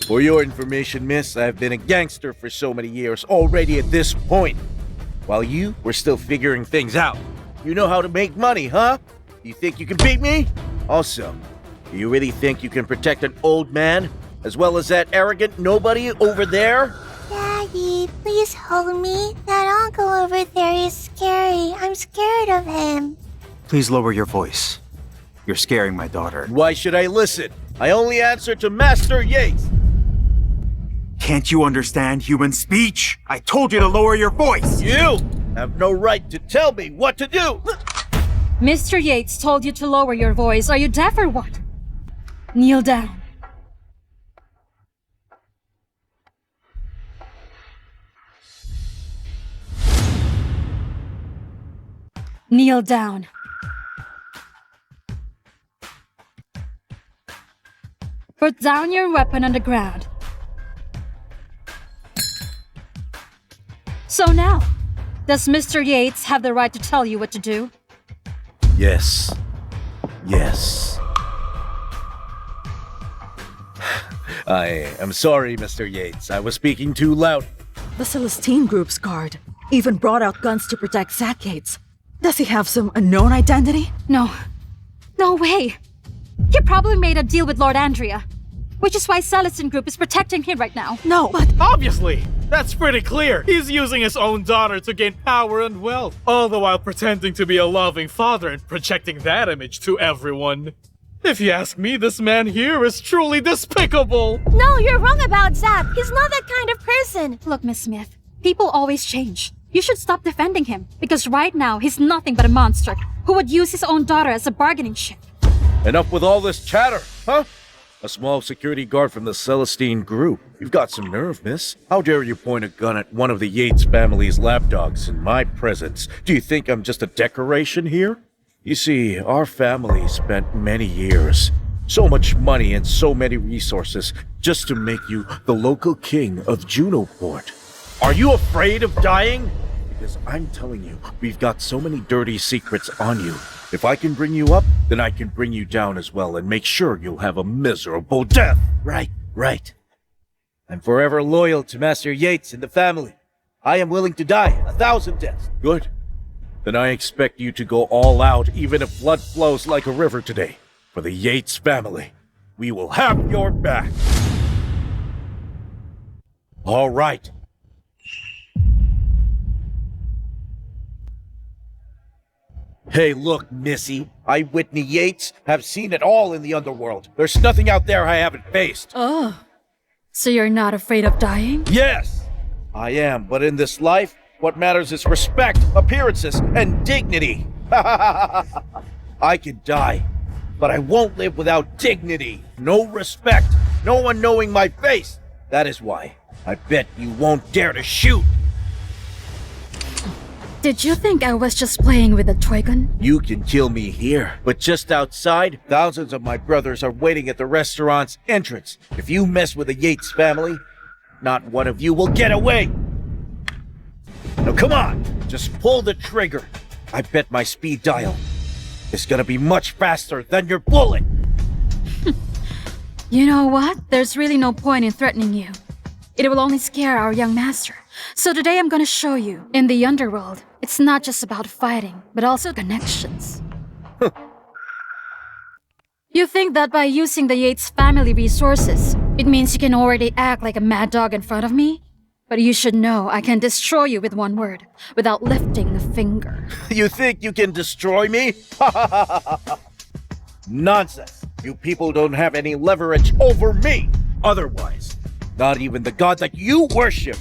For your information, miss, I've been a gangster for so many years already at this point. While you were still figuring things out. You know how to make money, huh? You think you can beat me? Also, do you really think you can protect an old man as well as that arrogant nobody over there? Daddy, please hold me. That uncle over there is scary. I'm scared of him. Please lower your voice. You're scaring my daughter. Why should I listen? I only answer to Master Yates. Can't you understand human speech? I told you to lower your voice! You have no right to tell me what to do! Mr. Yates told you to lower your voice. Are you deaf or what? Kneel down. Kneel down. Put down your weapon on the ground. So now, does Mr. Yates have the right to tell you what to do? Yes. Yes. I am sorry, Mr. Yates. I was speaking too loud. The Celestine Group's guard even brought out guns to protect Zack Yates. Does he have some unknown identity? No. No way. He probably made a deal with Lord Andrea, which is why Celestine Group is protecting him right now. No, but Obviously! That's pretty clear. He's using his own daughter to gain power and wealth, all the while pretending to be a loving father and projecting that image to everyone. If you ask me, this man here is truly despicable! No, you're wrong about Zack. He's not that kind of person. Look, Miss Smith, people always change. You should stop defending him, because right now he's nothing but a monster who would use his own daughter as a bargaining chip. Enough with all this chatter, huh? A small security guard from the Celestine Group. You've got some nerve, miss. How dare you point a gun at one of the Yates family's lapdogs in my presence? Do you think I'm just a decoration here? You see, our family spent many years, so much money and so many resources just to make you the local king of Junoport. Are you afraid of dying? Because I'm telling you, we've got so many dirty secrets on you. If I can bring you up, then I can bring you down as well and make sure you'll have a miserable death. Right. I'm forever loyal to Master Yates and the family. I am willing to die 1,000 deaths. Good. Then I expect you to go all out even if blood flows like a river today. For the Yates family, we will have your back. All right. Hey, look, Missy. I, Whitney Yates, have seen it all in the underworld. There's nothing out there I haven't faced. Oh. So you're not afraid of dying? Yes, I am. But in this life, what matters is respect, appearances, and dignity. I can die, but I won't live without dignity. No respect. No one knowing my face. That is why I bet you won't dare to shoot. Did you think I was just playing with a toy gun? You can kill me here, but just outside, thousands of my brothers are waiting at the restaurant's entrance. If you mess with the Yates family, not one of you will get away. Now come on, just pull the trigger. I bet my speed dial is gonna be much faster than your bullet. You know what? There's really no point in threatening you. It will only scare our young master. So today I'm gonna show you, in the underworld, it's not just about fighting, but also connections. You think that by using the Yates family resources, it means you can already act like a mad dog in front of me? But you should know I can destroy you with one word, without lifting a finger. You think you can destroy me? Nonsense. You people don't have any leverage over me. Otherwise, not even the god that you worship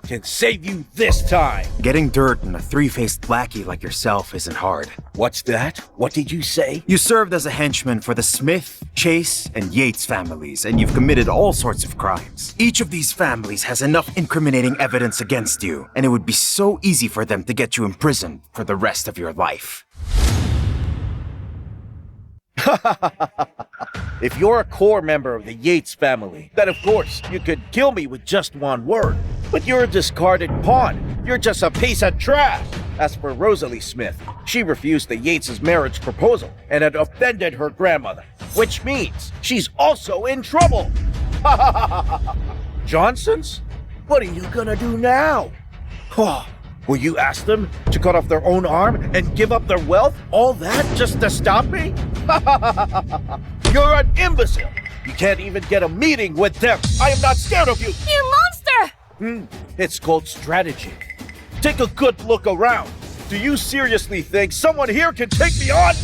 can save you this time. Getting dirt in a three-faced lackey like yourself isn't hard. What's that? What did you say? You served as a henchman for the Smith, Chase, and Yates families, and you've committed all sorts of crimes. Each of these families has enough incriminating evidence against you, and it would be so easy for them to get you imprisoned for the rest of your life. If you're a core member of the Yates family, then of course you could kill me with just one word. But you're a discarded pawn. You're just a piece of trash. As for Rosalie Smith, she refused the Yates' marriage proposal and had offended her grandmother, which means she's also in trouble. Johnsons? What are you gonna do now? Will you ask them to cut off their own arm and give up their wealth? All that just to stop me? You're an imbecile. You can't even get a meeting with them. I am not scared of you. You monster! It's called strategy. Take a good look around. Do you seriously think someone here can take me on?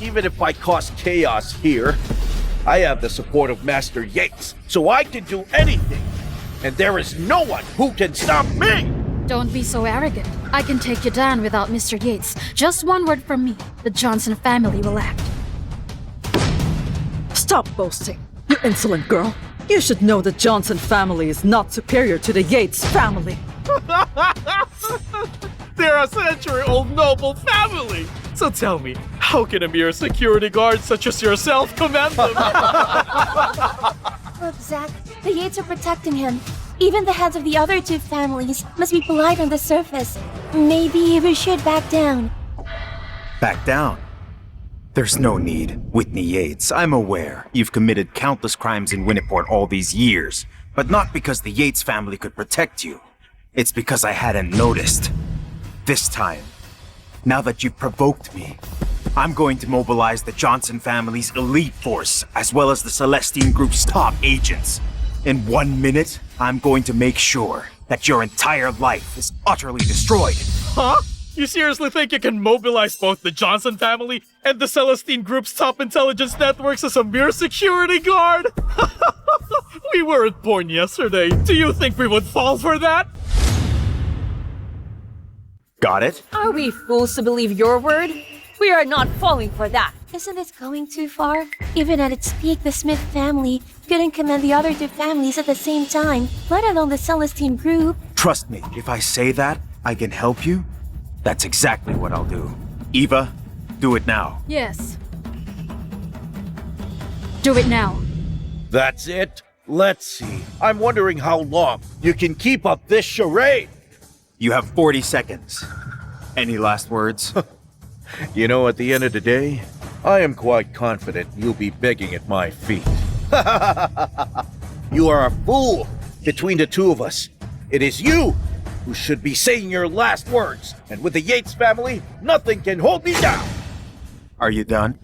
even if I cause chaos here, I have the support of Master Yates, so I can do anything. And there is no one who can stop me! Don't be so arrogant. I can take you down without Mr. Yates. Just one word from me. The Johnson family will act. Stop boasting, you insolent girl. You should know the Johnson family is not superior to the Yates family. They're a century-old noble family! So tell me, how can a mere security guard such as yourself command them? Look, Zack, the Yates are protecting him. Even the heads of the other two families must be polite on the surface. Maybe we should back down. Back down? There's no need. Whitney Yates, I'm aware you've committed countless crimes in Junoport all these years, but not because the Yates family could protect you. It's because I hadn't noticed. This time, now that you've provoked me, I'm going to mobilize the Johnson family's elite force, as well as the Celestine Group's top agents. In 1 minute, I'm going to make sure that your entire life is utterly destroyed. Huh? You seriously think you can mobilize both the Johnson family and the Celestine Group's top intelligence networks as a mere security guard? We weren't born yesterday. Do you think we would fall for that? Got it? Are we fools to believe your word? We are not falling for that. Isn't this going too far? Even at its peak, the Smith family couldn't command the other two families at the same time, let alone the Celestine Group. Trust me, if I say that I can help you, that's exactly what I'll do. Eva, do it now. Yes. Do it now. That's it? Let's see. I'm wondering how long you can keep up this charade. You have 40 seconds. Any last words? You know, at the end of the day, I am quite confident you'll be begging at my feet. You are a fool. Between the two of us, it is you who should be saying your last words. And with the Yates family, nothing can hold me down. Are you done?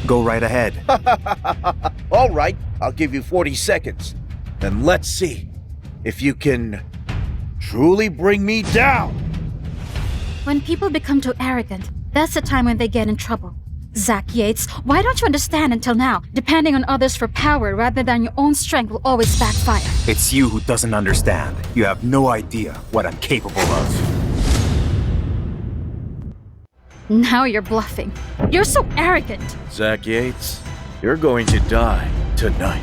Go right ahead. All right, I'll give you 40 seconds. Then let's see if you can truly bring me down. When people become too arrogant, that's the time when they get in trouble. Zack Yates, why don't you understand until now? Depending on others for power rather than your own strength will always backfire. It's you who doesn't understand. You have no idea what I'm capable of. Now you're bluffing. You're so arrogant. Zack Yates, you're going to die tonight.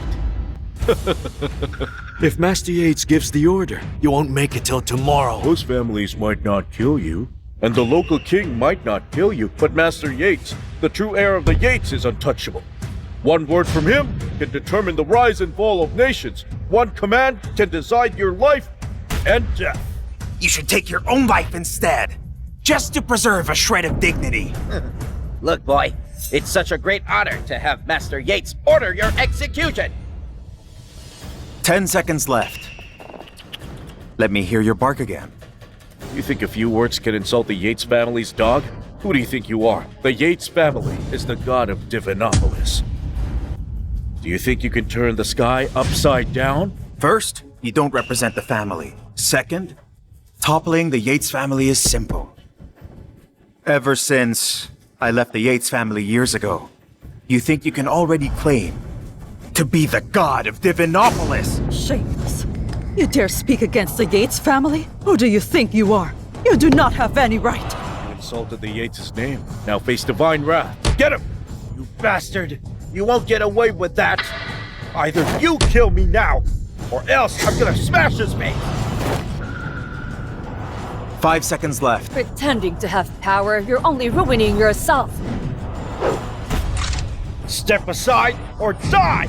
If Master Yates gives the order, you won't make it till tomorrow. Those families might not kill you, and the local king might not kill you, but Master Yates, the true heir of the Yates, is untouchable. One word from him can determine the rise and fall of nations. One command can decide your life and death. You should take your own life instead, just to preserve a shred of dignity. Look, boy, it's such a great honor to have Master Yates order your execution. 10 seconds left. Let me hear your bark again. You think a few words can insult the Yates family's dog? Who do you think you are? The Yates family is the god of Divinopolis. Do you think you can turn the sky upside down? First, you don't represent the family. Second, toppling the Yates family is simple. Ever since I left the Yates family years ago, you think you can already claim to be the god of Divinopolis. Shameless. You dare speak against the Yates family? Who do you think you are? You do not have any right. You insulted the Yates' name. Now face divine wrath. Get him! You bastard! You won't get away with that! Either you kill me now, or else I'm gonna smash his face! 5 seconds left. Pretending to have power, you're only ruining yourself. Step aside or die!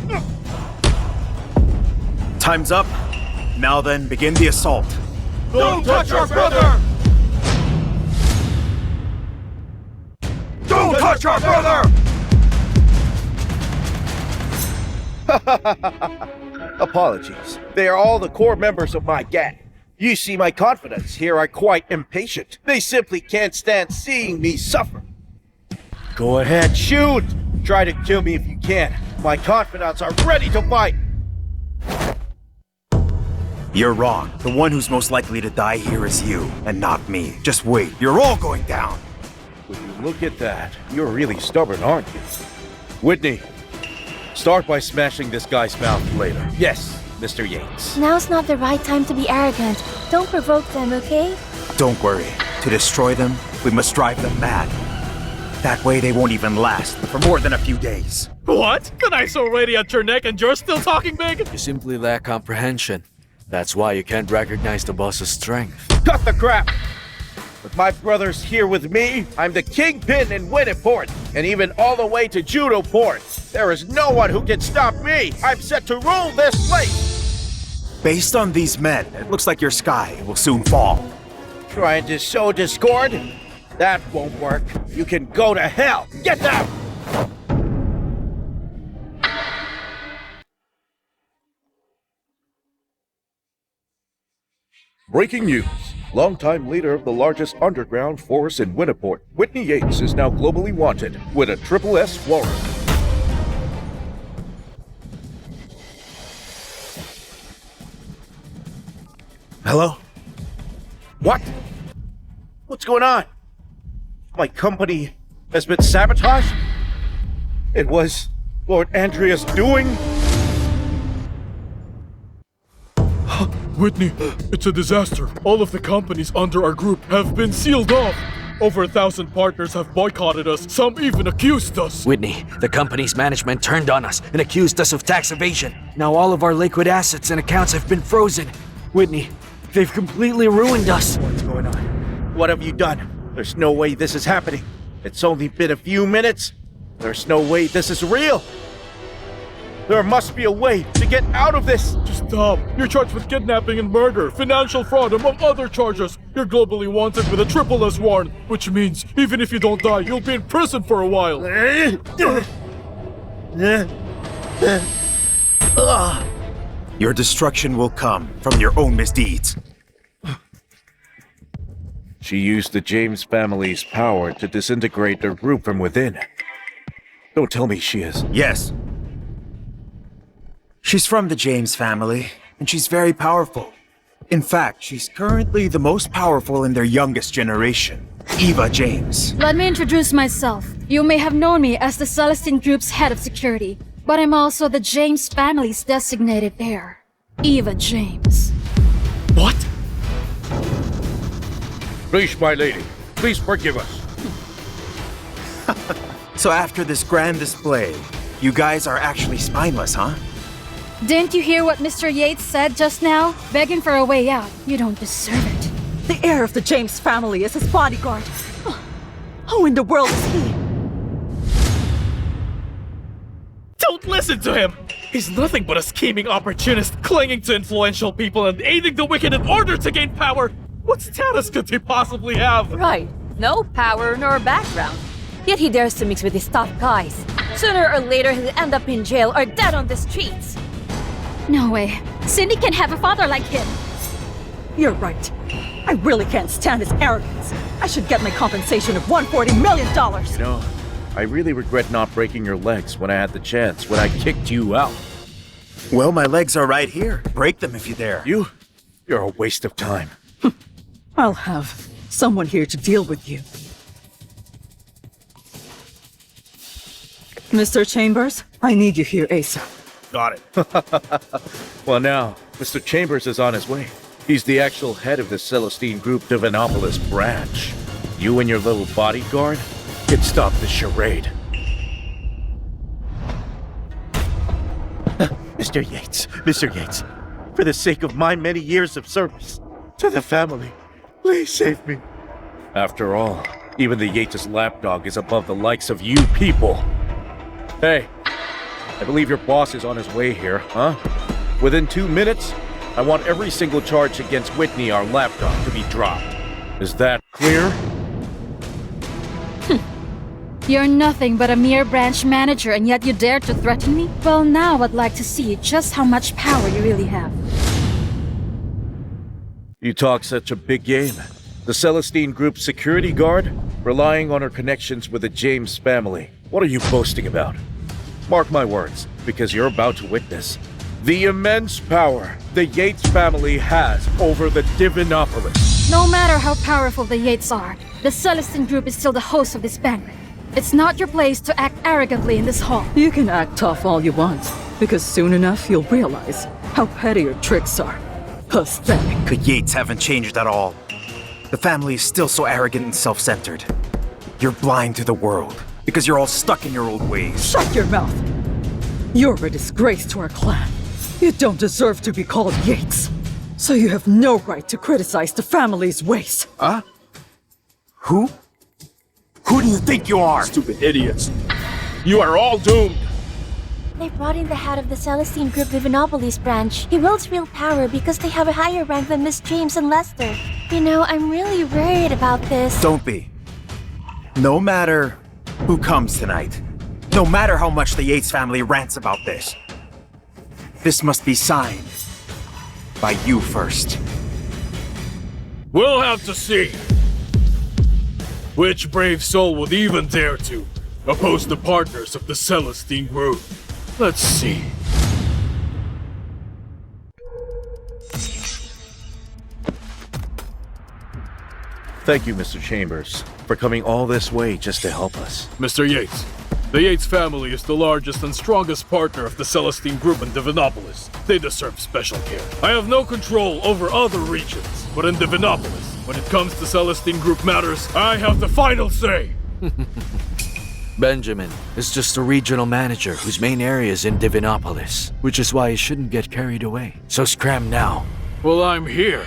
Time's up. Now then, begin the assault. Don't touch our brother! Don't touch our brother! Apologies. They are all the core members of my gang. You see, my confidants here are quite impatient. They simply can't stand seeing me suffer. Go ahead, shoot! Try to kill me if you can. My confidants are ready to fight! You're wrong. The one who's most likely to die here is you, and not me. Just wait. You're all going down. When you look at that, you're really stubborn, aren't you? Whitney, start by smashing this guy's mouth later. Yes, Mr. Yates. Now's not the right time to be arrogant. Don't provoke them, okay? Don't worry. To destroy them, we must drive them mad. That way they won't even last for more than a few days. What? Kunai's already at your neck and you're still talking big? You simply lack comprehension. That's why you can't recognize the boss's strength. Cut the crap! With my brothers here with me, I'm the kingpin in Junoport, and even all the way to Junoport. There is no one who can stop me! I'm set to rule this place! Based on these men, it looks like your sky will soon fall. Trying to sow discord? That won't work. You can go to hell! Get down! Breaking news. Longtime leader of the largest underground force in Junoport, Whitney Yates is now globally wanted with a triple S warrant. Hello? What? What's going on? My company has been sabotaged? It was Lord Andrea's doing? Whitney, it's a disaster. All of the companies under our group have been sealed off. Over 1,000 partners have boycotted us. Some even accused us. Whitney, the company's management turned on us and accused us of tax evasion. Now all of our liquid assets and accounts have been frozen. Whitney, they've completely ruined us. What's going on? What have you done? There's no way this is happening. It's only been a few minutes. There's no way this is real. There must be a way to get out of this. Just stop. You're charged with kidnapping and murder, financial fraud, among other charges. You're globally wanted with a triple S warrant, which means even if you don't die, you'll be in prison for a while. Your destruction will come from your own misdeeds. She used the James family's power to disintegrate their group from within. Don't tell me she is. Yes. She's from the James family, and she's very powerful. In fact, she's currently the most powerful in their youngest generation, Eva James. Let me introduce myself. You may have known me as the Celestine Group's head of security, but I'm also the James family's designated heir, Eva James. What? Please, my lady, please forgive us. So after this grand display, you guys are actually spineless, huh? Didn't you hear what Mr. Yates said just now? Begging for a way out. You don't deserve it. The heir of the James family is his bodyguard. Who in the world is he? Don't listen to him! He's nothing but a scheming opportunist, clinging to influential people and aiding the wicked in order to gain power! What status could he possibly have? Right. No power nor background. Yet he dares to mix with his tough guys. Sooner or later he'll end up in jail or dead on the streets. No way. Cindy can have a father like him. You're right. I really can't stand his arrogance. I should get my compensation of $140 million. You know, I really regret not breaking your legs when I had the chance, when I kicked you out. Well, my legs are right here. Break them if you dare. You're a waste of time. I'll have someone here to deal with you. Mr. Chambers, I need you here ASAP. Got it. Well now, Mr. Chambers is on his way. He's the actual head of the Celestine Group Divinopolis branch. You and your little bodyguard can stop the charade. Mr. Yates, for the sake of my many years of service to the family, please save me. After all, even the Yates' lapdog is above the likes of you people. Hey, I believe your boss is on his way here, huh? Within 2 minutes, I want every single charge against Whitney, our lapdog, to be dropped. Is that clear? You're nothing but a mere branch manager and yet you dare to threaten me? Well, now I'd like to see just how much power you really have. You talk such a big game. The Celestine Group's security guard, relying on her connections with the James family. What are you boasting about? Mark my words, because you're about to witness the immense power the Yates family has over the Divinopolis. No matter how powerful the Yates are, the Celestine Group is still the host of this banquet. It's not your place to act arrogantly in this hall. You can act tough all you want, because soon enough you'll realize how petty your tricks are. Pathetic. The Yates haven't changed at all. The family is still so arrogant and self-centered. You're blind to the world because you're all stuck in your old ways. Shut your mouth! You're a disgrace to our clan. You don't deserve to be called Yates. So you have no right to criticize the family's ways. Huh? Who? Who do you think you are? Stupid idiots. You are all doomed. They brought in the head of the Celestine Group Divinopolis branch. He wields real power because they have a higher rank than Miss James and Lester. You know, I'm really worried about this. Don't be. No matter who comes tonight, no matter how much the Yates family rants about this must be signed by you first. We'll have to see. Which brave soul would even dare to oppose the partners of the Celestine Group? Let's see. Thank you, Mr. Chambers, for coming all this way just to help us. Mr. Yates, the Yates family is the largest and strongest partner of the Celestine Group in Divinopolis. They deserve special care. I have no control over other regions, but in Divinopolis, when it comes to Celestine Group matters, I have the final say. Benjamin is just a regional manager whose main area is in Divinopolis, which is why he shouldn't get carried away. So scram now. Well, I'm here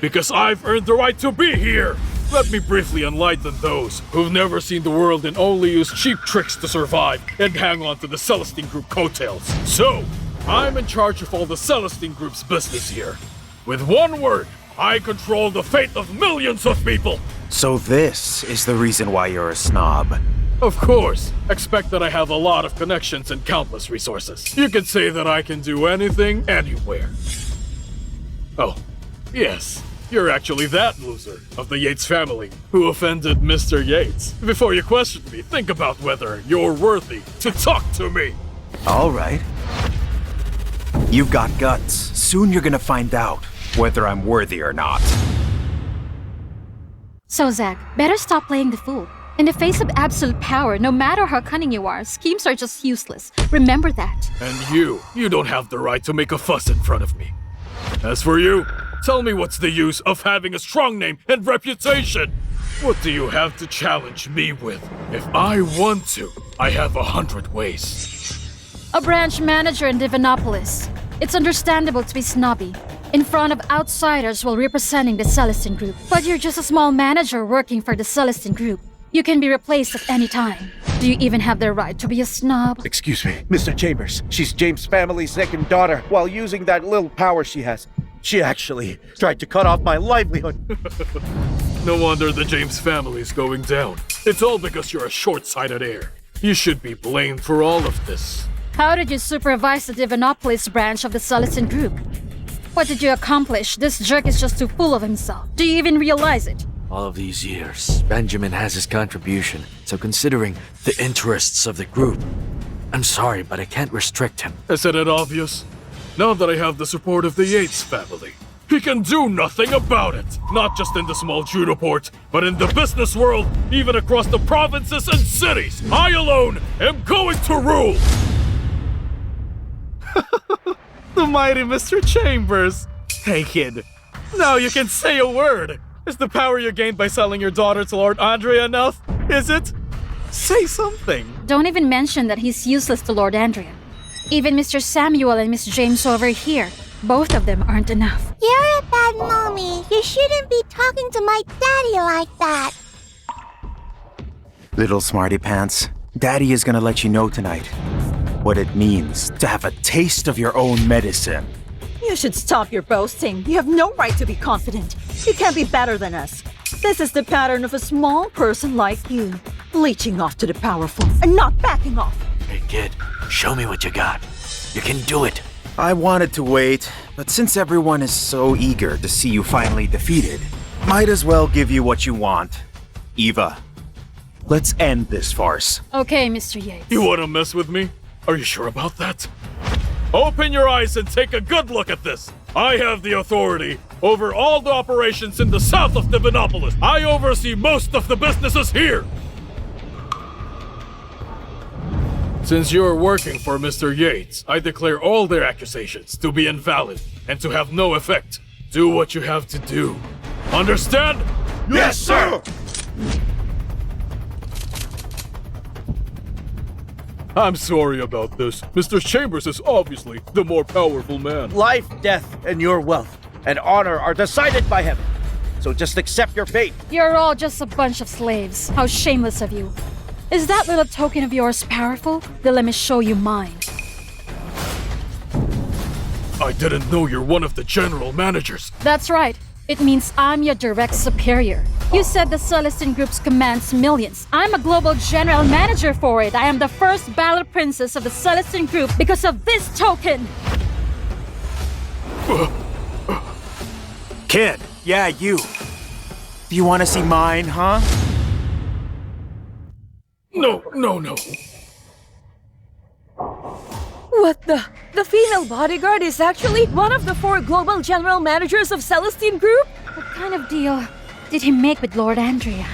because I've earned the right to be here. Let me briefly enlighten those who've never seen the world and only use cheap tricks to survive and hang on to the Celestine Group coattails. So, I'm in charge of all the Celestine Group's business here. With one word, I control the fate of millions of people. So this is the reason why you're a snob. Of course, expect that I have a lot of connections and countless resources. You could say that I can do anything, anywhere. Oh, yes. You're actually that loser of the Yates family who offended Mr. Yates. Before you question me, think about whether you're worthy to talk to me. All right. You've got guts. Soon you're gonna find out whether I'm worthy or not. So, Zack, better stop playing the fool. In the face of absolute power, no matter how cunning you are, schemes are just useless. Remember that. And you don't have the right to make a fuss in front of me. As for you, tell me what's the use of having a strong name and reputation? What do you have to challenge me with? If I want to, I have 100 ways. A branch manager in Divinopolis. It's understandable to be snobby, in front of outsiders while representing the Celestine Group. But you're just a small manager working for the Celestine Group. You can be replaced at any time. Do you even have the right to be a snob? Excuse me, Mr. Chambers. She's James' family's second daughter. While using that little power she has, she actually tried to cut off my livelihood. No wonder the James family is going down. It's all because you're a short-sighted heir. You should be blamed for all of this. How did you supervise the Divinopolis branch of the Celestine Group? What did you accomplish? This jerk is just too full of himself. Do you even realize it? All of these years, Benjamin has his contribution, so considering the interests of the group, I'm sorry, but I can't restrict him. Isn't it obvious? Now that I have the support of the Yates family, he can do nothing about it. Not just in the small Junoport, but in the business world, even across the provinces and cities. I alone am going to rule! The mighty Mr. Chambers. Hey, kid. Now you can say a word. Is the power you gained by selling your daughter to Lord Andrea enough? Is it? Say something. Don't even mention that he's useless to Lord Andrea. Even Mr. Samuel and Miss James over here, both of them aren't enough. You're a bad mommy. You shouldn't be talking to my daddy like that. Little smarty pants, Daddy is gonna let you know tonight what it means to have a taste of your own medicine. You should stop your boasting. You have no right to be confident. You can't be better than us. This is the pattern of a small person like you, leeching off to the powerful and not backing off. Hey, kid, show me what you got. You can do it. I wanted to wait, but since everyone is so eager to see you finally defeated, might as well give you what you want. Eva, let's end this farce. Okay, Mr. Yates. You wanna mess with me? Are you sure about that? Open your eyes and take a good look at this. I have the authority over all the operations in the south of Divinopolis. I oversee most of the businesses here. Since you're working for Mr. Yates, I declare all their accusations to be invalid and to have no effect. Do what you have to do. Understand? Yes, sir! I'm sorry about this. Mr. Chambers is obviously the more powerful man. Life, death, and your wealth and honor are decided by heaven. So just accept your fate. You're all just a bunch of slaves. How shameless of you. Is that little token of yours powerful? Then let me show you mine. I didn't know you're one of the general managers. That's right. It means I'm your direct superior. You said the Celestine Group's commands millions. I'm a global general manager for it. I am the first battle princess of the Celestine Group because of this token. Kid, yeah, you. Do you want to see mine, huh? No. What the? The female bodyguard is actually one of the 4 global general managers of Celestine Group? What kind of deal did he make with Lord Andrea?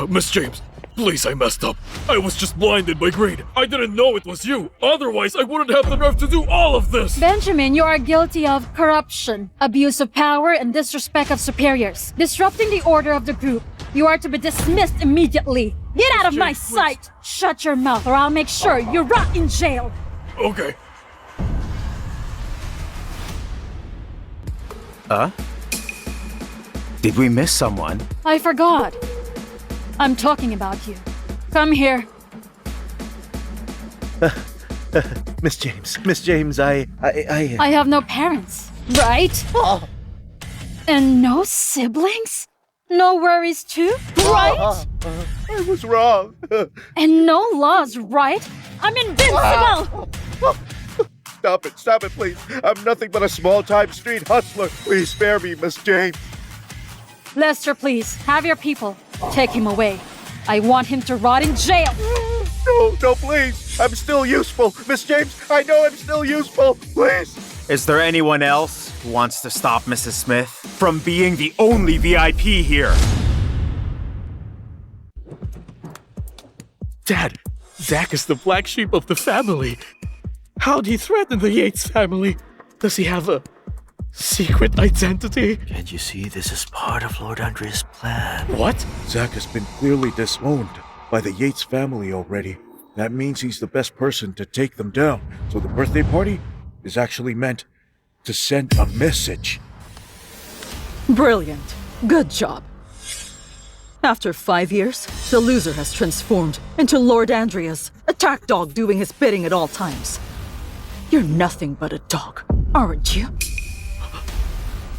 Miss James, please, I messed up. I was just blinded by greed. I didn't know it was you. Otherwise, I wouldn't have the nerve to do all of this. Benjamin, you are guilty of corruption, abuse of power, and disrespect of superiors. Disrupting the order of the group. You are to be dismissed immediately. Get out of my sight! Shut your mouth or I'll make sure you rot in jail. Okay. Did we miss someone? I forgot. I'm talking about you. Come here. Miss James, I have no parents, right? Oh. And no siblings? No worries too, right? I was wrong. And no laws, right? I'm invincible! Stop it, please. I'm nothing but a small-time street hustler. Please spare me, Miss James. Lester, please, have your people. Take him away. I want him to rot in jail. No, please. I'm still useful. Miss James, I know I'm still useful. Please. Is there anyone else who wants to stop Mrs. Smith from being the only VIP here? Dad, Zack is the black sheep of the family. How'd he threaten the Yates family? Does he have a secret identity? Can't you see this is part of Lord Andrea's plan? What? Zack has been clearly disowned by the Yates family already. That means he's the best person to take them down. So the birthday party is actually meant to send a message. Brilliant. Good job. After 5 years, the loser has transformed into Lord Andrea's attack dog doing his bidding at all times. You're nothing but a dog, aren't you?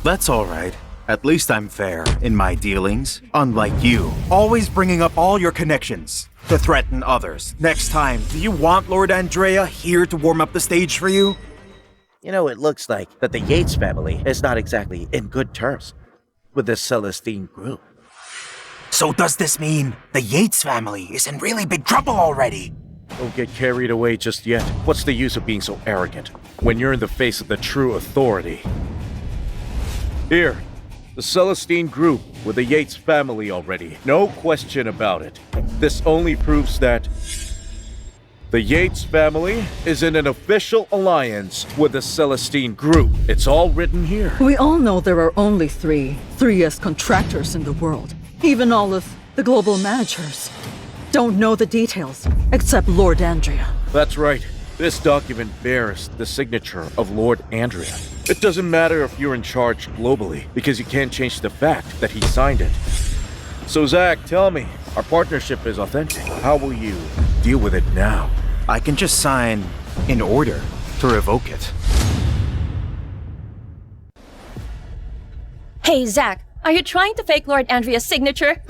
That's all right. At least I'm fair in my dealings, unlike you, always bringing up all your connections to threaten others. Next time, do you want Lord Andrea here to warm up the stage for you? You know, it looks like that the Yates family is not exactly in good terms with the Celestine Group. So does this mean the Yates family is in really big trouble already? Don't get carried away just yet. What's the use of being so arrogant when you're in the face of the true authority? Here, the Celestine Group with the Yates family already. No question about it. This only proves that the Yates family is in an official alliance with the Celestine Group. It's all written here. We all know there are only 3S contractors in the world. Even all of the global managers don't know the details, except Lord Andrea. That's right. This document bears the signature of Lord Andrea. It doesn't matter if you're in charge globally, because you can't change the fact that he signed it. So Zack, tell me, our partnership is authentic. How will you deal with it now? I can just sign in order to revoke it. Hey, Zack, are you trying to fake Lord Andrea's signature?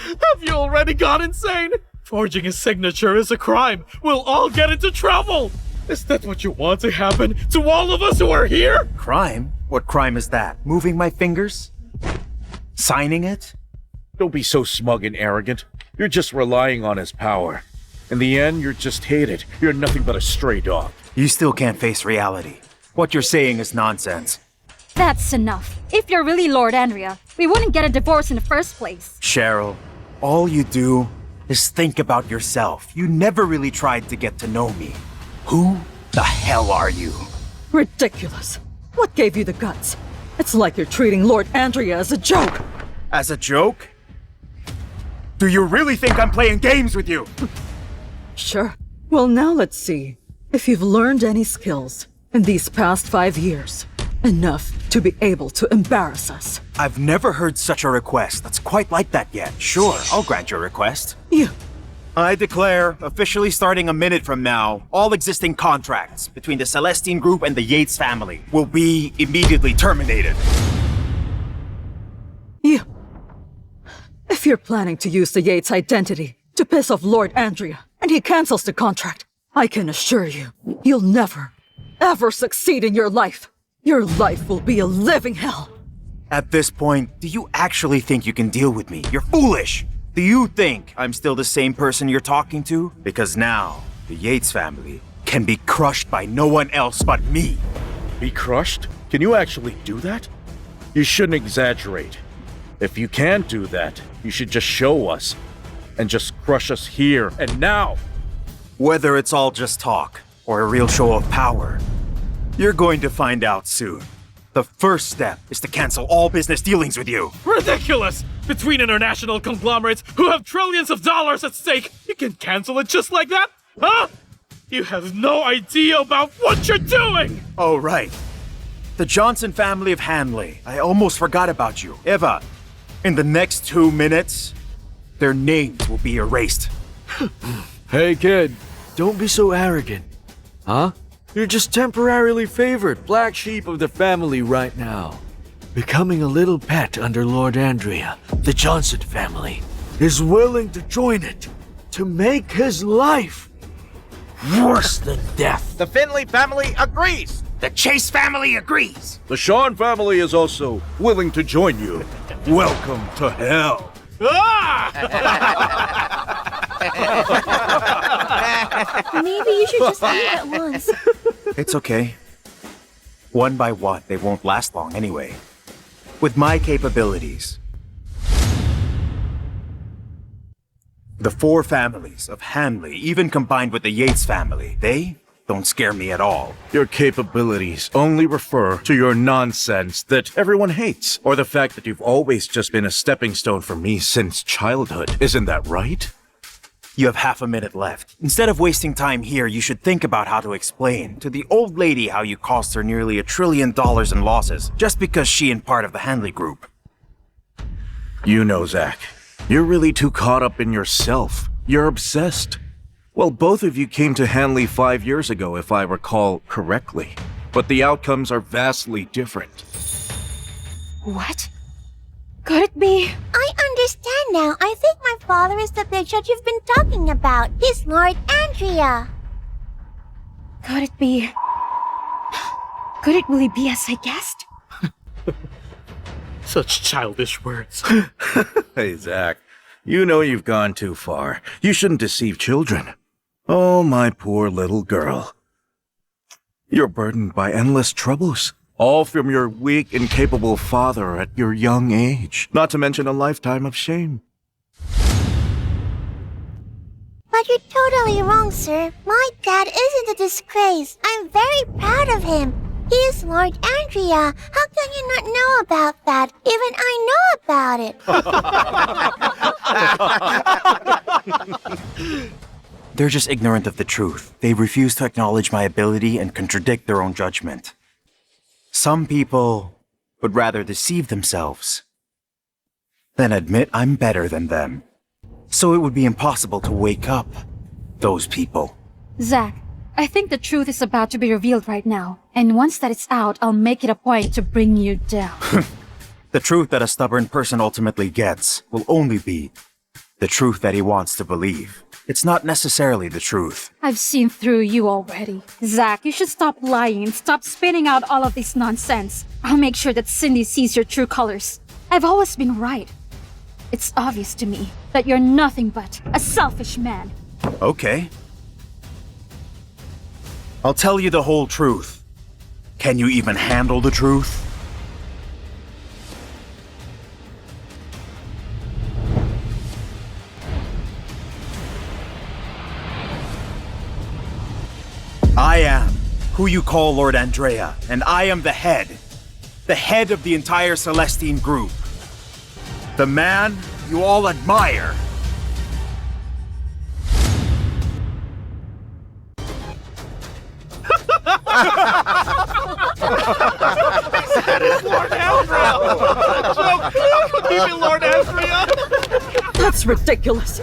Have you already gone insane? Forging his signature is a crime. We'll all get into trouble. Is that what you want to happen to all of us who are here? Crime? What crime is that? Moving my fingers? Signing it? Don't be so smug and arrogant. You're just relying on his power. In the end, you're just hated. You're nothing but a stray dog. You still can't face reality. What you're saying is nonsense. That's enough. If you're really Lord Andrea, we wouldn't get a divorce in the first place. Cheryl, all you do is think about yourself. You never really tried to get to know me. Who the hell are you? Ridiculous. What gave you the guts? It's like you're treating Lord Andrea as a joke. As a joke? Do you really think I'm playing games with you? Sure. Well, now let's see if you've learned any skills in these past 5 years. Enough to be able to embarrass us. I've never heard such a request that's quite like that yet. Sure, I'll grant your request. You. I declare, officially starting a minute from now, all existing contracts between the Celestine Group and the Yates family will be immediately terminated. You. If you're planning to use the Yates identity to piss off Lord Andrea and he cancels the contract, I can assure you, you'll never, ever succeed in your life. Your life will be a living hell. At this point, do you actually think you can deal with me? You're foolish! Do you think I'm still the same person you're talking to? Because now, the Yates family can be crushed by no one else but me. Be crushed? Can you actually do that? You shouldn't exaggerate. If you can't do that, you should just show us. And just crush us here and now. Whether it's all just talk, or a real show of power, you're going to find out soon. The first step is to cancel all business dealings with you. Ridiculous! Between international conglomerates who have trillions of dollars at stake, you can cancel it just like that? Huh? You have no idea about what you're doing! Oh, right. The Johnson family of Hanley. I almost forgot about you. Eva, in the next 2 minutes, their names will be erased. Hey kid, don't be so arrogant. Huh? You're just temporarily favored black sheep of the family right now. Becoming a little pet under Lord Andrea, the Johnson family is willing to join it to make his life worse than death. The Finley family agrees. The Chase family agrees. The Sean family is also willing to join you. Welcome to hell. Maybe you should just leave at once. It's okay. One by one, they won't last long anyway. With my capabilities, the 4 families of Hanley, even combined with the Yates family, they don't scare me at all. Your capabilities only refer to your nonsense that everyone hates, or the fact that you've always just been a stepping stone for me since childhood. Isn't that right? You have half a minute left. Instead of wasting time here, you should think about how to explain to the old lady how you cost her nearly $1 trillion in losses just because she and part of the Hanley Group. You know, Zack, you're really too caught up in yourself. You're obsessed. Well, both of you came to Hanley 5 years ago, if I recall correctly. But the outcomes are vastly different. What? Could it be? I understand now. I think my father is the big shot you've been talking about. He's Lord Andrea. Could it be? Could it really be as I guessed? Such childish words. Hey, Zack, you know you've gone too far. You shouldn't deceive children. Oh, my poor little girl. You're burdened by endless troubles. All from your weak, incapable father at your young age. Not to mention a lifetime of shame. But you're totally wrong, sir. My dad isn't a disgrace. I'm very proud of him. He is Lord Andrea. How can you not know about that? Even I know about it. They're just ignorant of the truth. They refuse to acknowledge my ability and contradict their own judgment. Some people would rather deceive themselves than admit I'm better than them. So it would be impossible to wake up those people. Zack, I think the truth is about to be revealed right now. And once that is out, I'll make it a point to bring you down. The truth that a stubborn person ultimately gets will only be the truth that he wants to believe. It's not necessarily the truth. I've seen through you already. Zack, you should stop lying and stop spitting out all of this nonsense. I'll make sure that Cindy sees your true colors. I've always been right. It's obvious to me that you're nothing but a selfish man. Okay. I'll tell you the whole truth. Can you even handle the truth? I am who you call Lord Andrea, and I am the head of the entire Celestine group. The man you all admire. That is Lord Andrea! Joke! Could he be Lord Andrea? That's ridiculous.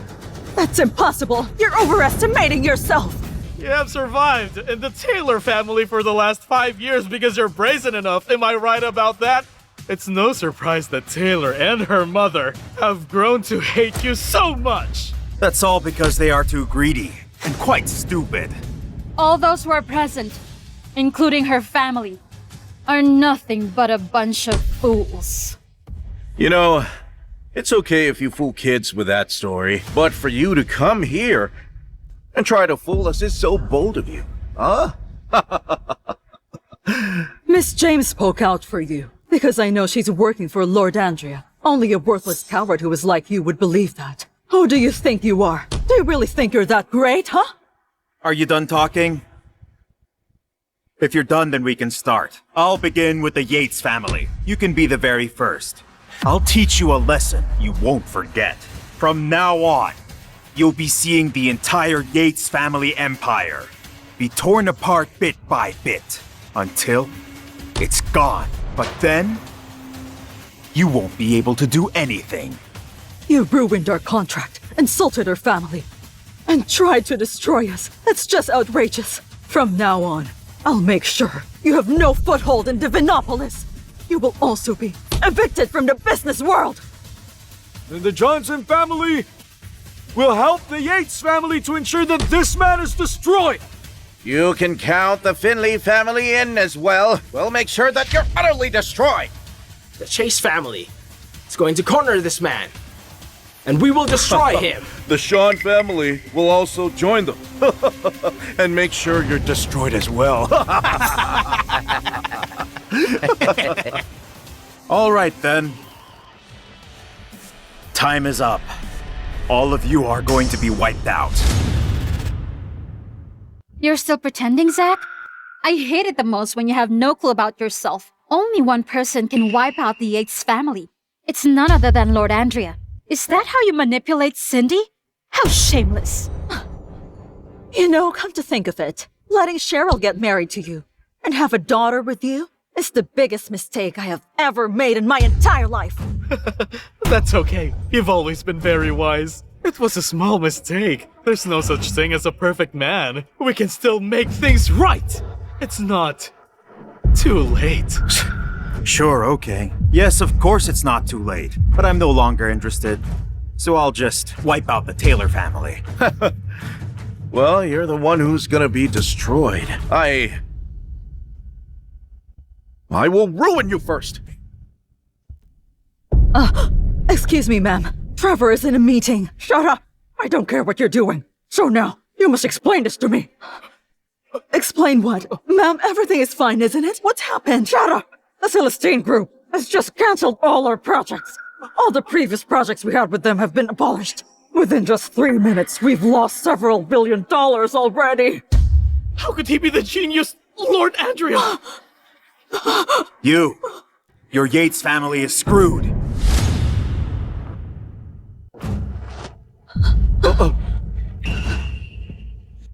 That's impossible. You're overestimating yourself. You have survived in the Taylor family for the last 5 years because you're brazen enough. Am I right about that? It's no surprise that Taylor and her mother have grown to hate you so much. That's all because they are too greedy and quite stupid. All those who are present, including her family, are nothing but a bunch of fools. You know, it's okay if you fool kids with that story, but for you to come here and try to fool us is so bold of you, huh? Miss James spoke out for you, because I know she's working for Lord Andrea. Only a worthless coward who is like you would believe that. Who do you think you are? Do you really think you're that great, huh? Are you done talking? If you're done, then we can start. I'll begin with the Yates family. You can be the very first. I'll teach you a lesson you won't forget. From now on, you'll be seeing the entire Yates family empire be torn apart bit by bit until it's gone. But then, you won't be able to do anything. You ruined our contract, insulted our family, and tried to destroy us. That's just outrageous. From now on, I'll make sure you have no foothold in Divinopolis. You will also be evicted from the business world. And the Johnson family will help the Yates family to ensure that this man is destroyed. You can count the Finley family in as well. We'll make sure that you're utterly destroyed. The Chase family is going to corner this man, and we will destroy him. The Sean family will also join them and make sure you're destroyed as well. All right, then. Time is up. All of you are going to be wiped out. You're still pretending, Zack? I hate it the most when you have no clue about yourself. Only one person can wipe out the Yates family. It's none other than Lord Andrea. Is that how you manipulate Cindy? How shameless. You know, come to think of it, letting Cheryl get married to you and have a daughter with you is the biggest mistake I have ever made in my entire life. That's okay. You've always been very wise. It was a small mistake. There's no such thing as a perfect man. We can still make things right. It's not too late. Sure, okay. Yes, of course it's not too late, but I'm no longer interested. So I'll just wipe out the Taylor family. Well, you're the one who's gonna be destroyed. I will ruin you first. Excuse me, ma'am. Trevor is in a meeting. Shut up! I don't care what you're doing. So now, you must explain this to me. Explain what? Ma'am, everything is fine, isn't it? What's happened? Shut up! The Celestine Group has just cancelled all our projects. All the previous projects we had with them have been abolished. Within just 3 minutes, we've lost several $1 billion already. How could he be the genius Lord Andrea? Your Yates family is screwed.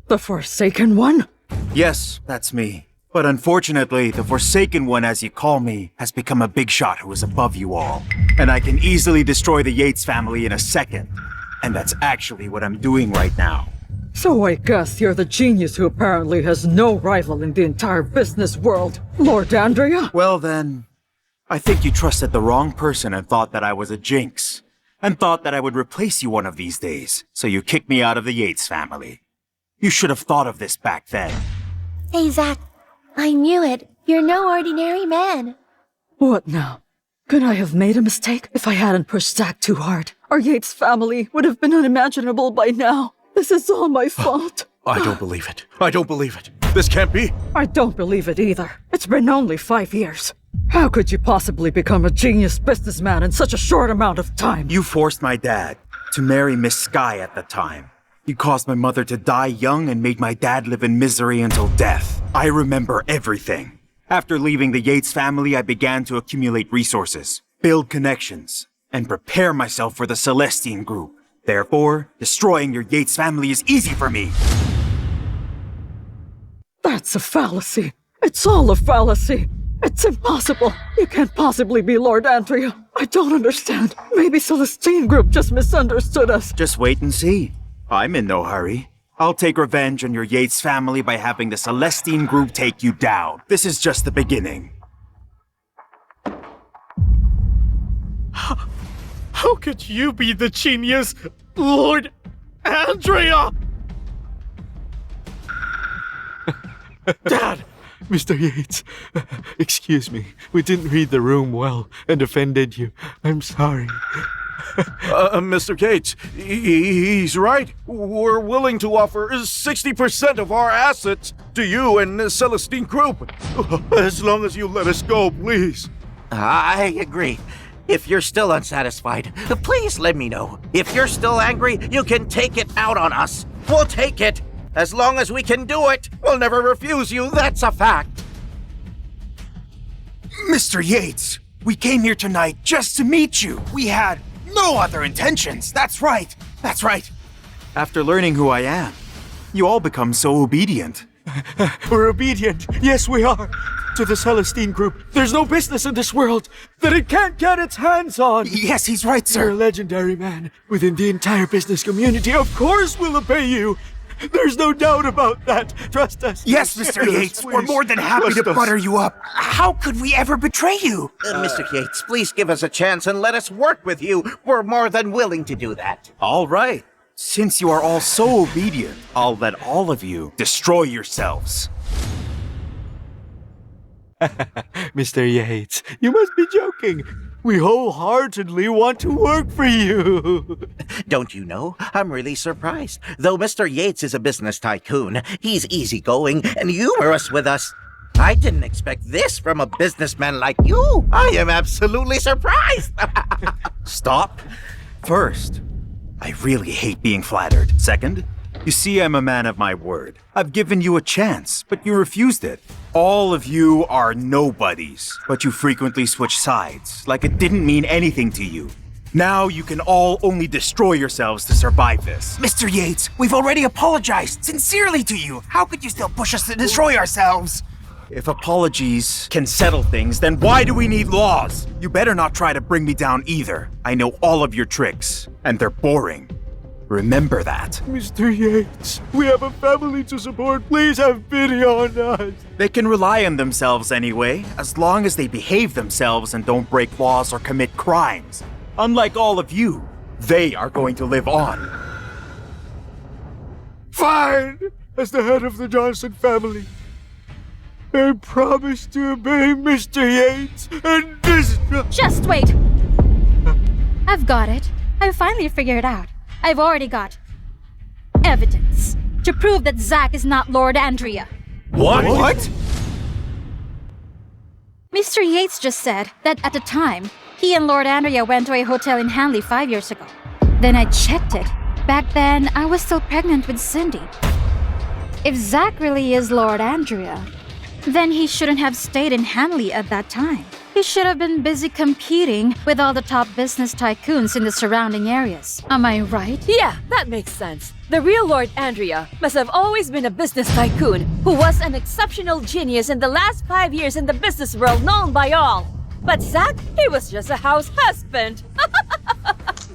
The Forsaken One? Yes, that's me. But unfortunately, the Forsaken One, as you call me, has become a big shot who is above you all. And I can easily destroy the Yates family in a second. And that's actually what I'm doing right now. So I guess you're the genius who apparently has no rival in the entire business world, Lord Andrea? Well then, I think you trusted the wrong person and thought that I was a jinx. And thought that I would replace you one of these days. So you kicked me out of the Yates family. You should have thought of this back then. Hey, Zack. I knew it. You're no ordinary man. What now? Could I have made a mistake if I hadn't pushed Zack too hard? Our Yates family would have been unimaginable by now. This is all my fault. I don't believe it. I don't believe it. This can't be. I don't believe it either. It's been only 5 years. How could you possibly become a genius businessman in such a short amount of time? You forced my dad to marry Miss Sky at the time. You caused my mother to die young and made my dad live in misery until death. I remember everything. After leaving the Yates family, I began to accumulate resources, build connections, and prepare myself for the Celestine group. Therefore, destroying your Yates family is easy for me. That's a fallacy. It's all a fallacy. It's impossible. You can't possibly be Lord Andrea. I don't understand. Maybe Celestine Group just misunderstood us. Just wait and see. I'm in no hurry. I'll take revenge on your Yates family by having the Celestine Group take you down. This is just the beginning. How could you be the genius, Lord Andrea? Dad! Mr. Yates, excuse me. We didn't read the room well and offended you. I'm sorry. Mr. Yates, he's right. We're willing to offer 60% of our assets to you and the Celestine Group. As long as you let us go, please. I agree. If you're still unsatisfied, please let me know. If you're still angry, you can take it out on us. We'll take it. As long as we can do it, we'll never refuse you, that's a fact. Mr. Yates, we came here tonight just to meet you. We had no other intentions. That's right. That's right. After learning who I am, you all become so obedient. We're obedient. Yes, we are. To the Celestine Group. There's no business in this world that it can't get its hands on. Yes, he's right, sir. You're a legendary man within the entire business community. Of course we'll obey you. There's no doubt about that. Trust us. Yes, Mr. Yates, we're more than happy to butter you up. How could we ever betray you? Mr. Yates, please give us a chance and let us work with you. We're more than willing to do that. All right. Since you are all so obedient, I'll let all of you destroy yourselves. Mr. Yates, you must be joking. We wholeheartedly want to work for you. Don't you know? I'm really surprised. Though Mr. Yates is a business tycoon, he's easygoing and humorous with us. I didn't expect this from a businessman like you. I am absolutely surprised. Stop. First, I really hate being flattered. Second, you see I'm a man of my word. I've given you a chance, but you refused it. All of you are nobodies, but you frequently switch sides, like it didn't mean anything to you. Now you can all only destroy yourselves to survive this. Mr. Yates, we've already apologized sincerely to you. How could you still push us to destroy ourselves? If apologies can settle things, then why do we need laws? You better not try to bring me down either. I know all of your tricks, and they're boring. Remember that. Mr. Yates, we have a family to support. Please have pity on us. They can rely on themselves anyway, as long as they behave themselves and don't break laws or commit crimes. Unlike all of you, they are going to live on. Fine! As the head of the Johnson family, I promise to obey Mr. Yates and this... Just wait! I've got it. I've finally figured it out. I've already got evidence to prove that Zack is not Lord Andrea. What? Mr. Yates just said that at the time, he and Lord Andrea went to a hotel in Hanley 5 years ago. Then I checked it. Back then, I was still pregnant with Cindy. If Zack really is Lord Andrea, then he shouldn't have stayed in Hanley at that time. He should have been busy competing with all the top business tycoons in the surrounding areas. Am I right? Yeah, that makes sense. The real Lord Andrea must have always been a business tycoon who was an exceptional genius in the last 5 years in the business world known by all. But Zack, he was just a house husband.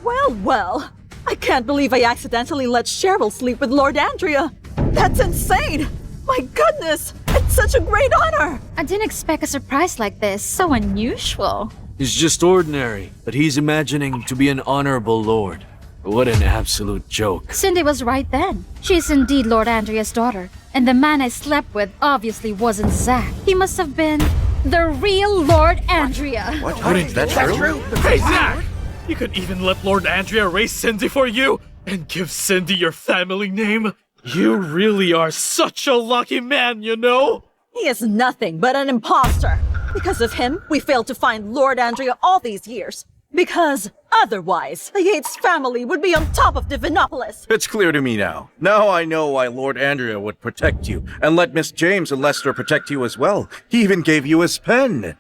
Well. I can't believe I accidentally let Cheryl sleep with Lord Andrea. That's insane! My goodness! It's such a great honor! I didn't expect a surprise like this. So unusual. He's just ordinary, but he's imagining to be an honorable lord. What an absolute joke. Cindy was right then. She is indeed Lord Andrea's daughter. And the man I slept with obviously wasn't Zack. He must have been the real Lord Andrea. What? That's true? Hey, Zack! You could even let Lord Andrea raise Cindy for you and give Cindy your family name? You really are such a lucky man, you know? He is nothing but an imposter. Because of him, we failed to find Lord Andrea all these years. Because otherwise, the Yates family would be on top of Divinopolis. It's clear to me now. Now I know why Lord Andrea would protect you, and let Miss James and Lester protect you as well. He even gave you his pen.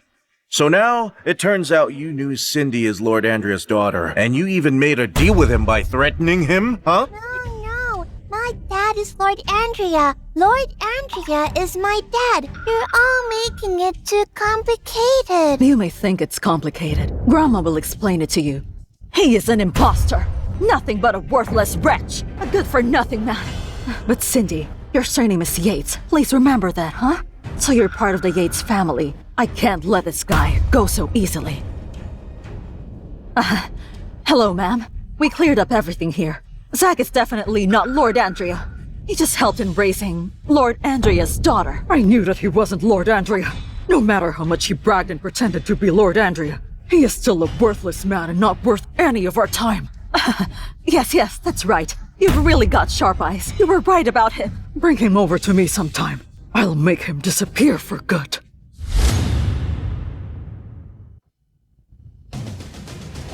So now, it turns out you knew Cindy is Lord Andrea's daughter, and you even made a deal with him by threatening him, huh? No. My dad is Lord Andrea. Lord Andrea is my dad. You're all making it too complicated. You may think it's complicated. Grandma will explain it to you. He is an imposter. Nothing but a worthless wretch. A good-for-nothing man. But Cindy, your surname is Yates. Please remember that, huh? So you're part of the Yates family. I can't let this guy go so easily. Hello, ma'am. We cleared up everything here. Zack is definitely not Lord Andrea. He just helped in raising Lord Andrea's daughter. I knew that he wasn't Lord Andrea. No matter how much he bragged and pretended to be Lord Andrea, he is still a worthless man and not worth any of our time. Yes, that's right. You've really got sharp eyes. You were right about him. Bring him over to me sometime. I'll make him disappear for good.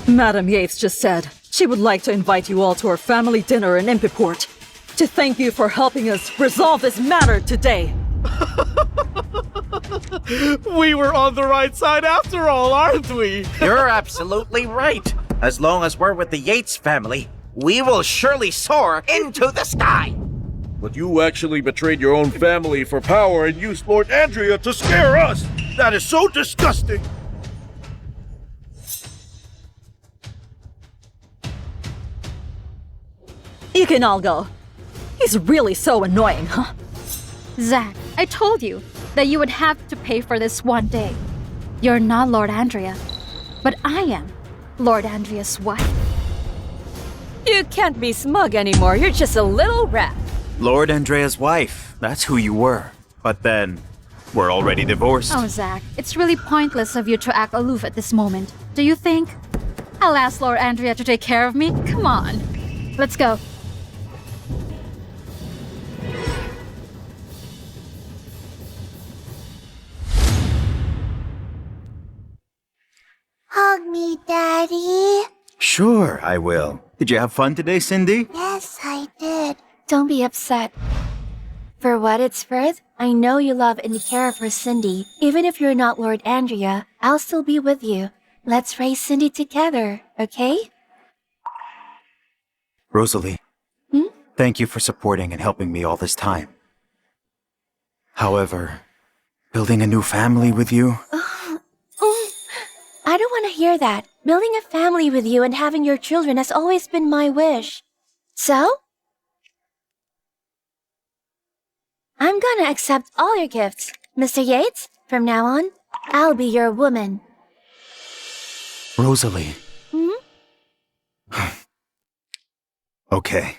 Madam Yates just said she would like to invite you all to our family dinner in Impiport to thank you for helping us resolve this matter today. We were on the right side after all, aren't we? You're absolutely right. As long as we're with the Yates family, we will surely soar into the sky. But you actually betrayed your own family for power and used Lord Andrea to scare us! That is so disgusting! You can all go. He's really so annoying, huh? Zack, I told you that you would have to pay for this one day. You're not Lord Andrea, but I am Lord Andrea's wife. You can't be smug anymore. You're just a little rat. Lord Andrea's wife. That's who you were. But then, we're already divorced. Oh, Zack, it's really pointless of you to act aloof at this moment. Do you think I'll ask Lord Andrea to take care of me? Come on. Let's go. Hug me, Daddy. Sure, I will. Did you have fun today, Cindy? Yes, I did. Don't be upset. For what it's worth, I know you love and care for Cindy. Even if you're not Lord Andrea, I'll still be with you. Let's raise Cindy together, okay? Rosalie, thank you for supporting and helping me all this time. However, building a new family with you... I don't want to hear that. Building a family with you and having your children has always been my wish. So? I'm gonna accept all your gifts. Mr. Yates, from now on, I'll be your woman. Rosalie. Okay.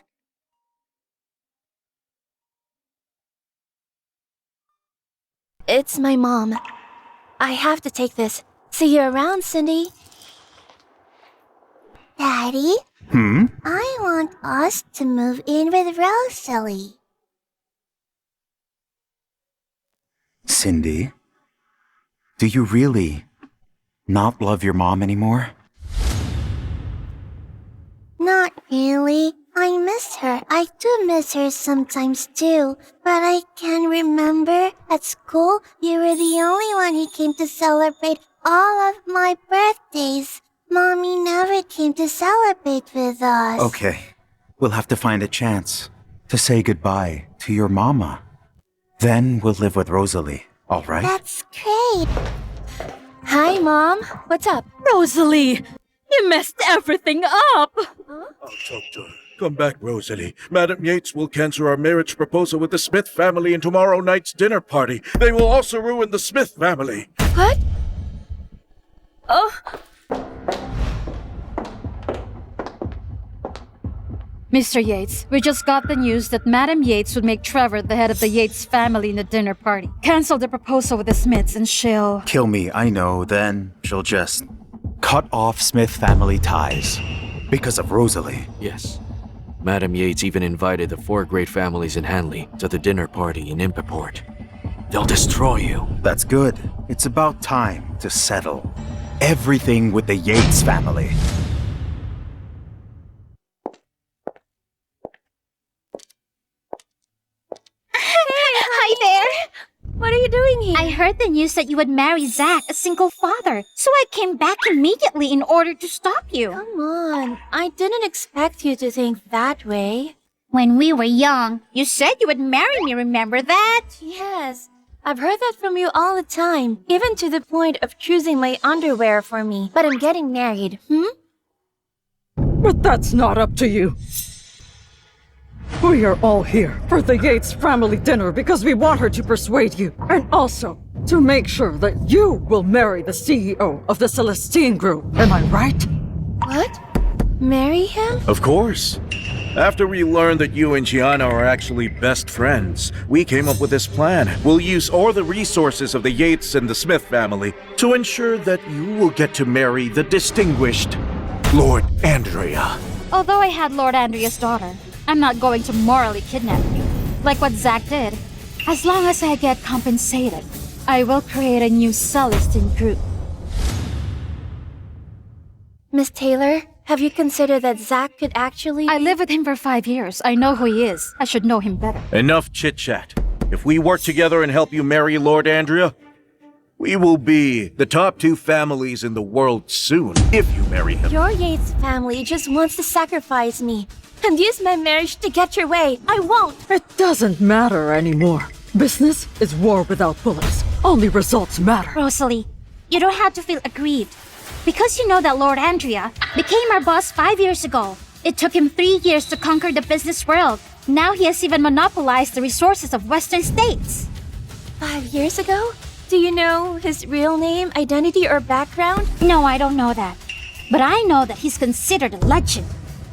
It's my mom. I have to take this. See you around, Cindy. Daddy? I want us to move in with Rosalie. Cindy, do you really not love your mom anymore? Not really. I miss her. I do miss her sometimes too. But I can remember at school, you were the only one who came to celebrate all of my birthdays. Mommy never came to celebrate with us. Okay, we'll have to find a chance to say goodbye to your mama. Then we'll live with Rosalie, all right? That's great. Hi, Mom. What's up? Rosalie! You messed everything up! I'll talk to her. Come back, Rosalie. Madam Yates will cancel our marriage proposal with the Smith family in tomorrow night's dinner party. They will also ruin the Smith family. What? Mr. Yates, we just got the news that Madam Yates would make Trevor the head of the Yates family in the dinner party. Cancel the proposal with the Smiths and she'll... Kill me, I know, then she'll just cut off Smith family ties. Because of Rosalie. Yes. Madam Yates even invited the 4 great families in Hanley to the dinner party in Impiport. They'll destroy you. That's good. It's about time to settle. everything with the Yates family. Hi there. What are you doing here? I heard the news that you would marry Zack, a single father, so I came back immediately in order to stop you. Come on, I didn't expect you to think that way. When we were young, you said you would marry me, remember that? Yes, I've heard that from you all the time, even to the point of choosing my underwear for me. But I'm getting married, But that's not up to you. We are all here for the Yates family dinner because we want her to persuade you, and also to make sure that you will marry the CEO of the Celestine Group. Am I right? What? Marry him? Of course. After we learned that you and Gianna are actually best friends, we came up with this plan. We'll use all the resources of the Yates and the Smith family to ensure that you will get to marry the distinguished Lord Andrea. Although I had Lord Andrea's daughter, I'm not going to morally kidnap you, like what Zack did. As long as I get compensated, I will create a new Celestine group. Miss Taylor, have you considered that Zack could actually... I lived with him for 5 years. I know who he is. I should know him better. Enough chit-chat. If we work together and help you marry Lord Andrea, we will be the top 2 families in the world soon, if you marry him. Your Yates family just wants to sacrifice me and use my marriage to get your way. I won't! It doesn't matter anymore. Business is war without bullets. Only results matter. Rosalie, you don't have to feel aggrieved. Because you know that Lord Andrea became our boss 5 years ago. It took him 3 years to conquer the business world. Now he has even monopolized the resources of Western states. 5 years ago? Do you know his real name, identity, or background? No, I don't know that. But I know that he's considered a legend.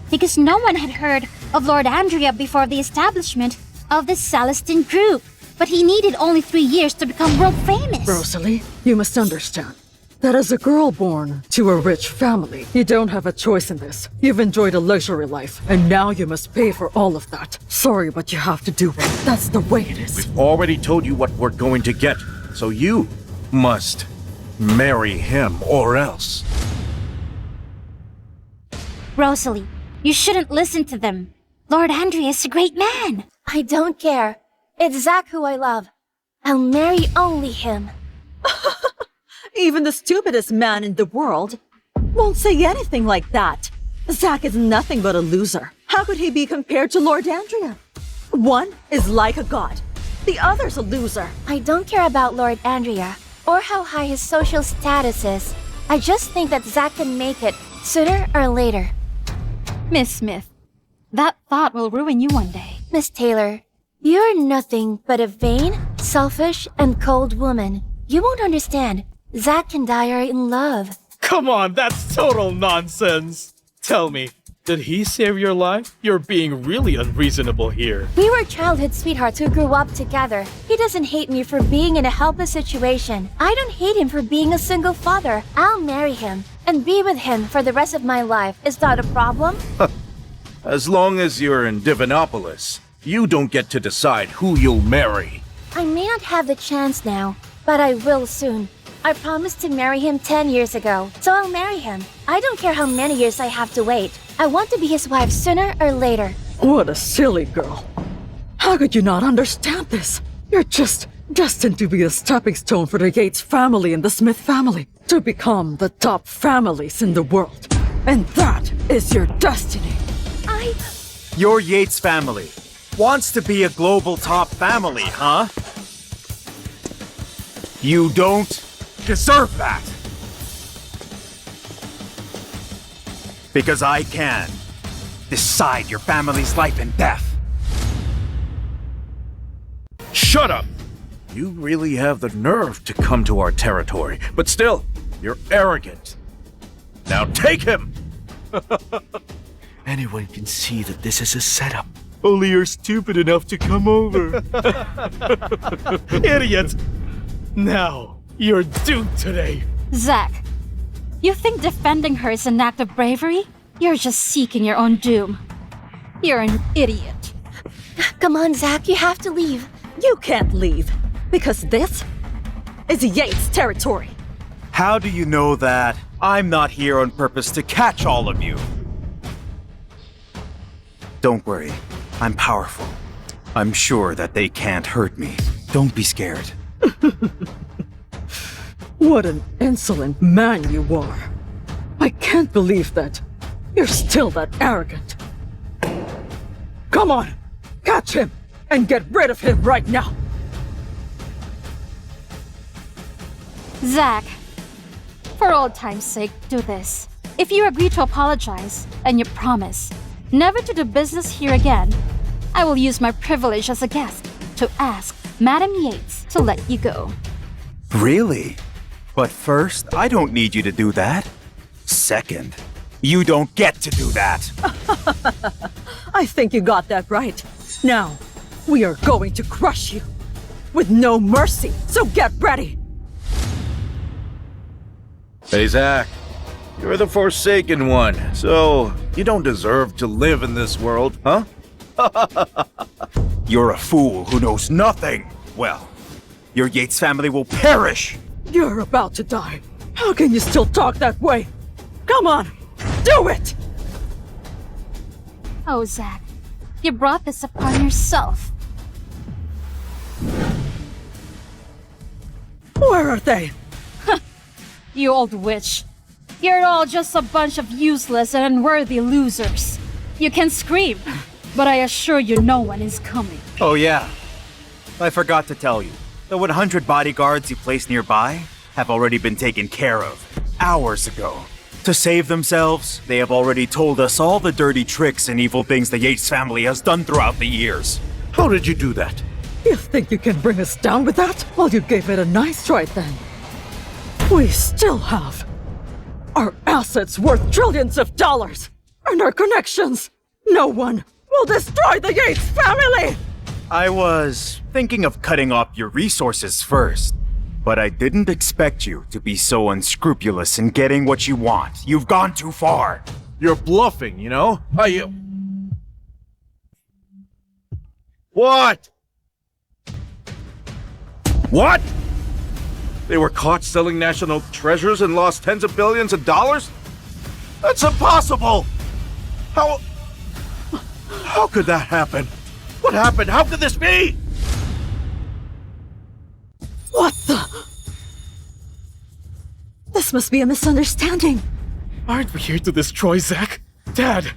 Because no one had heard of Lord Andrea before the establishment of the Celestine Group. But he needed only 3 years to become world famous. Rosalie, you must understand that as a girl born to a rich family, you don't have a choice in this. You've enjoyed a luxury life, and now you must pay for all of that. Sorry, but you have to do it. That's the way it is. We've already told you what we're going to get, so you must marry him or else. Rosalie, you shouldn't listen to them. Lord Andrea is a great man. I don't care. It's Zack who I love. I'll marry only him. Even the stupidest man in the world won't say anything like that. Zack is nothing but a loser. How could he be compared to Lord Andrea? One is like a god. The other's a loser. I don't care about Lord Andrea or how high his social status is. I just think that Zack can make it sooner or later. Miss Smith, that thought will ruin you one day. Miss Taylor, you're nothing but a vain, selfish, and cold woman. You won't understand. Zack and I are in love. Come on, that's total nonsense. Tell me, did he save your life? You're being really unreasonable here. We were childhood sweethearts who grew up together. He doesn't hate me for being in a helpless situation. I don't hate him for being a single father. I'll marry him and be with him for the rest of my life. Is that a problem? As long as you're in Divinopolis, you don't get to decide who you'll marry. I may not have the chance now, but I will soon. I promised to marry him 10 years ago, so I'll marry him. I don't care how many years I have to wait. I want to be his wife sooner or later. What a silly girl. How could you not understand this? You're just destined to be a stepping stone for the Yates family and the Smith family, to become the top families in the world. And that is your destiny. Your Yates family wants to be a global top family, huh? You don't deserve that. Because I can decide your family's life and death. Shut up! You really have the nerve to come to our territory, but still, you're arrogant. Now take him! Anyone can see that this is a setup. Only you're stupid enough to come over. Idiot! Now, you're doomed today. Zack, you think defending her is an act of bravery? You're just seeking your own doom. You're an idiot. Come on, Zack, you have to leave. You can't leave, because this is Yates' territory. How do you know that? I'm not here on purpose to catch all of you. Don't worry, I'm powerful. I'm sure that they can't hurt me. Don't be scared. What an insolent man you are. I can't believe that. You're still that arrogant. Come on, catch him and get rid of him right now. Zack, for old time's sake, do this. If you agree to apologize, and you promise never to do business here again, I will use my privilege as a guest to ask Madam Yates to let you go. Really? But first, I don't need you to do that. Second, you don't get to do that. I think you got that right. Now, we are going to crush you with no mercy, so get ready. Hey, Zack. You're the Forsaken One, so you don't deserve to live in this world, huh? You're a fool who knows nothing. Well, your Yates family will perish. You're about to die. How can you still talk that way? Come on, do it! Oh, Zack, you brought this upon yourself. Where are they? You old witch. You're all just a bunch of useless and unworthy losers. You can scream, but I assure you no one is coming. Oh yeah, I forgot to tell you. The 100 bodyguards you placed nearby have already been taken care of hours ago. To save themselves, they have already told us all the dirty tricks and evil things the Yates family has done throughout the years. How did you do that? You think you can bring us down with that? Well, you gave it a nice try then. We still have our assets worth trillions of dollars, and our connections. No one will destroy the Yates family! I was thinking of cutting off your resources first, but I didn't expect you to be so unscrupulous in getting what you want. You've gone too far. You're bluffing, you know? What? What? They were caught selling national treasures and lost tens of billions of dollars? That's impossible! How could that happen? What happened? How could this be? What the? This must be a misunderstanding. Aren't we here to destroy Zack? Dad,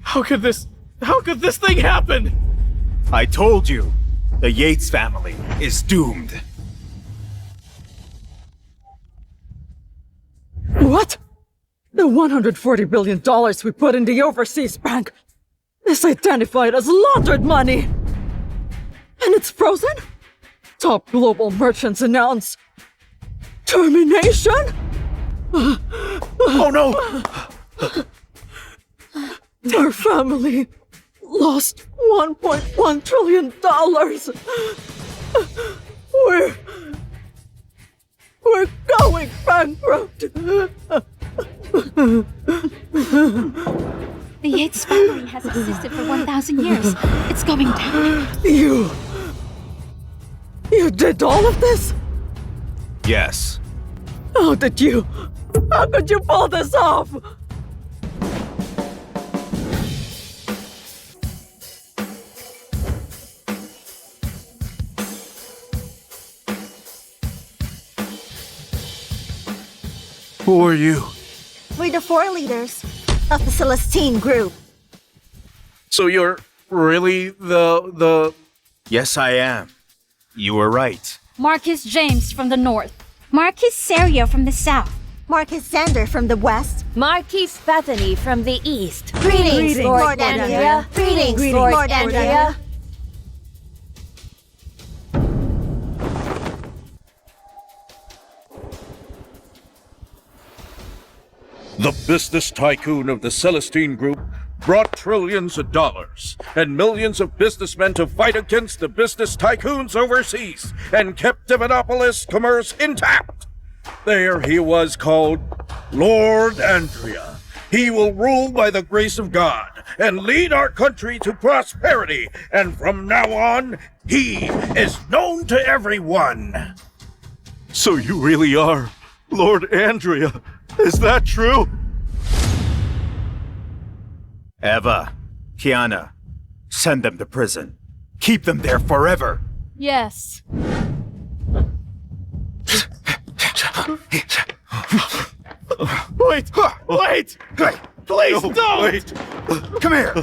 how could this thing happen? I told you, the Yates family is doomed. What? The $140 billion we put in the overseas bank is identified as laundered money! And it's frozen? Top global merchants announce termination? Oh no! Our family lost $1.1 trillion. We're going bankrupt. The Yates family has existed for 1,000 years. It's going down. You did all of this? Yes. How could you pull this off? Who are you? We're the 4 leaders of the Celestine group. So you're really the... Yes, I am. You were right. Marcus James from the north. Marcus Serio from the south. Marcus Zander from the west. Marquise Bethany from the east. Greetings, Lord Andrea. Greetings, Lord Andrea. The business tycoon of the Celestine Group brought trillions of dollars and millions of businessmen to fight against the business tycoons overseas and kept the monopolist commerce intact. There he was called Lord Andrea. He will rule by the grace of God and lead our country to prosperity, and from now on, he is known to everyone. So you really are Lord Andrea, is that true? Eva, Kiana, send them to prison. Keep them there forever. Yes. Wait! Wait! Please No, don't! wait. Come here.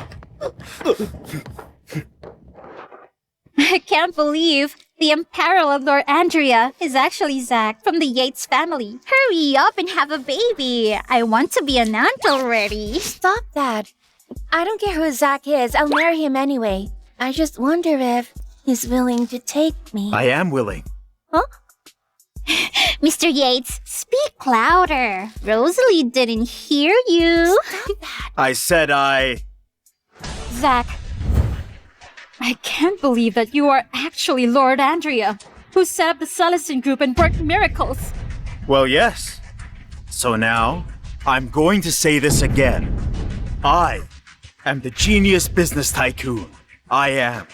I can't believe the unparalleled Lord Andrea is actually Zack from the Yates family. Hurry up and have a baby. I want to be an aunt already. Stop that. I don't care who Zack is. I'll marry him anyway. I just wonder if he's willing to take me. I am willing. Huh? Mr. Yates, speak louder. Rosalie didn't hear you. Stop that. I said Zack, I can't believe that you are actually Lord Andrea, who set up the Celestine Group and worked miracles. Well, yes. So now, I'm going to say this again. I am the genius business tycoon. I am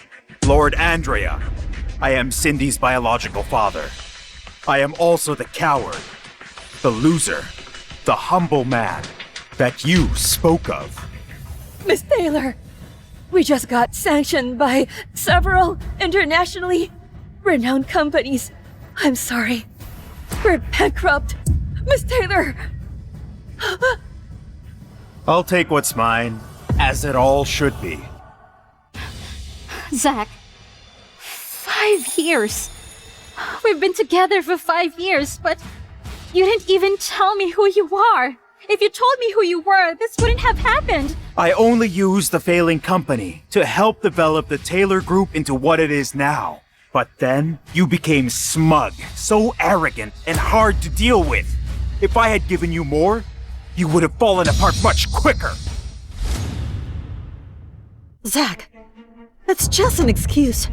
Lord Andrea. I am Cindy's biological father. I am also the coward, the loser, the humble man that you spoke of. Miss Taylor, we just got sanctioned by several internationally renowned companies. I'm sorry. We're bankrupt. Miss Taylor! I'll take what's mine, as it all should be. Zack, 5 years. We've been together for 5 years, but you didn't even tell me who you are. If you told me who you were, this wouldn't have happened. I only used the failing company to help develop the Taylor Group into what it is now. But then, you became smug, so arrogant, and hard to deal with. If I had given you more, you would have fallen apart much quicker. Zack, that's just an excuse.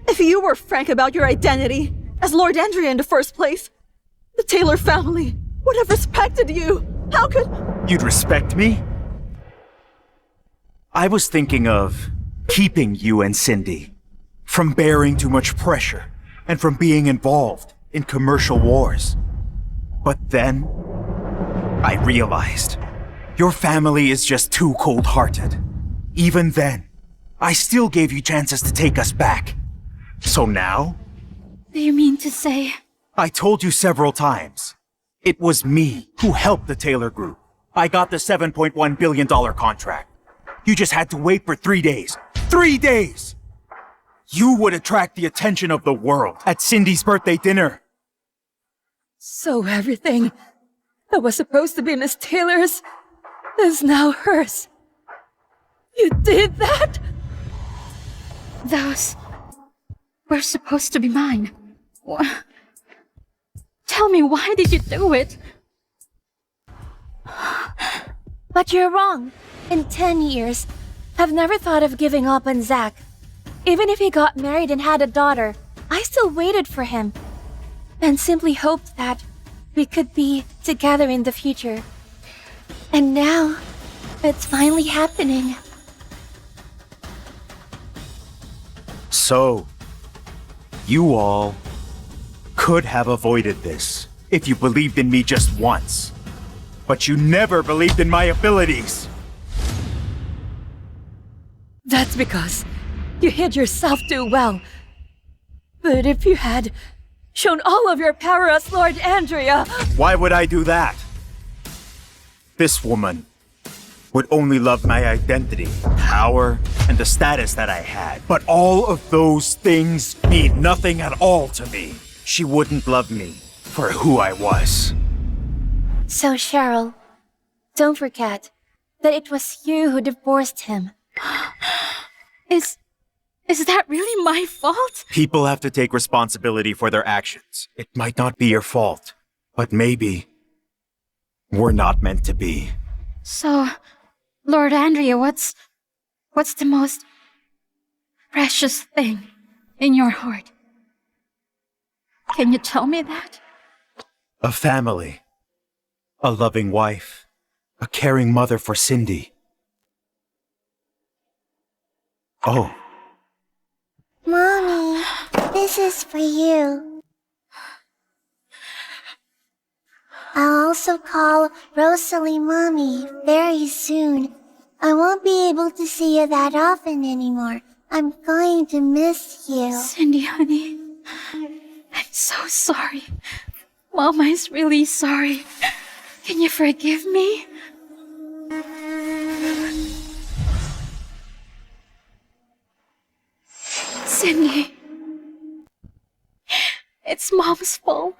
If you were frank about your identity as Lord Andrea in the first place, the Taylor family would have respected you. How could... You'd respect me? I was thinking of keeping you and Cindy from bearing too much pressure and from being involved in commercial wars. But then, I realized your family is just too cold-hearted. Even then, I still gave you chances to take us back. So now? Do you mean to say... I told you several times. It was me who helped the Taylor Group. I got the $7.1 billion contract. You just had to wait for 3 days. 3 days! You would attract the attention of the world at Cindy's birthday dinner. So everything that was supposed to be Miss Taylor's is now hers. You did that? Those were supposed to be mine. Tell me, why did you do it? But you're wrong. In 10 years, I've never thought of giving up on Zack. Even if he got married and had a daughter, I still waited for him. And simply hoped that we could be together in the future. And now, it's finally happening. So, you all could have avoided this if you believed in me just once. But you never believed in my abilities. That's because you hid yourself too well. But if you had shown all of your power as Lord Andrea... Why would I do that? This woman would only love my identity, power, and the status that I had. But all of those things mean nothing at all to me. She wouldn't love me for who I was. So, Cheryl, don't forget that it was you who divorced him. Is that really my fault? People have to take responsibility for their actions. It might not be your fault, but maybe we're not meant to be. So, Lord Andrea, what's the most precious thing in your heart? Can you tell me that? A family. A loving wife. A caring mother for Cindy. Oh. Mommy, this is for you. I'll also call Rosalie Mommy very soon. I won't be able to see you that often anymore. I'm going to miss you. Cindy, honey, I'm so sorry. Mama is really sorry. Can you forgive me? Cindy, it's Mom's fault.